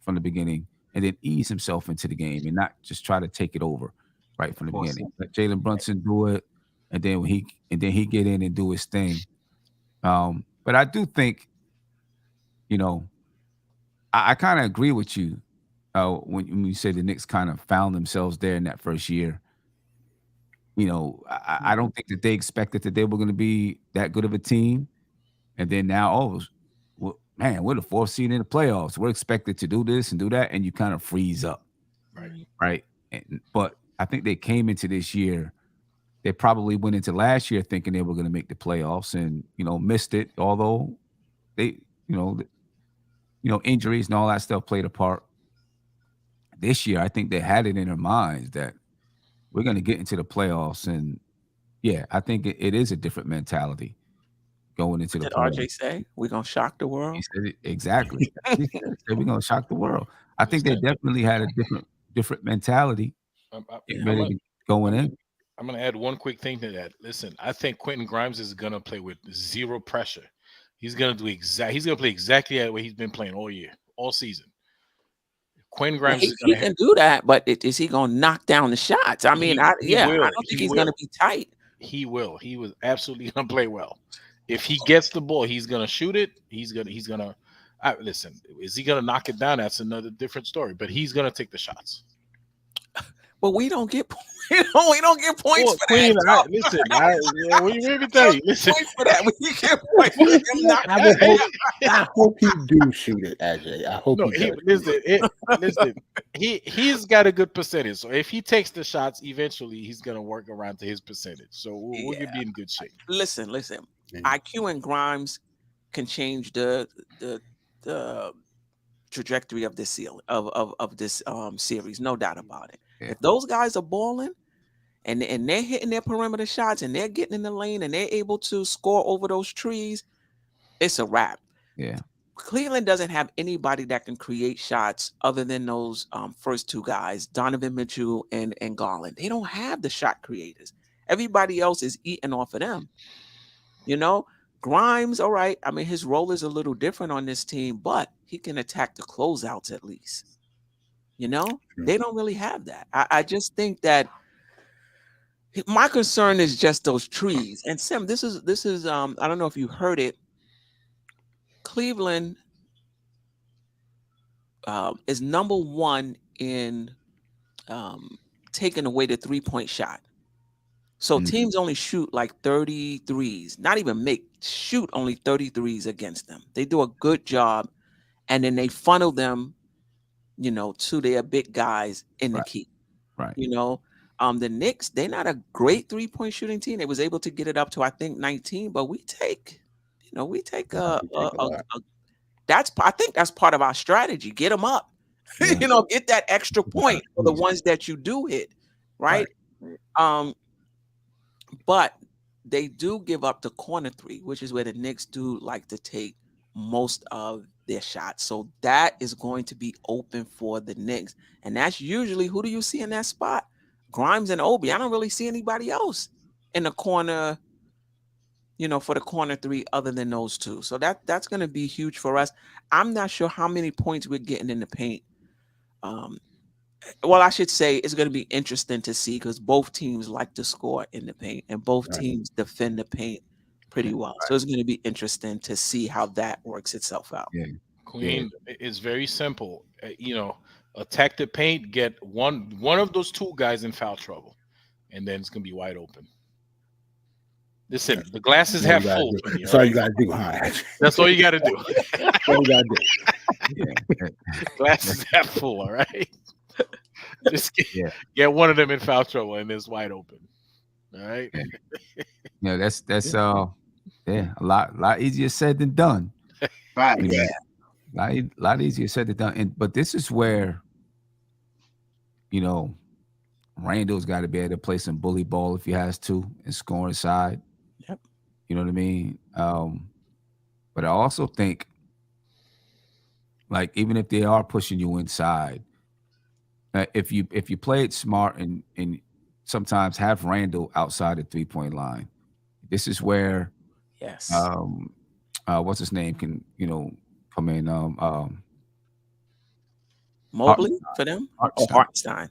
from the beginning and then ease himself into the game and not just try to take it over right from the beginning. Let Jalen Brunson do it, and then he get in and do his thing. But I do think, I kind of agree with you. When you say the Knicks kind of found themselves there in that first year, I don't think that they expected that they were going to be that good of a team. And then now, we're the fourth seed in the playoffs. We're expected to do this and do that. And you kind of freeze up. Right. But I think they came into this year. They probably went into last year thinking they were going to make the playoffs and, missed it. Although they, injuries and all that stuff played a part. This year, I think they had it in their minds that we're going to get into the playoffs. And, yeah, I think it is a different mentality going into the playoffs. Did RJ say we're going to shock the world? He said it, exactly. He said we're going to shock the world. I think they definitely had a different mentality going in. I'm going to add one quick thing to that. Listen, I think Quentin Grimes is going to play with zero pressure. He's going to play exactly the way he's been playing all year, all season. Quentin Grimes he can do that, but is he going to knock down the shots? I mean, I don't think he's going to be tight. He will. He was absolutely going to play well. If he gets the ball, he's going to shoot it. He's going to listen. Is he going to knock it down? That's another different story. But he's going to take the shots. But we don't get we don't get points for that. Listen, let me tell you. Listen, points for that. We get points for him. I hope he do shoot it, AJ. I hope listen. He's got a good percentage. So if he takes the shots, eventually he's gonna work around to his percentage. So we're gonna be in good shape. Listen. IQ and Grimes can change the trajectory of this series, no doubt about it. Yeah. If those guys are balling and they're hitting their perimeter shots and they're getting in the lane and they're able to score over those trees, it's a wrap. Yeah. Cleveland doesn't have anybody that can create shots other than those first two guys, Donovan Mitchell and Garland. They don't have the shot creators. Everybody else is eating off of them. Grimes, all right. I mean, his role is a little different on this team, but he can attack the closeouts at least. They don't really have that. I just think that my concern is just those trees. And Sim, this is I don't know if you heard it. Cleveland is number one in taking away the 3-point shot. So teams only shoot like 33s, not even shoot only 33s against them. They do a good job, and then they funnel them, to their big guys in the key. Right. The Knicks, they're not a great 3-point shooting team. They was able to get it up to, I think, 19, but I think that's part of our strategy. Get them up, get that extra point for the ones that you do hit. Right. But they do give up the corner three, which is where the Knicks do like to take most of their shots. So that is going to be open for the Knicks. And that's usually, who do you see in that spot? Grimes and Obi. I don't really see anybody else in the corner, for the corner three other than those two. So that's going to be huge for us. I'm not sure how many points we're getting in the paint. Well, I should say it's going to be interesting to see because both teams like to score in the paint and both teams defend the paint pretty well. So it's going to be interesting to see how that works itself out. Yeah. Queen, it's very simple. Attack the paint, get one of those two guys in foul trouble, and then it's going to be wide open. Listen, the glass is half full. That's all you got to do, huh? That's all you got to do. That's all you got to do. Glass is half full, all right? Just get one of them in foul trouble, and it's wide open. All right? Yeah, that's a lot easier said than done. Right. Yeah. Lot easier said than done. But this is where, Randle's got to be able to play some bully ball if he has to and score inside. Yep. You know what I mean? But I also think, like, even if they are pushing you inside, if you play it smart and sometimes have Randle outside the 3-point line, this is where what's his name can come in Mobley for them Hartenstein.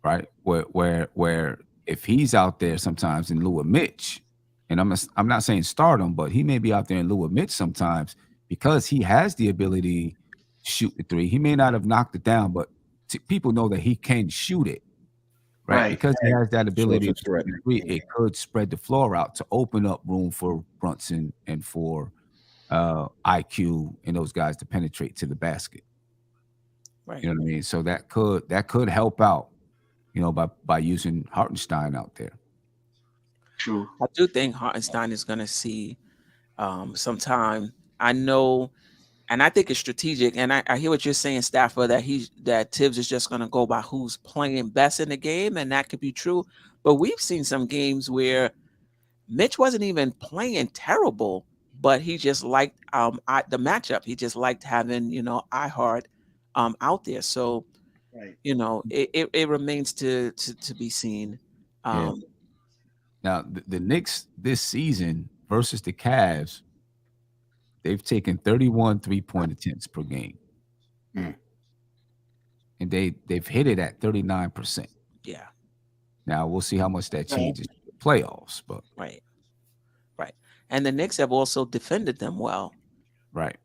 Right. Where if he's out there sometimes in lieu of Mitch, and I'm not saying start him, but he may be out there in lieu of Mitch sometimes because he has the ability to shoot the three. He may not have knocked it down, but people know that he can shoot it. Right. Because he has that ability to shoot the three, it could spread the floor out to open up room for Brunson and for IQ and those guys to penetrate to the basket. Right. You know what I mean? So that could help out, by using Hartenstein out there. True. I do think Hartenstein is going to see some time. I know, and I think it's strategic. And I hear what you're saying, Stafford, that Tibbs is just going to go by who's playing best in the game, and that could be true. But we've seen some games where Mitch wasn't even playing terrible, but he just liked the matchup. He just liked having iHeart out there. So it remains to be seen. Now the Knicks this season versus the Cavs, they've taken 31 3-point attempts per game, and they've hit it at 39%. Yeah. Now we'll see how much that changes in the playoffs, but right. And the Knicks have also defended them well. Right.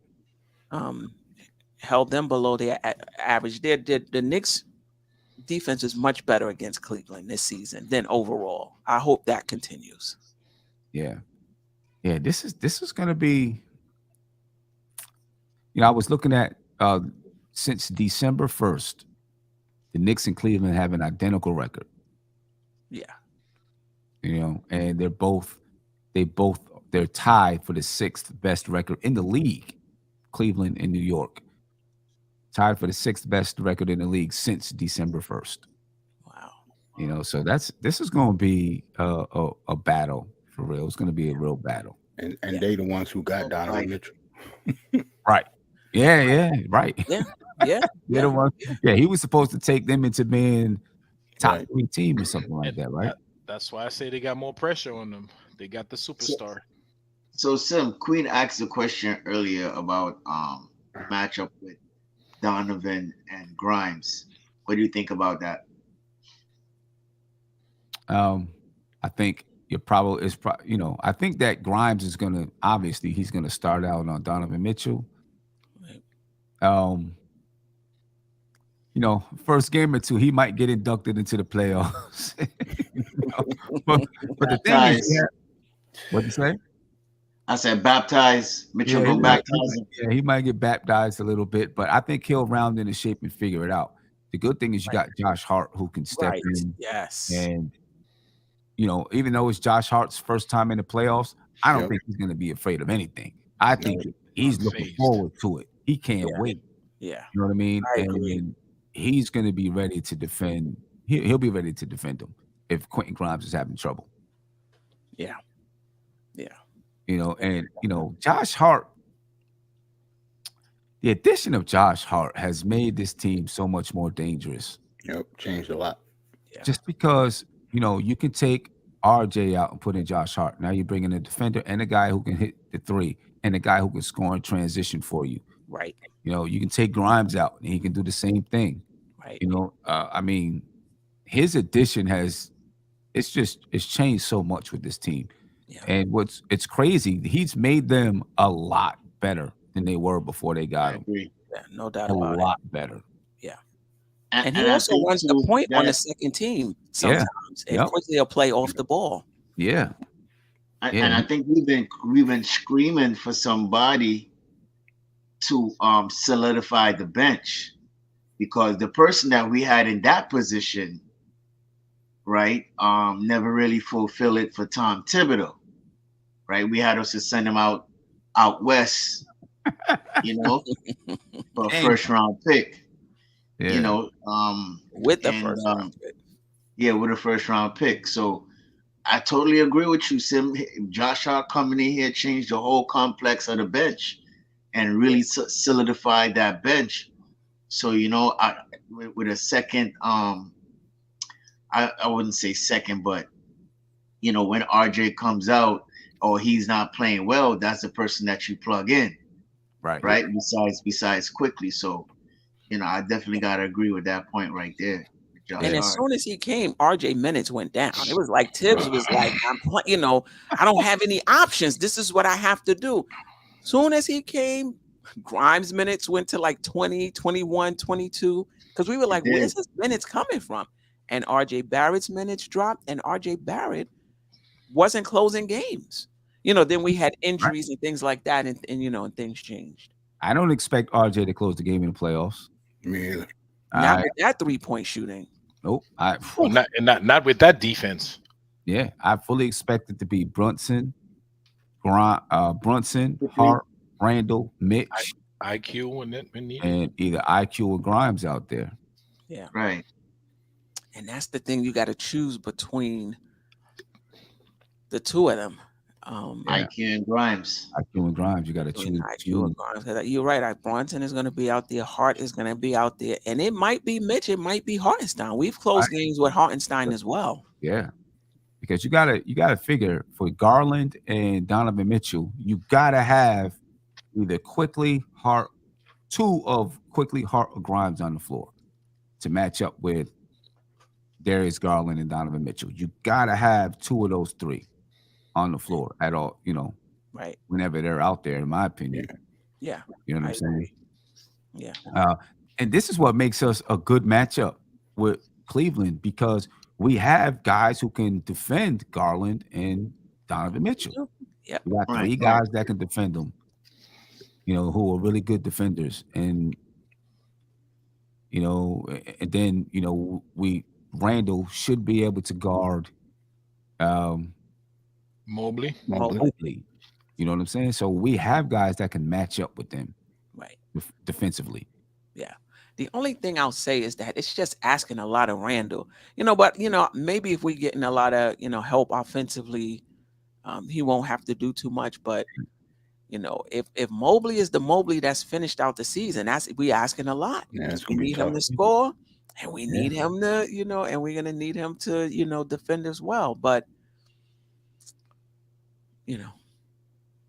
Held them below their average. The Knicks defense is much better against Cleveland this season than overall. I hope that continues. Yeah. This is going to be. I was looking at since December 1st, the Knicks and Cleveland have an identical record. Yeah. And they're tied for the 6th best record in the league. Cleveland and New York tied for the 6th best record in the league since December 1st. Wow. So this is going to be a battle for real. It's going to be a real battle. And they the ones who got Donovan Mitchell. Right. Yeah. Right. Yeah. The one. Yeah. He was supposed to take them into being top 3 team or something like that. Right. That's why I say they got more pressure on them. They got the superstar. So Sim, Queen asked a question earlier about matchup with Donovan and Grimes. What do you think about that? I think I think that Grimes is gonna he's gonna start out on Donovan Mitchell. First game or two, he might get inducted into the playoffs. but the thing is, what'd you say? I said baptize. Mitchell go baptize. Yeah, he might get baptized a little bit, but I think he'll round into shape and figure it out. The good thing is you got Josh Hart who can step in. Yes. And even though it's Josh Hart's first time in the playoffs, I don't think he's going to be afraid of anything. I think he's looking forward to it. He can't wait. Yeah. You know what I mean? And he's going to be ready to defend. He'll be ready to defend him if Quentin Grimes is having trouble. Yeah. Josh Hart, the addition of Josh Hart has made this team so much more dangerous. Changed a lot. Just because, you can take RJ out and put in Josh Hart. Now you're bringing a defender and a guy who can hit the three and a guy who can score in transition for you. Right. You can take Grimes out and he can do the same thing. Right. I mean, his addition it's changed so much with this team. Yeah. And it's crazy. He's made them a lot better than they were before they got him. agree. Yeah, no doubt A about lot it. better. Yeah. And he I also think runs the too point on the that- second team sometimes. And Yep. quickly he'll play off the ball. Yeah. And I think we've been screaming for somebody to solidify the bench, because the person that we had in that position, right, never really fulfilled it for Tom Thibodeau, right? We had us to send him out west, for a first round pick, Yeah. With the and, first round pick. yeah, with a first round pick. So I totally agree with you, Sim. Josh Hart coming in here changed the whole complex of the bench and really solidified that bench. So, with a second, I wouldn't say second, but, when RJ comes out or he's not playing well, that's the person that you plug in, Right. besides quickly. So, I definitely got to agree with that point right there. And as soon as he came, RJ minutes went down. It was like Tibbs was like, I don't have any options. This is what I have to do. Soon as he came, Grimes minutes went to like 20, 21, 22. Because we were like, where's his minutes coming from? And RJ Barrett's minutes dropped, and RJ Barrett wasn't closing games. Then we had injuries and things like that, and things changed. I don't expect RJ to close the game in the playoffs. Me either. Not with that 3-point shooting. Nope. Not with that defense. Yeah, I fully expect it to be Brunson, Hart, Randle, Mitch, IQ when needed, and either IQ or Grimes out there. Yeah. Right. And that's the thing, you got to choose between the two of them. IQ and Grimes. IQ and Grimes, you got to choose. IQ and Grimes. You're right. Bronson is going to be out there. Hart is going to be out there. And it might be Mitch. It might be Hartenstein. We've closed games with Hartenstein as well. Yeah. Because you gotta figure for Garland and Donovan Mitchell, you gotta have either two of Quickly, Hart, or Grimes on the floor to match up with Darius Garland and Donovan Mitchell. You gotta have two of those three on the floor at all, right? Whenever they're out there, in my opinion. Yeah. You know what I'm saying? Yeah. And this is what makes us a good matchup with Cleveland, because we have guys who can defend Garland and Donovan Mitchell. Yeah. We got three guys that can defend them, who are really good defenders. And, and then, Randall should be able to guard Mobley. You know what I'm saying? So we have guys that can match up with them, right, defensively. Yeah. The only thing I'll say is that it's just asking a lot of Randall, but maybe if we getting a lot of help offensively, he won't have to do too much. But if Mobley is the Mobley that's finished out the season, we asking a lot. Yeah, We need him to score, and we need him to and we're gonna need him to defend as well. But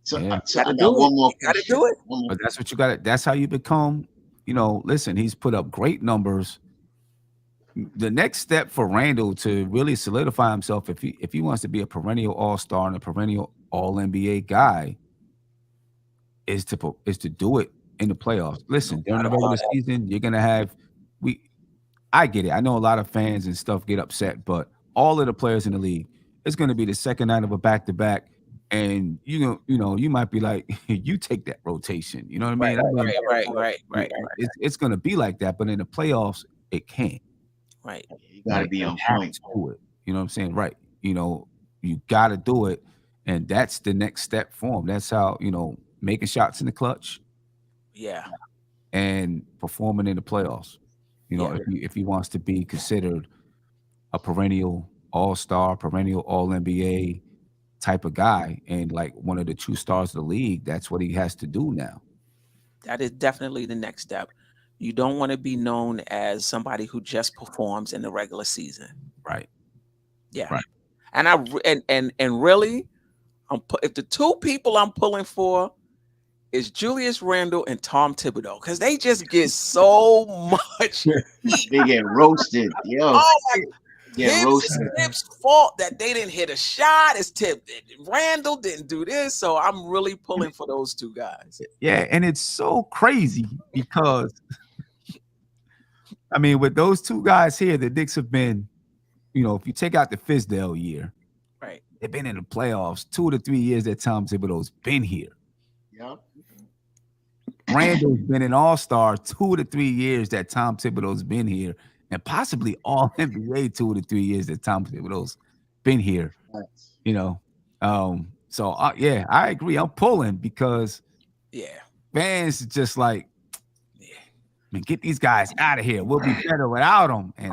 So, Yeah. so I got one more Got to question. do it. But that's what you got. That's how you become. Listen, he's put up great numbers. The next step for Randall to really solidify himself, if he wants to be a perennial All-Star and a perennial All-NBA guy, is to do it in the playoffs. Listen, during the regular season, you're gonna have I get it. I know a lot of fans and stuff get upset, but all of the players in the league, it's gonna be the second night of a back-to-back. And you might be like, you take that rotation. You know what I mean? Right. It's gonna be like that, but in the playoffs, it can't. Right. You gotta be on point. To it. You know what I'm saying? Right. You gotta do it, and that's the next step for him. That's how making shots in the clutch. Yeah. And performing in the playoffs. If he wants to be considered a perennial All-Star, perennial All-NBA type of guy, and like one of the true stars of the league, that's what he has to do now. That is definitely the next step. You don't want to be known as somebody who just performs in the regular season. Right. Yeah. Right. And really, if the two people I'm pulling for is Julius Randle and Tom Thibodeau, because they just get so much. They get roasted. Yo. Oh my Get roasted. Tip's fault that they didn't hit a shot. It's Tip. Randle didn't do this. So I'm really pulling for those two guys. Yeah, and it's so crazy because I mean, with those two guys here, the Knicks have been, if you take out the Fizdale year, right? They've been in the playoffs 2 to 3 years that Tom Thibodeau's been here. Yep. Randall's been an all-star 2 to 3 years that Tom Thibodeau's been here, and possibly all NBA 2 to 3 years that Tom Thibodeau's been here. So yeah, I agree. I'm pulling because fans just like, man, get these guys out of here. We'll be better without them. And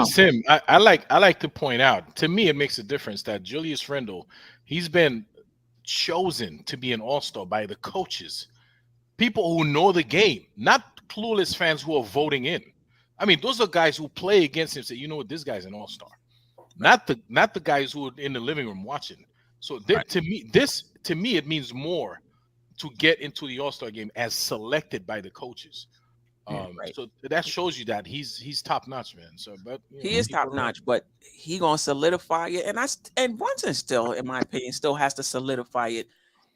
Sim, I like to point out, to me, it makes a difference that Julius Randle, he's been chosen to be an all-star by the coaches, people who know the game, not clueless fans who are voting in. I mean, those are guys who play against him, say, you know what, this guy's an all-star, not the guys who are in the living room watching. So to me it means more to get into the all-star game as selected by the coaches. So that shows you that he's top notch, man. So, but he is top notch, but he gonna solidify it, and Brunson still, in my opinion, still has to solidify it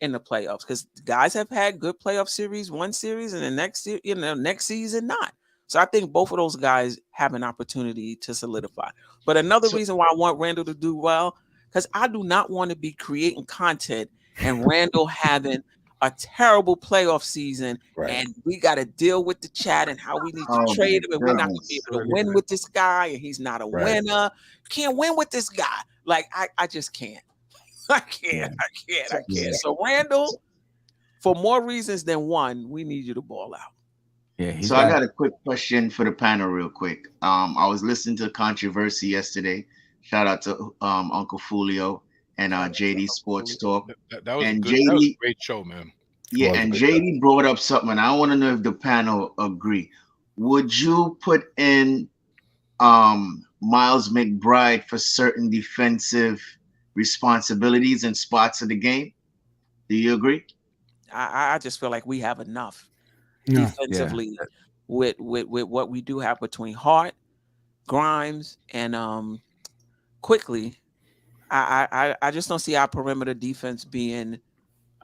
in the playoffs, because guys have had good playoff series, one series, and the next season not. So I think both of those guys have an opportunity to solidify. But another reason why I want Randle to do well, because I do not want to be creating content and Randle having a terrible playoff season, and we got to deal with the chat and how we need to trade him, and we're not going to be able to win with this guy, and he's not a winner. You can't win with this guy. Like, I just can't. I can't. So Randle, for more reasons than one, we need you to ball out. Yeah. So I got a quick question for the panel real quick. I was listening to Controversy yesterday. Shout out to Uncle Fulio and JD Sports Talk. That was a great show, man. Yeah, and JD brought up something, and I want to know if the panel agree. Would you put in Miles McBride for certain defensive responsibilities and spots of the game? Do you agree? I just feel like we have enough defensively with what we do have between Hart, Grimes, and Quickly. I just don't see our perimeter defense being,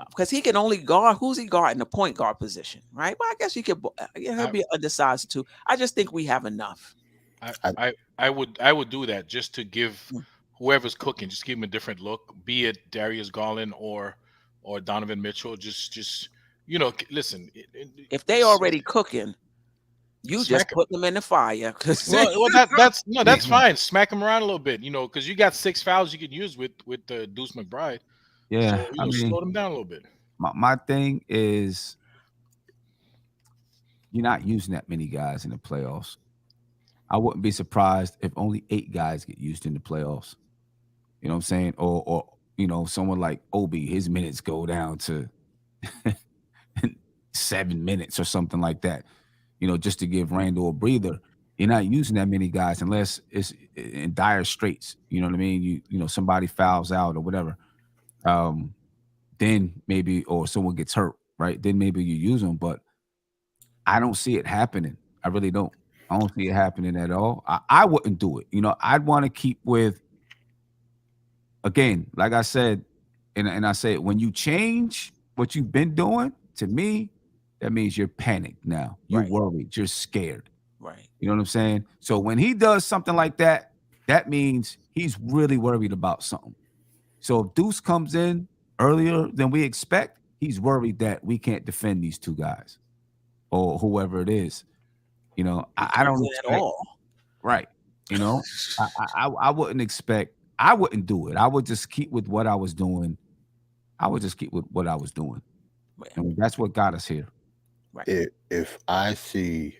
because he can only guard, who's he guarding? The point guard position, right? Well, I guess he could. He'll be undersized too. I just think we have enough. I would do that just to give whoever's cooking, just give him a different look. Be it Darius Garland or Donovan Mitchell. Just listen. If they already cooking, you just put them in the fire. That's fine. Smack them around a little bit, because you got 6 fouls you can use with Deuce McBride. Yeah, so, slow them down a little bit. My thing is, you're not using that many guys in the playoffs. I wouldn't be surprised if only 8 guys get used in the playoffs. You know what I'm saying? Or someone like Obi, his minutes go down to 7 minutes or something like that. Just to give Randle a breather. You're not using that many guys unless it's in dire straits. You know what I mean? Somebody fouls out or whatever. Then maybe, or someone gets hurt, right? Then maybe you use them, but I don't see it happening. I really don't. I don't see it happening at all. I wouldn't do it. I'd want to keep with, again, like I said, and I say, when you change what you've been doing, to me, that means you're panicked now. You're worried. You're scared. Right. You know what I'm saying? So when he does something like that, that means he's really worried about something. So if Deuce comes in earlier than we expect, he's worried that we can't defend these two guys or whoever it is. I don't expect, at all. Right. I wouldn't expect. I wouldn't do it. I would just keep with what I was doing. And that's what got us here. Right. If I see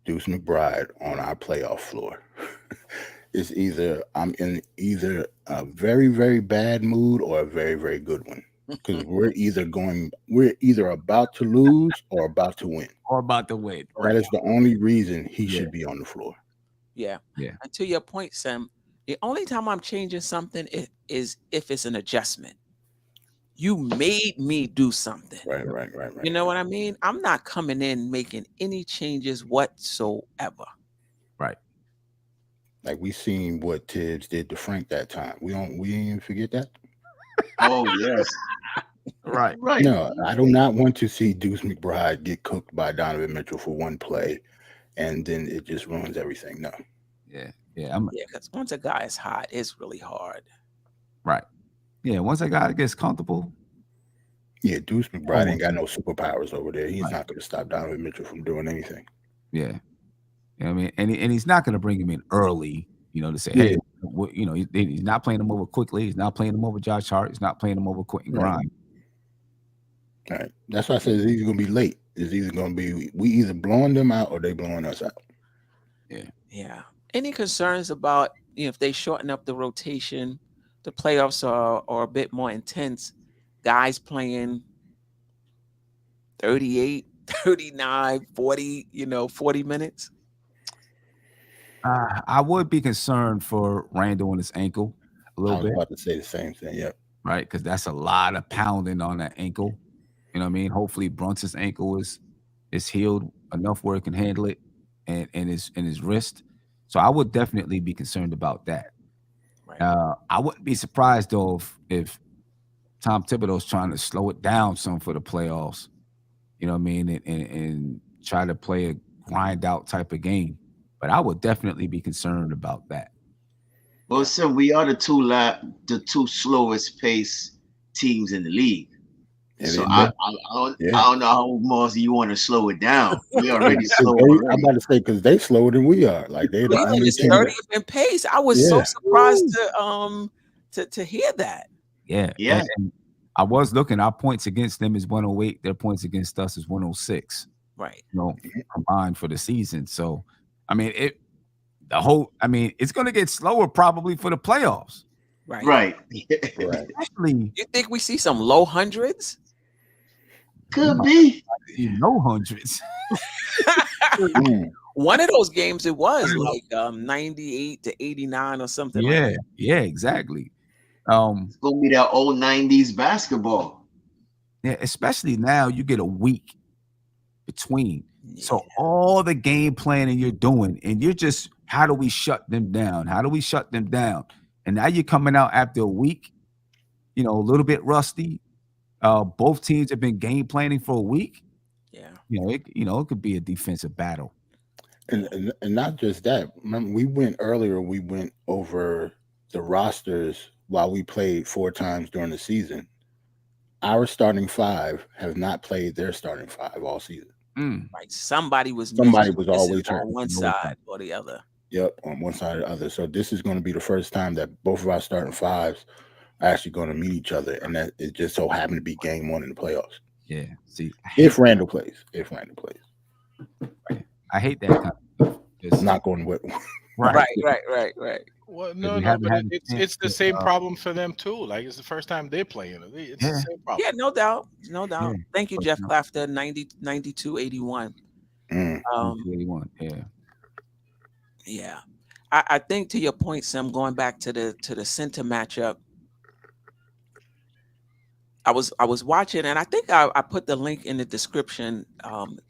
Deuce McBride on our playoff floor, I'm in either a very, very bad mood or a very, very good one. because we're either about to lose or about to win. Or about to win. That is the only reason he should be on the floor. Yeah. Yeah. And to your point, Sam, the only time I'm changing something is if it's an adjustment. You made me do something. Right. You know what I mean? I'm not coming in making any changes whatsoever. Right. Like we seen what Tibbs did to Frank that time. We didn't even forget that. Oh yes. Right. No, I do not want to see Deuce McBride get cooked by Donovan Mitchell for one play, and then it just ruins everything. No. Yeah. Because once a guy is hot, it's really hard. Right. Yeah. Once a guy gets comfortable. Yeah, Deuce McBride ain't got no superpowers over there. He's not going to stop Donovan Mitchell from doing anything. Yeah. You know what I mean, and he's not going to bring him in early, to say, hey, he's not playing him over quickly. He's not playing him over Josh Hart. He's not playing him over Quentin Grimes. All right. That's why I said it's either going to be late. It's either going to be we either blowing them out or they blowing us out. Yeah. Any concerns about if they shorten up the rotation, the playoffs are a bit more intense, guys playing 38, 39, 40, 40 minutes? I would be concerned for Randle and his ankle a little bit. I was about to say the same thing. Yep. Right, because that's a lot of pounding on that ankle. You know what I mean? Hopefully Brunson's ankle is healed enough where it can handle it, and his wrist. So I would definitely be concerned about that. Right. I wouldn't be surprised though if Tom Thibodeau's trying to slow it down some for the playoffs. You know what I mean? And try to play a grind out type of game. But I would definitely be concerned about that. Well, so we are the two slowest pace teams in the league. So I don't know how more you want to slow it down. We already slow. I'm about to say because they slower than we are. Like they're the only team 30th in pace. I was so surprised to hear that. Yeah. And I was looking. Our points against them is 108. Their points against us is 106. Right. Combined for the season. So I mean it's going to get slower probably for the playoffs. Right. Especially, you think we see some low hundreds? Could be low hundreds. One of those games it was like 98 to 89 or something. Yeah, like that. Yeah, exactly. It's gonna be that old 90s basketball. Yeah, especially now you get a week between. So all the game planning you're doing, and you're just, how do we shut them down? How do we shut them down? And now you're coming out after a week, a little bit rusty. Both teams have been game planning for a week. Yeah. It could be a defensive battle. And not just that. Remember, we went over the rosters while we played 4 times during the season. Our starting 5 have not played their starting 5 all season. Right. Somebody was always on one side or the other. Yep, on one side or the other. So this is going to be the first time that both of our starting 5s are actually going to meet each other, and that it just so happened to be game 1 in the playoffs. Yeah. See, if Randle plays, I hate that kind of stuff. It's not going with. Right. Well, no, but it's the same problem for them too. Like it's the first time they're playing. It's the same problem. Yeah, no doubt. Yeah. Thank you, Jeff Clafter, 92-81. 81. Yeah. Yeah. I think to your point, Sam, going back to the center matchup, I was watching, and I think I put the link in the description.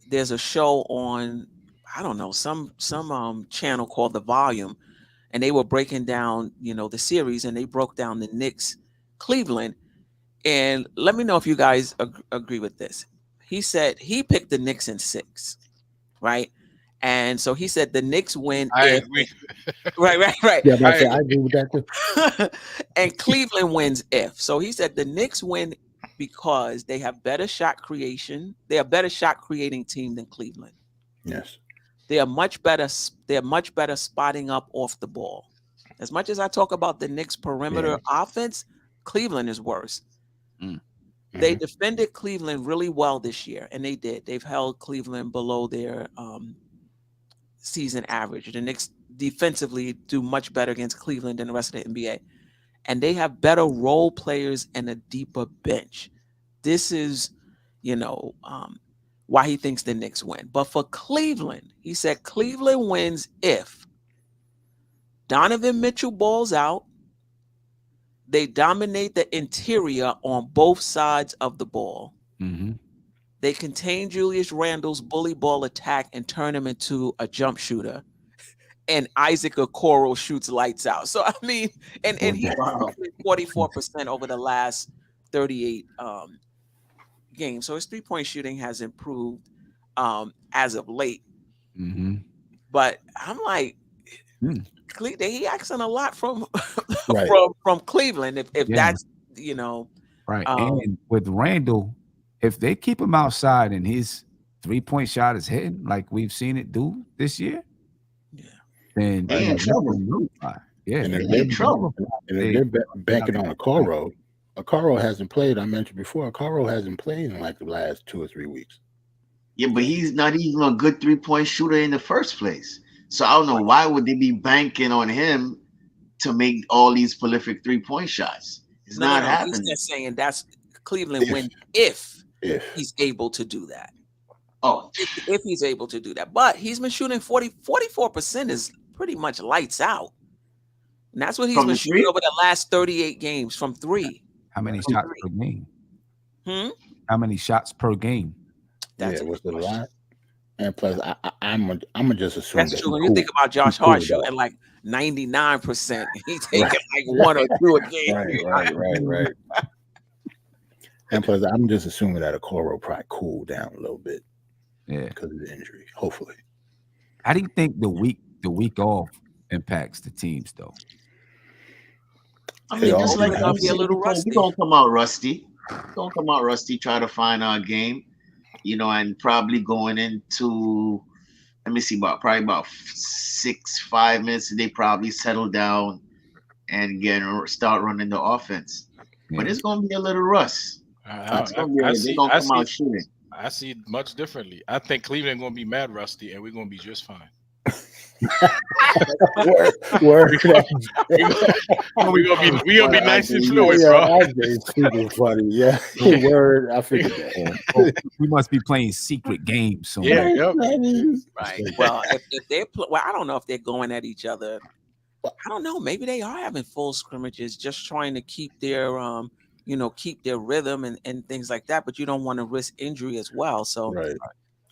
There's a show on, I don't know, some channel called The Volume, and they were breaking down, the series, and they broke down the Knicks, Cleveland. And let me know if you guys agree with this. He said he picked the Knicks in 6, right? And so he said the Knicks win. I agree. Right. Yeah, I agree with that too. And Cleveland wins if. So he said the Knicks win because they have better shot creation. They are a better shot creating team than Cleveland. Yes. They are much better. They're much better spotting up off the ball. As much as I talk about the Knicks perimeter offense, Cleveland is worse. They defended Cleveland really well this year, and they did. They've held Cleveland below their season average. The Knicks defensively do much better against Cleveland than the rest of the NBA. and they have better role players and a deeper bench. This is, why he thinks the Knicks win. But for Cleveland, he said Cleveland wins if Donovan Mitchell balls out, they dominate the interior on both sides of the ball. Mm-hmm. They contain Julius Randle's bully ball attack and turn him into a jump shooter. And Isaac Okoro shoots lights out. So, I mean, and he's 44% over the last 38 games. So his three-point shooting has improved as of late. Mm-hmm. But I'm like, he asking a lot from Right. from Cleveland if that's right. And with Randle, if they keep him outside and his 3-point shot is hitting like we've seen it do this year, then they're in trouble. Yeah, and they're in trouble. And they're banking on Okoro. Okoro hasn't played. I mentioned before, Okoro hasn't played in like the last 2 or 3 weeks. Yeah, but he's not even a good 3-point shooter in the first place. So I don't know why would they be banking on him to make all these prolific 3-point shots. It's not happening. He's just saying that's Cleveland win if he's able to do that. Oh, if he's able to do that. But he's been shooting 44% is pretty much lights out. And that's what he's been shooting over the last 38 games from 3. How many shots per game? How many shots per game? That's what's the line? And plus, I'm gonna just assume that's true. When you think about Josh Hart shooting like 99%, he's taking like 1 or 2 a game. Right. And plus, I'm just assuming that Okoro probably cooled down a little bit. Yeah, because of the injury. Hopefully. How do you think the week off impacts the teams though? I mean, just like I'm saying, we're gonna come out rusty. Don't come out rusty. Try to find our game, and probably going into, let me see, probably about 5 minutes. They probably settle down and start running the offense. Yeah. But it's gonna be a little rust. I see it much differently. I think Cleveland gonna be mad rusty, and we're gonna be just fine. Word. we gonna be nice and fluid, bro. Funny. Yeah. Word. I figured that. We must be playing secret games somewhere. Yeah. Right. Well, if they're I don't know if they're going at each other. I don't know. Maybe they are having full scrimmages, just trying to keep their keep their rhythm and things like that. But you don't want to risk injury as well. So right.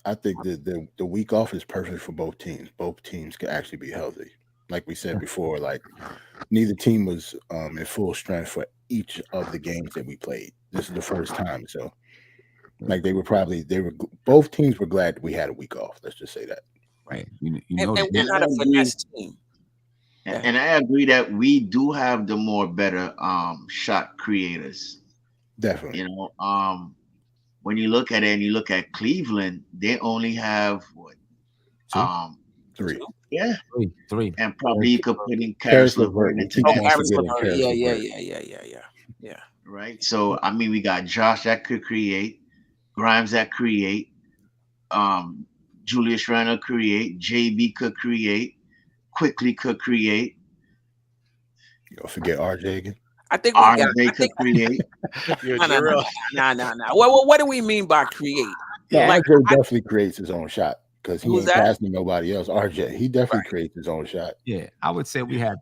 I think the week off is perfect for both teams. Both teams can actually be healthy. Like we said before, like neither team was in full strength for each of the games that we played. This is the first time. So like both teams were glad we had a week off. Let's just say that. Right. And we're not a finesse team. And I agree that we do have the more better shot creators. Definitely. When you look at it and you look at Cleveland, they only have what? 3. Yeah. 3. And probably you could put in Karis LeVert into that. Yeah. Right. So I mean, we got Josh that could create, Grimes that create, Julius Randle create, JB could create, Quickly could create. You don't forget RJ again. I think RJ could create. No. Well, what do we mean by create? Yeah, like, RJ definitely creates his own shot because he ain't passing nobody else. RJ, he definitely creates his own shot. Yeah, I would say we have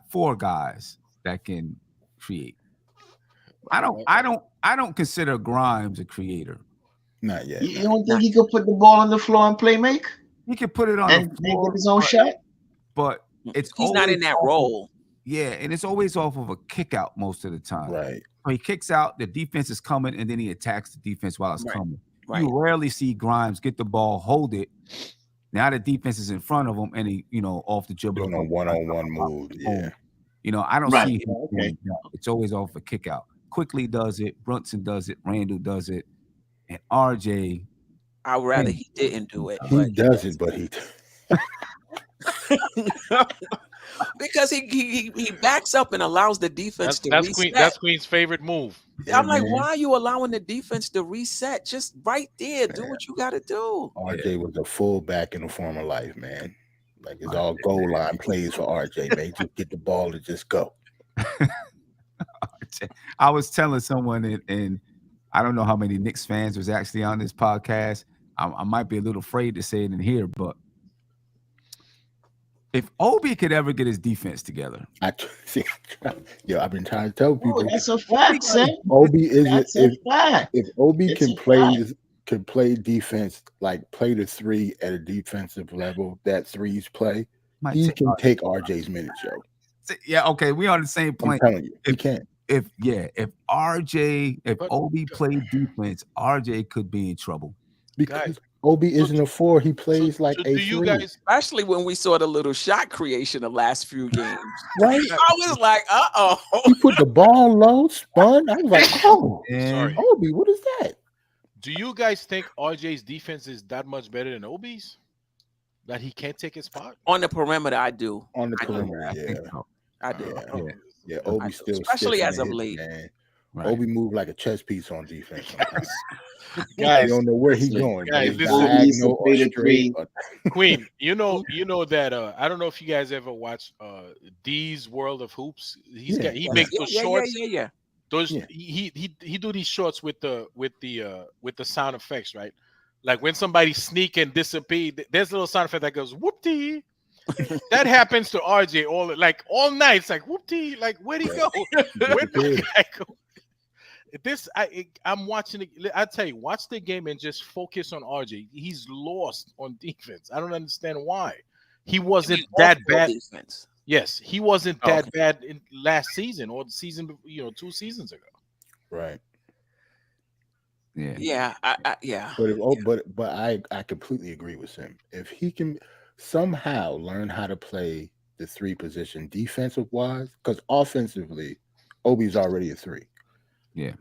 4 guys that can create. I don't consider Grimes a creator. Not yet. You don't think he could put the ball on the floor and play make? He could put it on the floor, make his own shot, but he's not in that role. Yeah, and it's always off of a kick out most of the time. Right. So he kicks out, the defense is coming, and then he attacks the defense while it's coming. Right. You rarely see Grimes get the ball, hold it. Now the defense is in front of him, and he, off the dribble. Doing a one-on-one move. Yeah. I don't see him doing that. It's always off a kick out. Quickly does it, Brunson does it, Randle does it, and RJ. I'd rather he didn't do it. He does it, but he because he backs up and allows the defense to reset. That's Queen's favorite move. I'm like, why are you allowing the defense to reset? Just right there, do what you got to do. RJ was a fullback in a former life, man. Like it's all goal line plays for RJ, man. Just get the ball and just go. I was telling someone, and I don't know how many Knicks fans was actually on this podcast. I might be a little afraid to say it in here, but if Obi could ever get his defense together, I've been trying to tell people. That's a fact, Sam. Obi isn't. That's a fact. If Obi It's can play defense, like play the three at a defensive level that threes play, he can take RJ's minutes, yo. Yeah, okay, we on the same point. I'm telling you, he can. If Obi played defense, RJ could be in trouble. Because Obi isn't a four. He plays like a three. Especially when we saw the little shot creation the last few games. Right? I was like, uh-oh. He put the ball low, spun. I was like, oh, Sorry. Obi, what is that? Do you guys think RJ's defense is that much better than Obi's? That he can't take his spot? On the perimeter, I do. On the perimeter, I do. Yeah, Obi still especially stiff as of his, late. man. Right. Obi moved like a chess piece on defense. Guys, you don't know where he's going. Guys, He's this diagonal or straight. Queen, you know that I don't know if you guys ever watched D's World of Hoops. He makes those shorts. Yeah. Those he do these shorts with the sound effects, right? Like when somebody sneak and disappear, there's a little sound effect that goes whoop-dee. That happens to RJ all night. It's like whoop-dee, like where'd he go? Where'd the guy go? I'm watching it. I tell you, watch the game and just focus on RJ. He's lost on defense. I don't understand why. He wasn't that bad. Defense. Yes, he wasn't that bad in last season or the season, 2 seasons ago. Right. Yeah. Yeah. But I completely agree with him. If he can somehow learn how to play the three position defensive wise, because offensively, Obi's already a three. Yeah.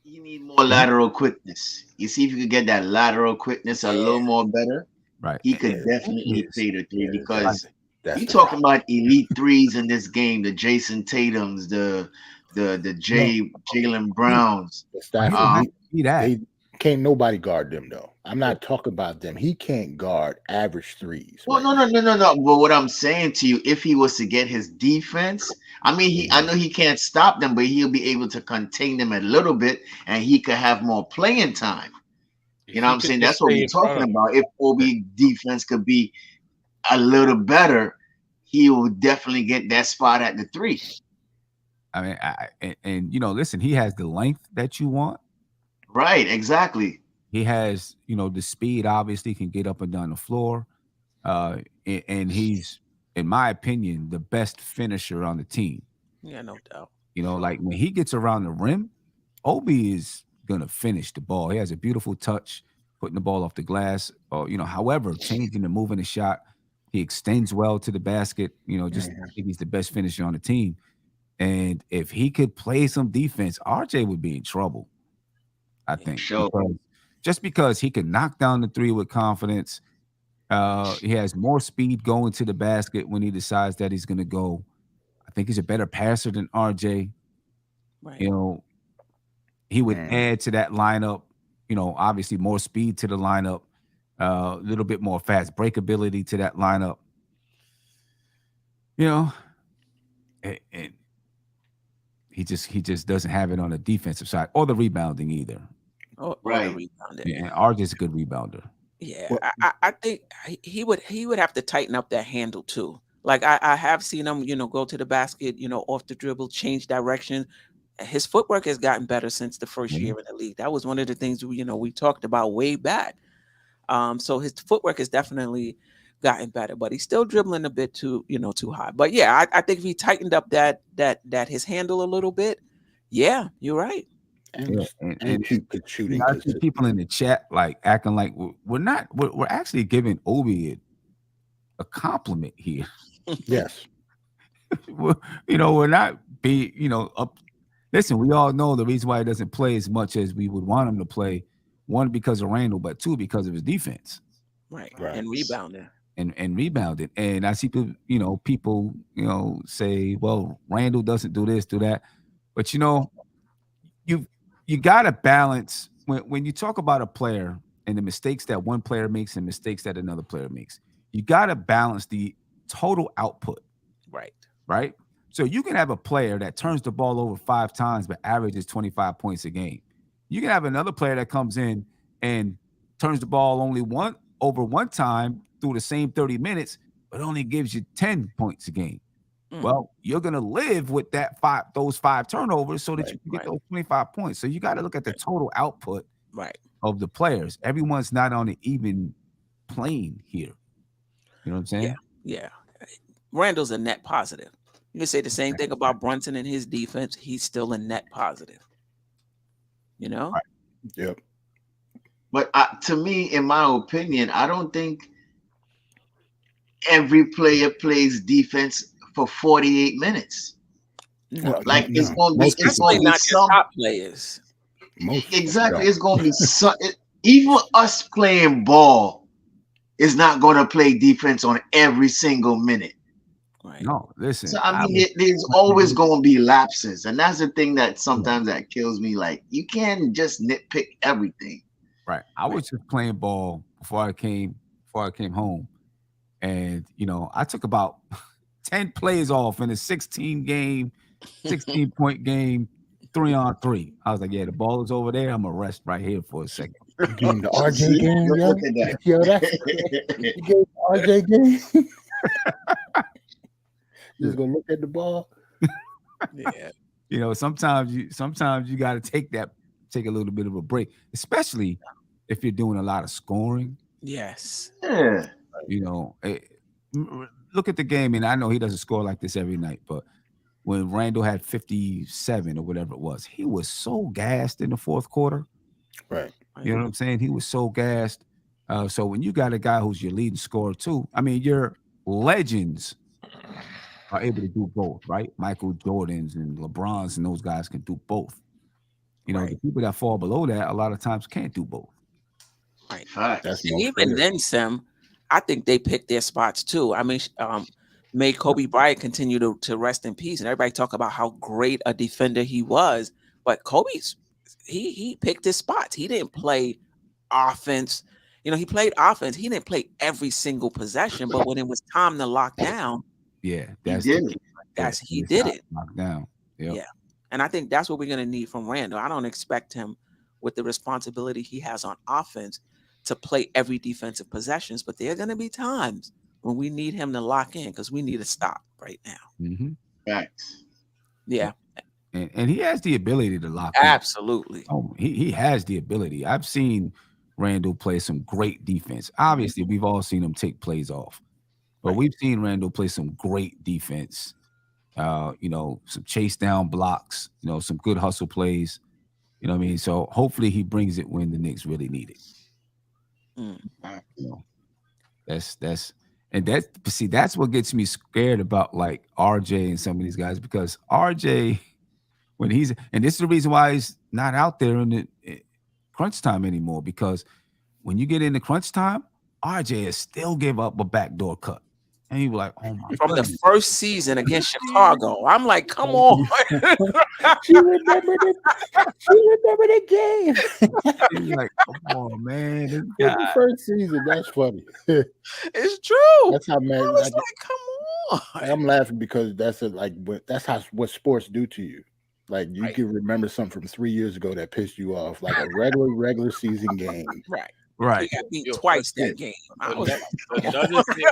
You need more lateral quickness. You see if you could get that lateral quickness a little more better. Right. He could definitely play the three because you talking about elite threes in this game, the Jason Tatums, the Jalen Browns. Can't nobody guard them though. I'm not talking about them. He can't guard average threes. Well, no. But what I'm saying to you, if he was to get his defense, I mean, I know he can't stop them, but he'll be able to contain them a little bit, and he could have more playing time. You know what I'm saying? That's what we're talking about. If Obi defense could be a little better, he will definitely get that spot at the three. I mean, listen, he has the length that you want. Right, exactly. He has, the speed, obviously, can get up and down the floor. And he's, in my opinion, the best finisher on the team. Yeah, no doubt. Like when he gets around the rim, Obi is going to finish the ball. He has a beautiful touch, putting the ball off the glass, or, however, changing and moving the shot. He extends well to the basket. I think he's the best finisher on the team. And if he could play some defense, RJ would be in trouble. I think just because he can knock down the three with confidence, he has more speed going to the basket when he decides that he's going to go. I think he's a better passer than RJ. Right. He would add to that lineup. Obviously more speed to the lineup, a little bit more fast break ability to that lineup. And he just doesn't have it on the defensive side or the rebounding either. Right. And RJ's a good rebounder. Yeah, I think he would have to tighten up that handle too. Like I have seen him, go to the basket, off the dribble, change direction. His footwork has gotten better since the first year in the league. That was one of the things we talked about way back. So his footwork has definitely gotten better, but he's still dribbling a bit too high. But yeah, I think if he tightened up that his handle a little bit, yeah, you're right. And keep shooting. I see people in the chat acting like we're actually giving Obi a compliment here. Yes. We're not being up. Listen, we all know the reason why he doesn't play as much as we would want him to play. One, because of Randle, but two, because of his defense. Right. And rebounding. And rebounded. And I see people say, well, Randle doesn't do this, do that. But you got to balance when you talk about a player and the mistakes that one player makes and mistakes that another player makes. You got to balance the total output. Right. Right? So you can have a player that turns the ball over 5 times but averages 25 points a game. You can have another player that comes in and turns the ball only one time through the same 30 minutes, but only gives you 10 points a game. Well, you're gonna live with those 5 turnovers so that you can get those 25 points. So you got to look at the total output of the players. Everyone's not on an even plane here. You know what I'm saying? Yeah. Randle's a net positive. You can say the same thing about Brunson and his defense. He's still a net positive. You know? Yep. But to me, in my opinion, I don't think every player plays defense for 48 minutes. Like it's going to be some top players. Exactly. It's going to be some. Even us playing ball is not going to play defense on every single minute. Right. No, listen. So I mean, there's always going to be lapses, and that's the thing that sometimes that kills me. Like you can't just nitpick everything. Right. I was just playing ball before I came home, and I took about 10 plays off in a 16 point game, 3-on-3. I was like, yeah, the ball is over there. I'm gonna rest right here for a second. You getting the RJ game, yo? Look at that. Yo, you getting the RJ game? Just gonna look at the ball. Yeah. Sometimes you got to take a little bit of a break, especially if you're doing a lot of scoring. Yes. Yeah. Look at the game, and I know he doesn't score like this every night, but when Randle had 57 or whatever it was, he was so gassed in the fourth quarter. Right. You know what I'm saying? He was so gassed. So when you got a guy who's your leading scorer too, I mean, your legends are able to do both, right? Michael Jordans and LeBrons and those guys can do both. The people that fall below that a lot of times can't do both. Right. That's and even then, Sim, I think they picked their spots too. I mean, made Kobe Bryant continue to rest in peace, and everybody talk about how great a defender he was. But Kobe's he picked his spots. He didn't play offense. He played offense. He didn't play every single possession, but when it was time to lock down, he did it. Lock down. Yep. Yeah. And I think that's what we're going to need from Randle. I don't expect him, with the responsibility he has on offense, to play every defensive possessions, but there are going to be times when we need him to lock in because we need a stop right now. Mm-hmm. Facts. Yeah. And he has the ability to lock in. Absolutely. Oh, he has the ability. I've seen Randle play some great defense. Obviously, we've all seen him take plays off, but we've seen Randle play some great defense. Some chase down blocks, some good hustle plays. You know what I mean? So hopefully he brings it when the Knicks really need it. That's what gets me scared about like RJ and some of these guys, because RJ, when this is the reason why he's not out there in the crunch time anymore, because when you get into crunch time, RJ is still give up a backdoor cut. And he was like, oh my From the first season against Chicago. I'm like, come on. She remembered the game. He's like, come on, man. This guy. The first season, that's funny. It's true. That's how man. I was like, come on. I'm laughing because that's what sports do to you. Like you can remember something from 3 years ago that pissed you off, like a regular season game. Right. He got beat twice that game. Another thing,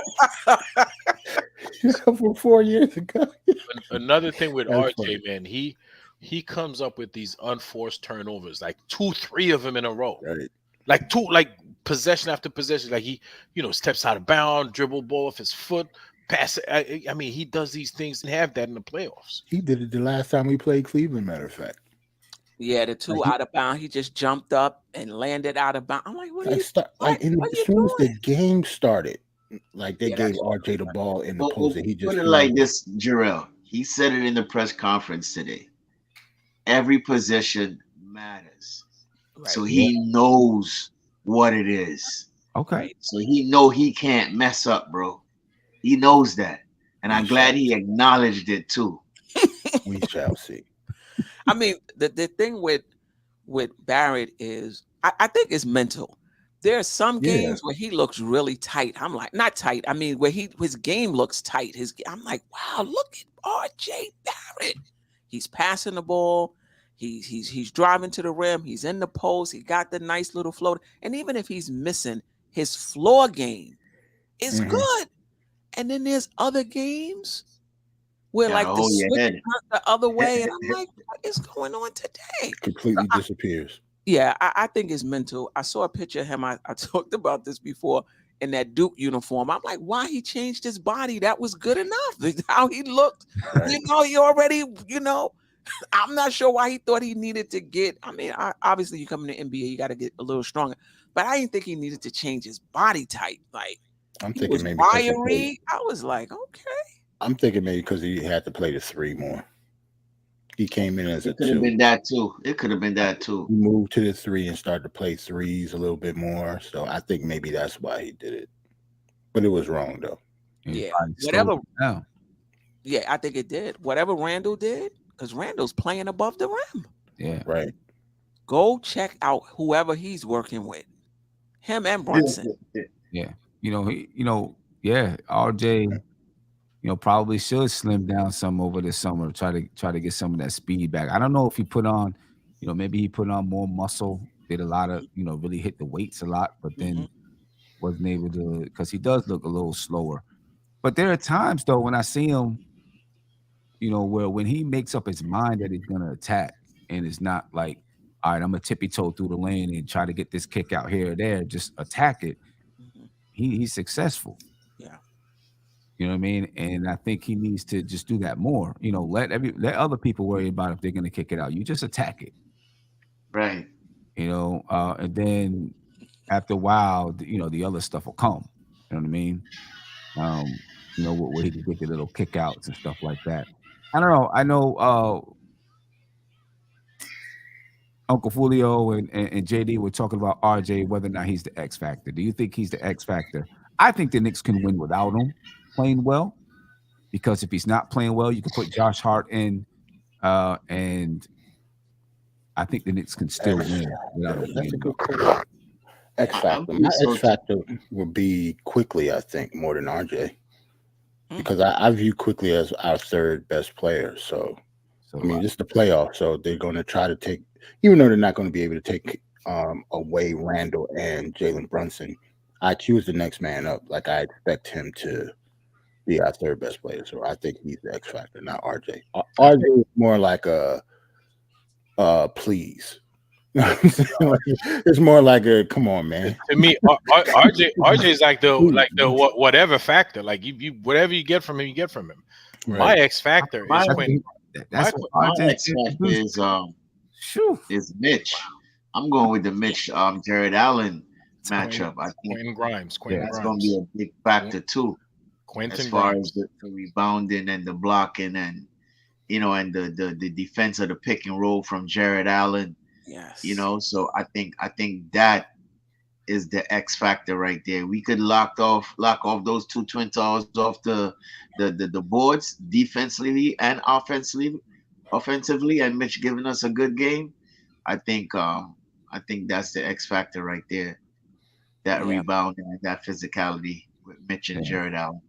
from 4 years ago. Another thing with That's RJ, funny. man, he comes up with these unforced turnovers, like 2-3 of them in a row. Right. Like possession after possession. Like he, steps out of bounds, dribble ball off his foot, pass. I mean, he does these things and have that in the playoffs. He did it the last time we played Cleveland, matter of fact. Yeah, the two out of bounds. He just jumped up and landed out of bounds. I'm like, what are you As soon as the game started, like they gave RJ the ball in the post, and he just put it like this, Jarrell. He said it in the press conference today. Every position matters, so he knows what it is. Okay. So he can't mess up, bro. He knows that, and I'm glad he acknowledged it too. We shall see. I mean, the thing with Barrett is, I think it's mental. There are some games where he looks really tight. I'm like, not tight. I mean, where his game looks tight. I'm like, wow, look at RJ Barrett. He's passing the ball. He's driving to the rim. He's in the post. He got the nice little float. And even if he's missing, his floor game is good. And then there's other games where like the switch turns the other way. And I'm like, what is going on today? Completely disappears. Yeah, I think it's mental. I saw a picture of him. I talked about this before in that Duke uniform. I'm like, why he changed his body? That was good enough. How he looked, he already, I'm not sure why he thought he needed to get. I mean, obviously, you come in the NBA, you got to get a little stronger. But I didn't think he needed to change his body type. Like, I'm thinking maybe wiry. I was like, okay. I'm thinking maybe because he had to play the 3 more. He came in as a 2. It could have been that too. It could have been that too. He moved to the 3 and started to play 3s a little bit more. So I think maybe that's why he did it. But it was wrong though. Yeah. Whatever. Yeah, I think it did. Whatever Randle did, because Randle's playing above the rim. Yeah. Right. Go check out whoever he's working with. Him and Brunson. Yeah. RJ. Probably should slim down some over the summer. Try to get some of that speed back. I don't know if he put on, maybe he put on more muscle. Did a lot of, really hit the weights a lot, but then wasn't able to, because he does look a little slower. But there are times though when I see him, where when he makes up his mind that he's gonna attack, and it's not like, all right, I'm gonna tippy toe through the lane and try to get this kick out here or there, just attack it. He's successful. Yeah. You know what I mean? And I think he needs to just do that more. Let other people worry about if they're going to kick it out. You just attack it. Right. And then after a while, the other stuff will come. You know what I mean? Where he can get the little kick outs and stuff like that. I don't know. I know Uncle Julio and JD were talking about RJ, whether or not he's the X factor. Do you think he's the X factor? I think the Knicks can win without him playing well, because if he's not playing well, you can put Josh Hart in, and I think the Knicks can still win without him playing well. X factor. My X factor would be Quickly, I think, more than RJ, because I view Quickly as our 3rd best player. So I mean, it's the playoffs, so they're going to try to take, even though they're not going to be able to take away Randle and Jalen Brunson. I choose the next man up. Like, I expect him to be our 3rd best player. So I think he's the X factor, not RJ. RJ is more like a please. It's more like a come on, man. To me, RJ is like the whatever factor. Like you whatever you get from him, you get from him. Right. My X factor is when that's my X factor is Mitch. I'm going with the Mitch Jarrett Allen matchup. I think Quentin Grimes. That's going to be a big factor too. As far as the rebounding and the blocking and and the defense of the pick and roll from Jarrett Allen. Yes. So I think that is the X factor right there. We could lock off those 2 twin towers off the boards defensively and offensively, and Mitch giving us a good game. I think that's the X factor right there. That rebound and that physicality with Mitch and Jarrett Allen.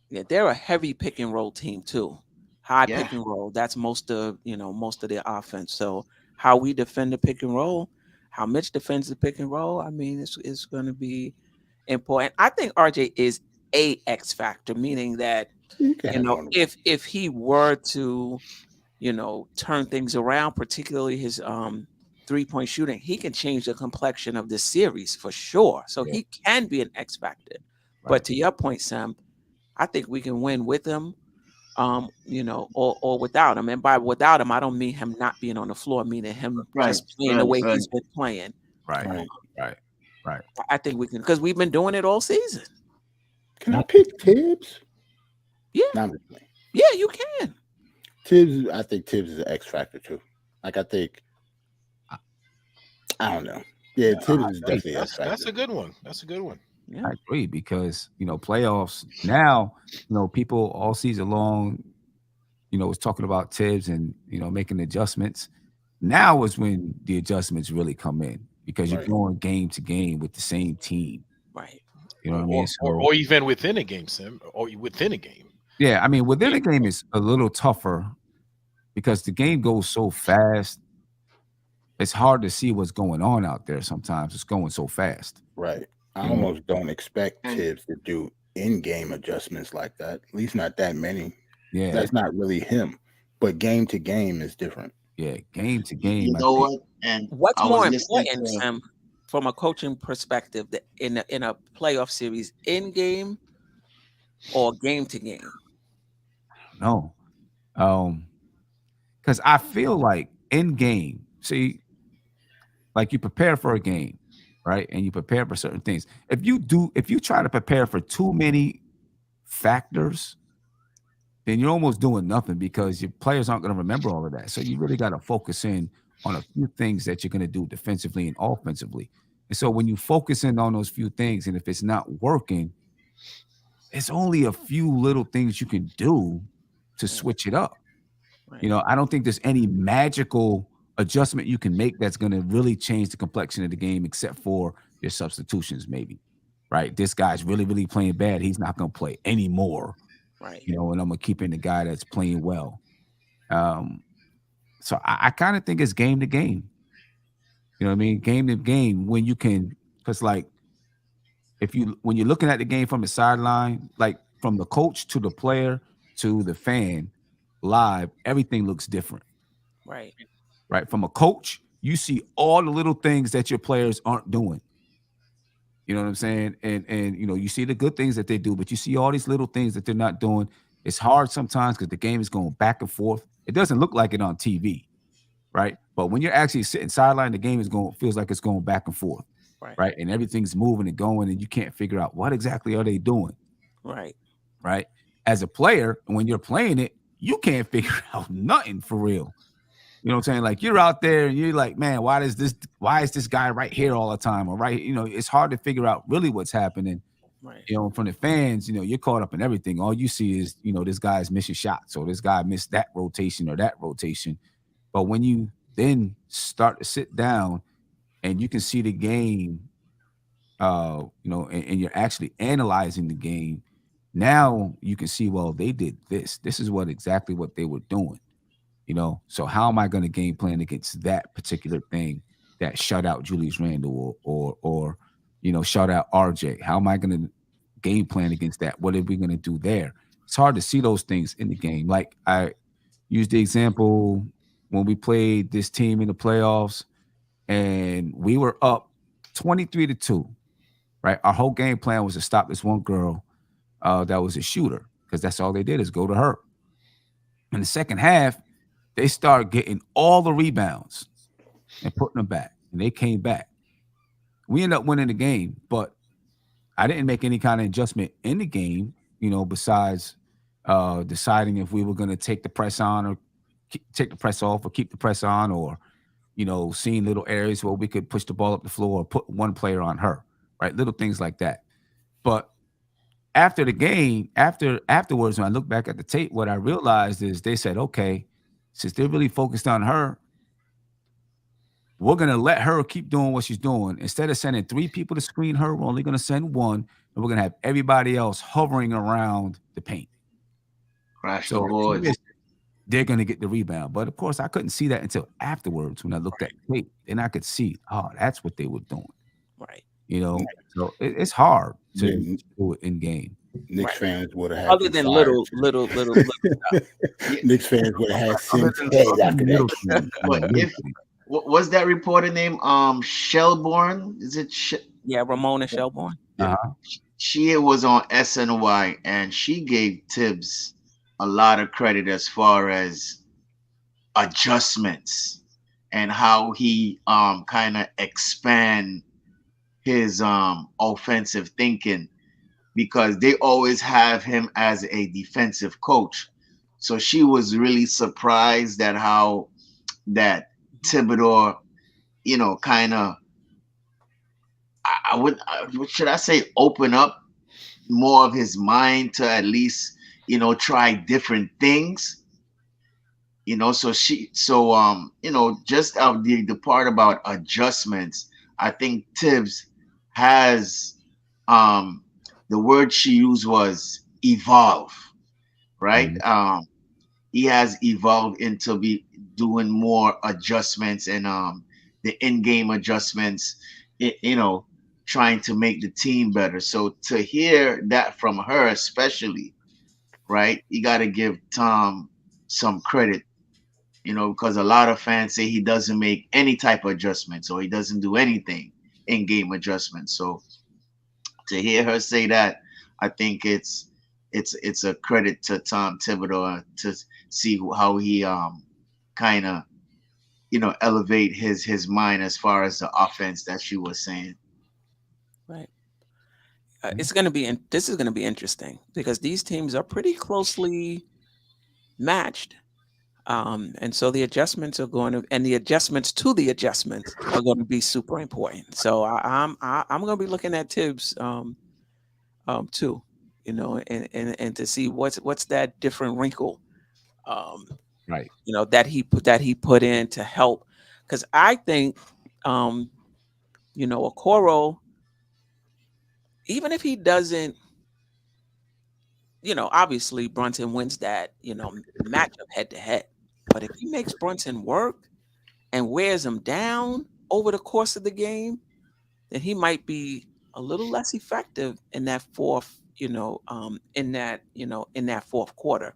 Yeah, they're a heavy pick and roll team too. High pick and roll. That's most of their offense. So how we defend the pick and roll, how Mitch defends the pick and roll, I mean, it's going to be important. I think RJ is a X factor, meaning that if he were to turn things around, particularly his 3-point shooting, he can change the complexion of this series for sure. So he can be an X factor. Right. But to your point, Sam, I think we can win with him, or without him. And by without him, I don't mean him not being on the floor, meaning him just playing the way he's been playing. Right. I think we can, because we've been doing it all season. Can I pick Tibbs? Yeah. Yeah, you can. Tibbs, I think Tibbs is an X factor too. Like, I think, I don't know. Yeah, Tibbs is definitely an X factor. That's a good one. Yeah. I agree, because playoffs now, people all season long, was talking about Tibbs and making adjustments. Now is when the adjustments really come in. because you're going game to game with the same team. Right. You know what I mean? Or even within a game, Sim, or within a game. Yeah, I mean, within a game is a little tougher because the game goes so fast. It's hard to see what's going on out there sometimes. It's going so fast. Right. I almost don't expect Tibbs to do in-game adjustments like that. At least not that many. Yeah. That's not really him. But game to game is different. Yeah, game to game. You know what? And what's more important, Sam, from a coaching perspective, that in a playoff series, in game or game to game? No, because I feel like in game, see, like you prepare for a game, right? And you prepare for certain things. If you try to prepare for too many factors, then you're almost doing nothing because your players aren't going to remember all of that. So you really got to focus in on a few things that you're going to do defensively and offensively. And so when you focus in on those few things, and if it's not working, it's only a few little things you can do to switch it up. Right. You know, I don't think there's any magical adjustment you can make that's going to really change the complexion of the game, except for your substitutions, maybe. Right? This guy's really, really playing bad. He's not going to play anymore. Right. You know, and I'm going to keep in the guy that's playing well. So I kind of think it's game to game. You know what I mean? Game to game, when you can, because like when you're looking at the game from the sideline, like from the coach to the player to the fan live, everything looks different. Right. Right. From a coach, you see all the little things that your players aren't doing. You know what I'm saying? And you know, you see the good things that they do, but you see all these little things that they're not doing. It's hard sometimes because the game is going back and forth. It doesn't look like it on TV, right? But when you're actually sitting sideline, the game feels like it's going back and forth, right? And everything's moving and going, and you can't figure out what exactly are they doing, right? As a player, when you're playing it, you can't figure out nothing for real. You know what I'm saying? Like you're out there and you're like, man, why is this guy right here all the time? Or right, you know, it's hard to figure out really what's happening. Right. You know, from the fans, you know, you're caught up in everything. All you see is, you know, this guy's missing shots, or this guy missed that rotation or that rotation. But when you then start to sit down and you can see the game, you know, and you're actually analyzing the game, now you can see, well, they did this. This is exactly what they were doing. You know, so how am I going to game plan against that particular thing that shut out Julius Randle or you know, shut out RJ? How am I going to game plan against that? What are we going to do there? It's hard to see those things in the game. Like I used the example when we played this team in the playoffs and we were up 23-2, right? Our whole game plan was to stop this one girl that was a shooter, because that's all they did is go to her. In the second half, they started getting all the rebounds and putting them back, and they came back. We ended up winning the game, but I didn't make any kind of adjustment in the game, you know, besides deciding if we were going to take the press on or take the press off or keep the press on, or, you know, seeing little areas where we could push the ball up the floor or put one player on her, right? Little things like that. But after the game, afterwards, when I look back at the tape, what I realized is they said, okay, since they're really focused on her, we're going to let her keep doing what she's doing. Instead of sending 3 people to screen her, we're only going to send 1, and we're going to have everybody else hovering around the paint. Crash the boards. They're going to get the rebound. But, of course, I couldn't see that until afterwards when I looked at the tape. Then I could see, oh, that's what they were doing. Right. You know, so it's hard to do it in game. Knicks fans would have had other than little Knicks fans would have had since after that. What was that reporter name? Shelbourne? Is it? Yeah, Ramona Shelbourne. She was on SNY, and she gave Tibbs a lot of credit as far as adjustments and how he kind of expand his offensive thinking, because they always have him as a defensive coach. So she was really surprised at how that Thibodeau, you know, kind of, should I say, open up more of his mind to at least, you know, try different things. You know, so you know, just the part about adjustments, I think Tibbs has the word she used was evolve, right? He has evolved into be doing more adjustments and the in-game adjustments, trying to make the team better. So to hear that from her, especially, right, you got to give Tom some credit, because a lot of fans say he doesn't make any type of adjustments or he doesn't do anything in-game adjustments. So to hear her say that, I think it's a credit to Tom Thibodeau to see how he kind of elevate his mind as far as the offense that she was saying. Right. This is going to be interesting because these teams are pretty closely matched. And so the adjustments are going to, and the adjustments to the adjustments are going to be super important. So I'm going to be looking at Tibbs too, and to see what's that different wrinkle, right? That he put in to help, because I think, Okoro, even if he doesn't, obviously Brunson wins that, matchup head to head. But if he makes Brunson work and wears him down over the course of the game, then he might be a little less effective in that fourth, in that fourth quarter.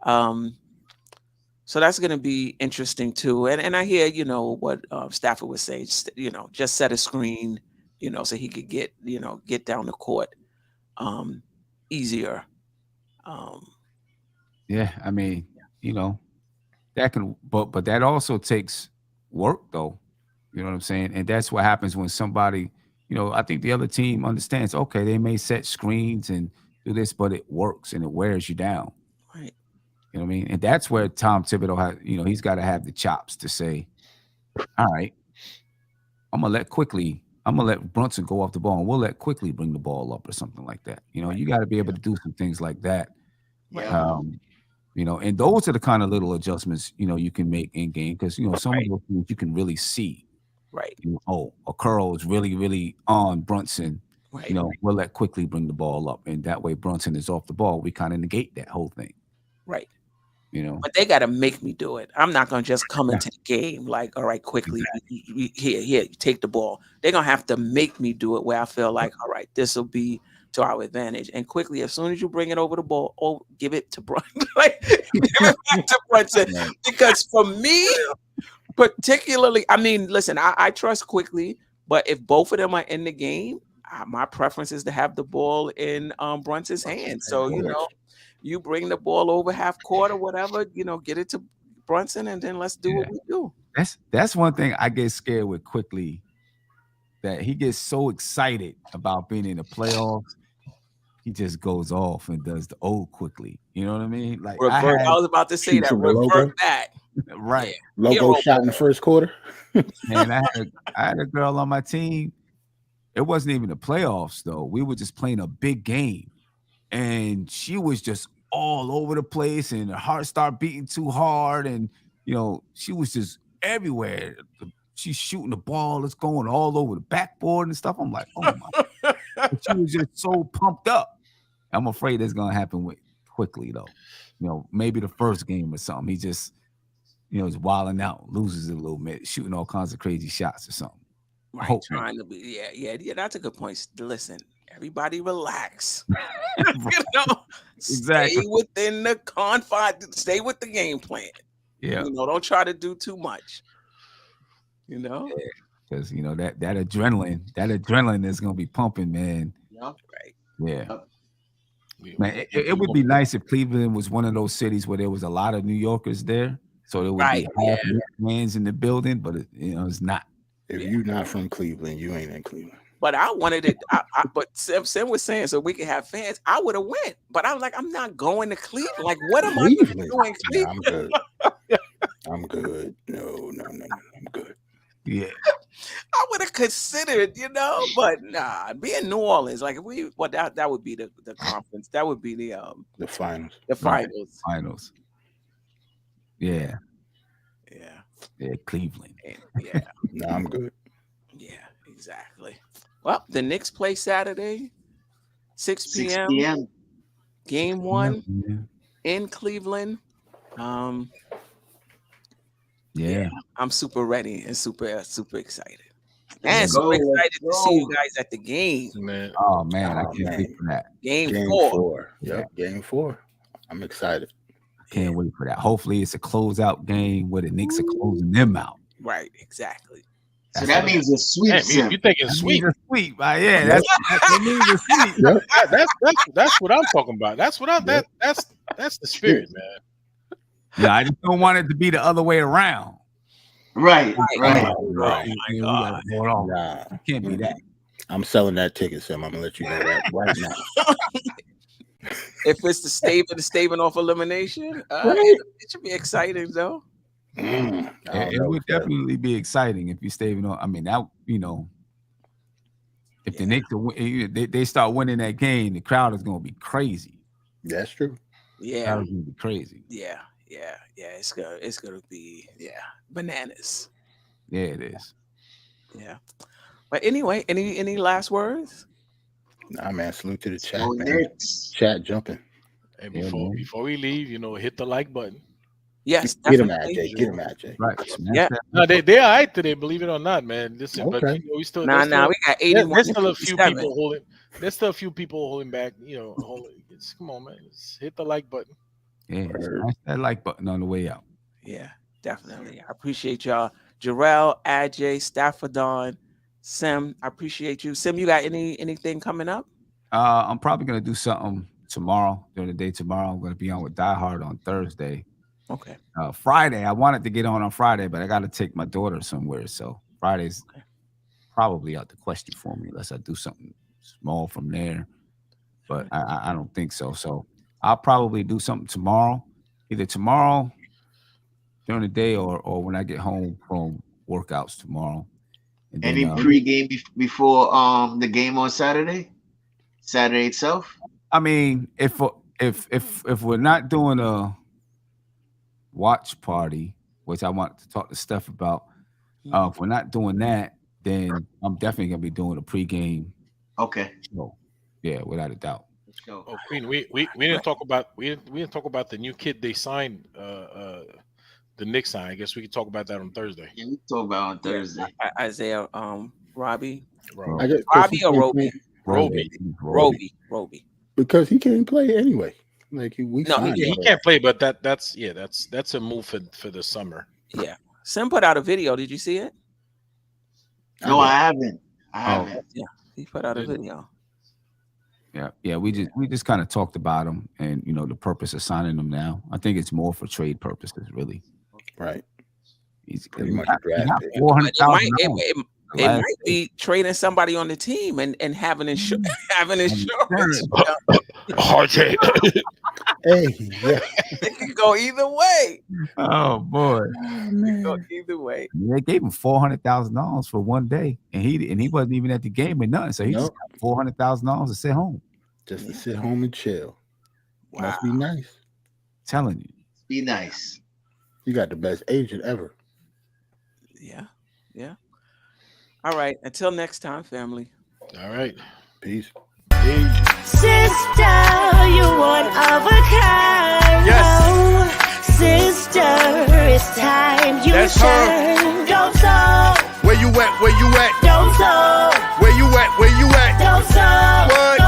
So that's going to be interesting too. And I hear, what Stafford was saying, just set a screen, so he could get down the court easier. Yeah, I mean, that can, but that also takes work though. You know what I'm saying? And that's what happens when somebody, I think the other team understands, okay, they may set screens and do this, but it works and it wears you down. Right. You know what I mean? And that's where Tom Thibodeau has, he's got to have the chops to say, all right, I'm going to let Brunson go off the ball and we'll let Quickly bring the ball up or something like that. You got to be able to do some things like that. Yeah. And those are the kind of little adjustments, you can make in game because, some of those things you can really see. Right. A curl is really, really on Brunson. Right. We'll let Quickly bring the ball up. And that way Brunson is off the ball. We kind of negate that whole thing. Right. But they got to make me do it. I'm not going to just come into the game like, all right, Quickly, here, you take the ball. They're going to have to make me do it where I feel like, all right, this will be to our advantage. And Quickly, as soon as you bring it over the ball, give it to Brunson. Give it back to Brunson. Because for me, particularly, I mean, listen, I trust Quickly, but if both of them are in the game, my preference is to have the ball in Brunson's hands. So, you bring the ball over half court or whatever, get it to Brunson, and then let's do what we do. That's one thing I get scared with Quickly, that he gets so excited about being in the playoffs, he just goes off and does the old Quickly. You know what I mean? Like I was about to say that. Revert back. Right. Logo shot in the first quarter. And I had a girl on my team. It wasn't even the playoffs though. We were just playing a big game. And she was just all over the place and her heart started beating too hard. And, she was just everywhere. She's shooting the ball. It's going all over the backboard and stuff. I'm like, oh my. She was just so pumped up. I'm afraid that's going to happen quickly though. Maybe the first game or something. He just, is wilding out, loses it a little bit, shooting all kinds of crazy shots or something. Right, trying to be, yeah, that's a good point. Listen, everybody relax. Exactly. Stay within the confines, stay with the game plan. Yeah. Don't try to do too much. Because that adrenaline is gonna be pumping, man. Yeah. Right. Yeah. Man, it would be nice if Cleveland was one of those cities where there was a lot of New Yorkers there. So there would be half fans in the building, but it's not. If you're not from Cleveland, you ain't in Cleveland. But I wanted it. But Sim was saying so we can have fans. I would have went, but I was like, I'm not going to Cleveland. Like, what am I doing in Cleveland? I'm good. No, I'm good. Yeah, I would have considered, but nah. Be in New Orleans, like that would be the conference. That would be the finals. The finals. Finals. Yeah. Yeah. Yeah, Cleveland. Yeah. No, I'm good. Yeah, Exactly. Well, the Knicks play Saturday, 6 p.m. 6 p.m. Game 1 in Cleveland. Yeah, I'm super ready and super excited. And super excited to see you guys at the game. Man. Oh man, I can't wait for that. Game 4. four. Yep, game 4. I'm excited. Can't wait for that. Hopefully, it's a closeout game where the Knicks are closing them out. Right, exactly. So that means a sweep. You thinking sweep? Sweep, yeah. That means a sweep. That's what I'm talking about. That's the spirit, man. Yeah, I just don't want it to be the other way around. Right. Oh my God. Nah, Can't be that. I'm selling that ticket, Sim. I'm gonna let you know that right now. If it's the staving off elimination, it should be exciting though. It would definitely be exciting if you staying on. I mean, that if the Knicks they start winning that game, the crowd is gonna be crazy. That's true. Yeah, it's gonna be crazy. Yeah. It's gonna be bananas. Yeah, it is. Yeah. But anyway, any last words? Nah, man. Salute to the chat, Go man. Knicks. Chat jumping. Hey, before we leave, hit the like button. Yes, get him at Jay. Get him at Jay. Right. Yeah. No, they're all right today. Believe it or not, man. Listen, but we still. We got 81. There's still a few people holding. There's still a few people holding back. Come on, man. Just hit the like button. Yeah, smash that like button on the way out. Yeah, definitely. I appreciate y'all. Jarrell, Ajay, Staffordon, Sim. I appreciate you. Sim, you got anything coming up? I'm probably gonna do something tomorrow during the day. Tomorrow, I'm gonna be on with Die Hard on Thursday. Okay. Friday, I wanted to get on Friday, but I got to take my daughter somewhere. So Friday's probably out the question for me unless I do something small from there. But I don't think so. So I'll probably do something tomorrow, either tomorrow during the day or when I get home from workouts tomorrow. And Any then, pregame before the game on Saturday? Saturday itself? I mean, if we're not doing a watch party, which I want to talk to Steph about, if we're not doing that, then I'm definitely gonna be doing a pregame. Okay. Show. Yeah, without a doubt. Let's go. Oh, Queen, we didn't talk about didn't talk about the new kid they signed. The Knicks sign. I guess we could talk about that on Thursday. Yeah, we can talk about on Thursday. Isaiah, Robbie. Robbie or Roby? Roby. Roby. Because he can't play anyway. Like he can't play, but that's a move for the summer. Yeah. Sim put out a video. Did you see it? No, I haven't. Yeah, he put out a video. Yeah. We just kind of talked about him and the purpose of signing him now. I think it's more for trade purposes, really. Right. He's pretty much $400,000. It might be trading somebody on the team and having insurance. RJ. Hey, yeah. It can go either way. Oh boy. It can go either way. They gave him $400,000 for one day, and he wasn't even at the game or nothing. So he just got $400,000 to sit home. Just to sit home and chill. Wow. Must be nice. Telling you. Be nice. You got the best agent ever. Yeah. All right. Until next time, family. All right. Peace. Sister, you one of a kind. Yes. Sister, it's time you That's shine. Don't stop. Where you at? Don't stop. Where you at? Don't stop. What?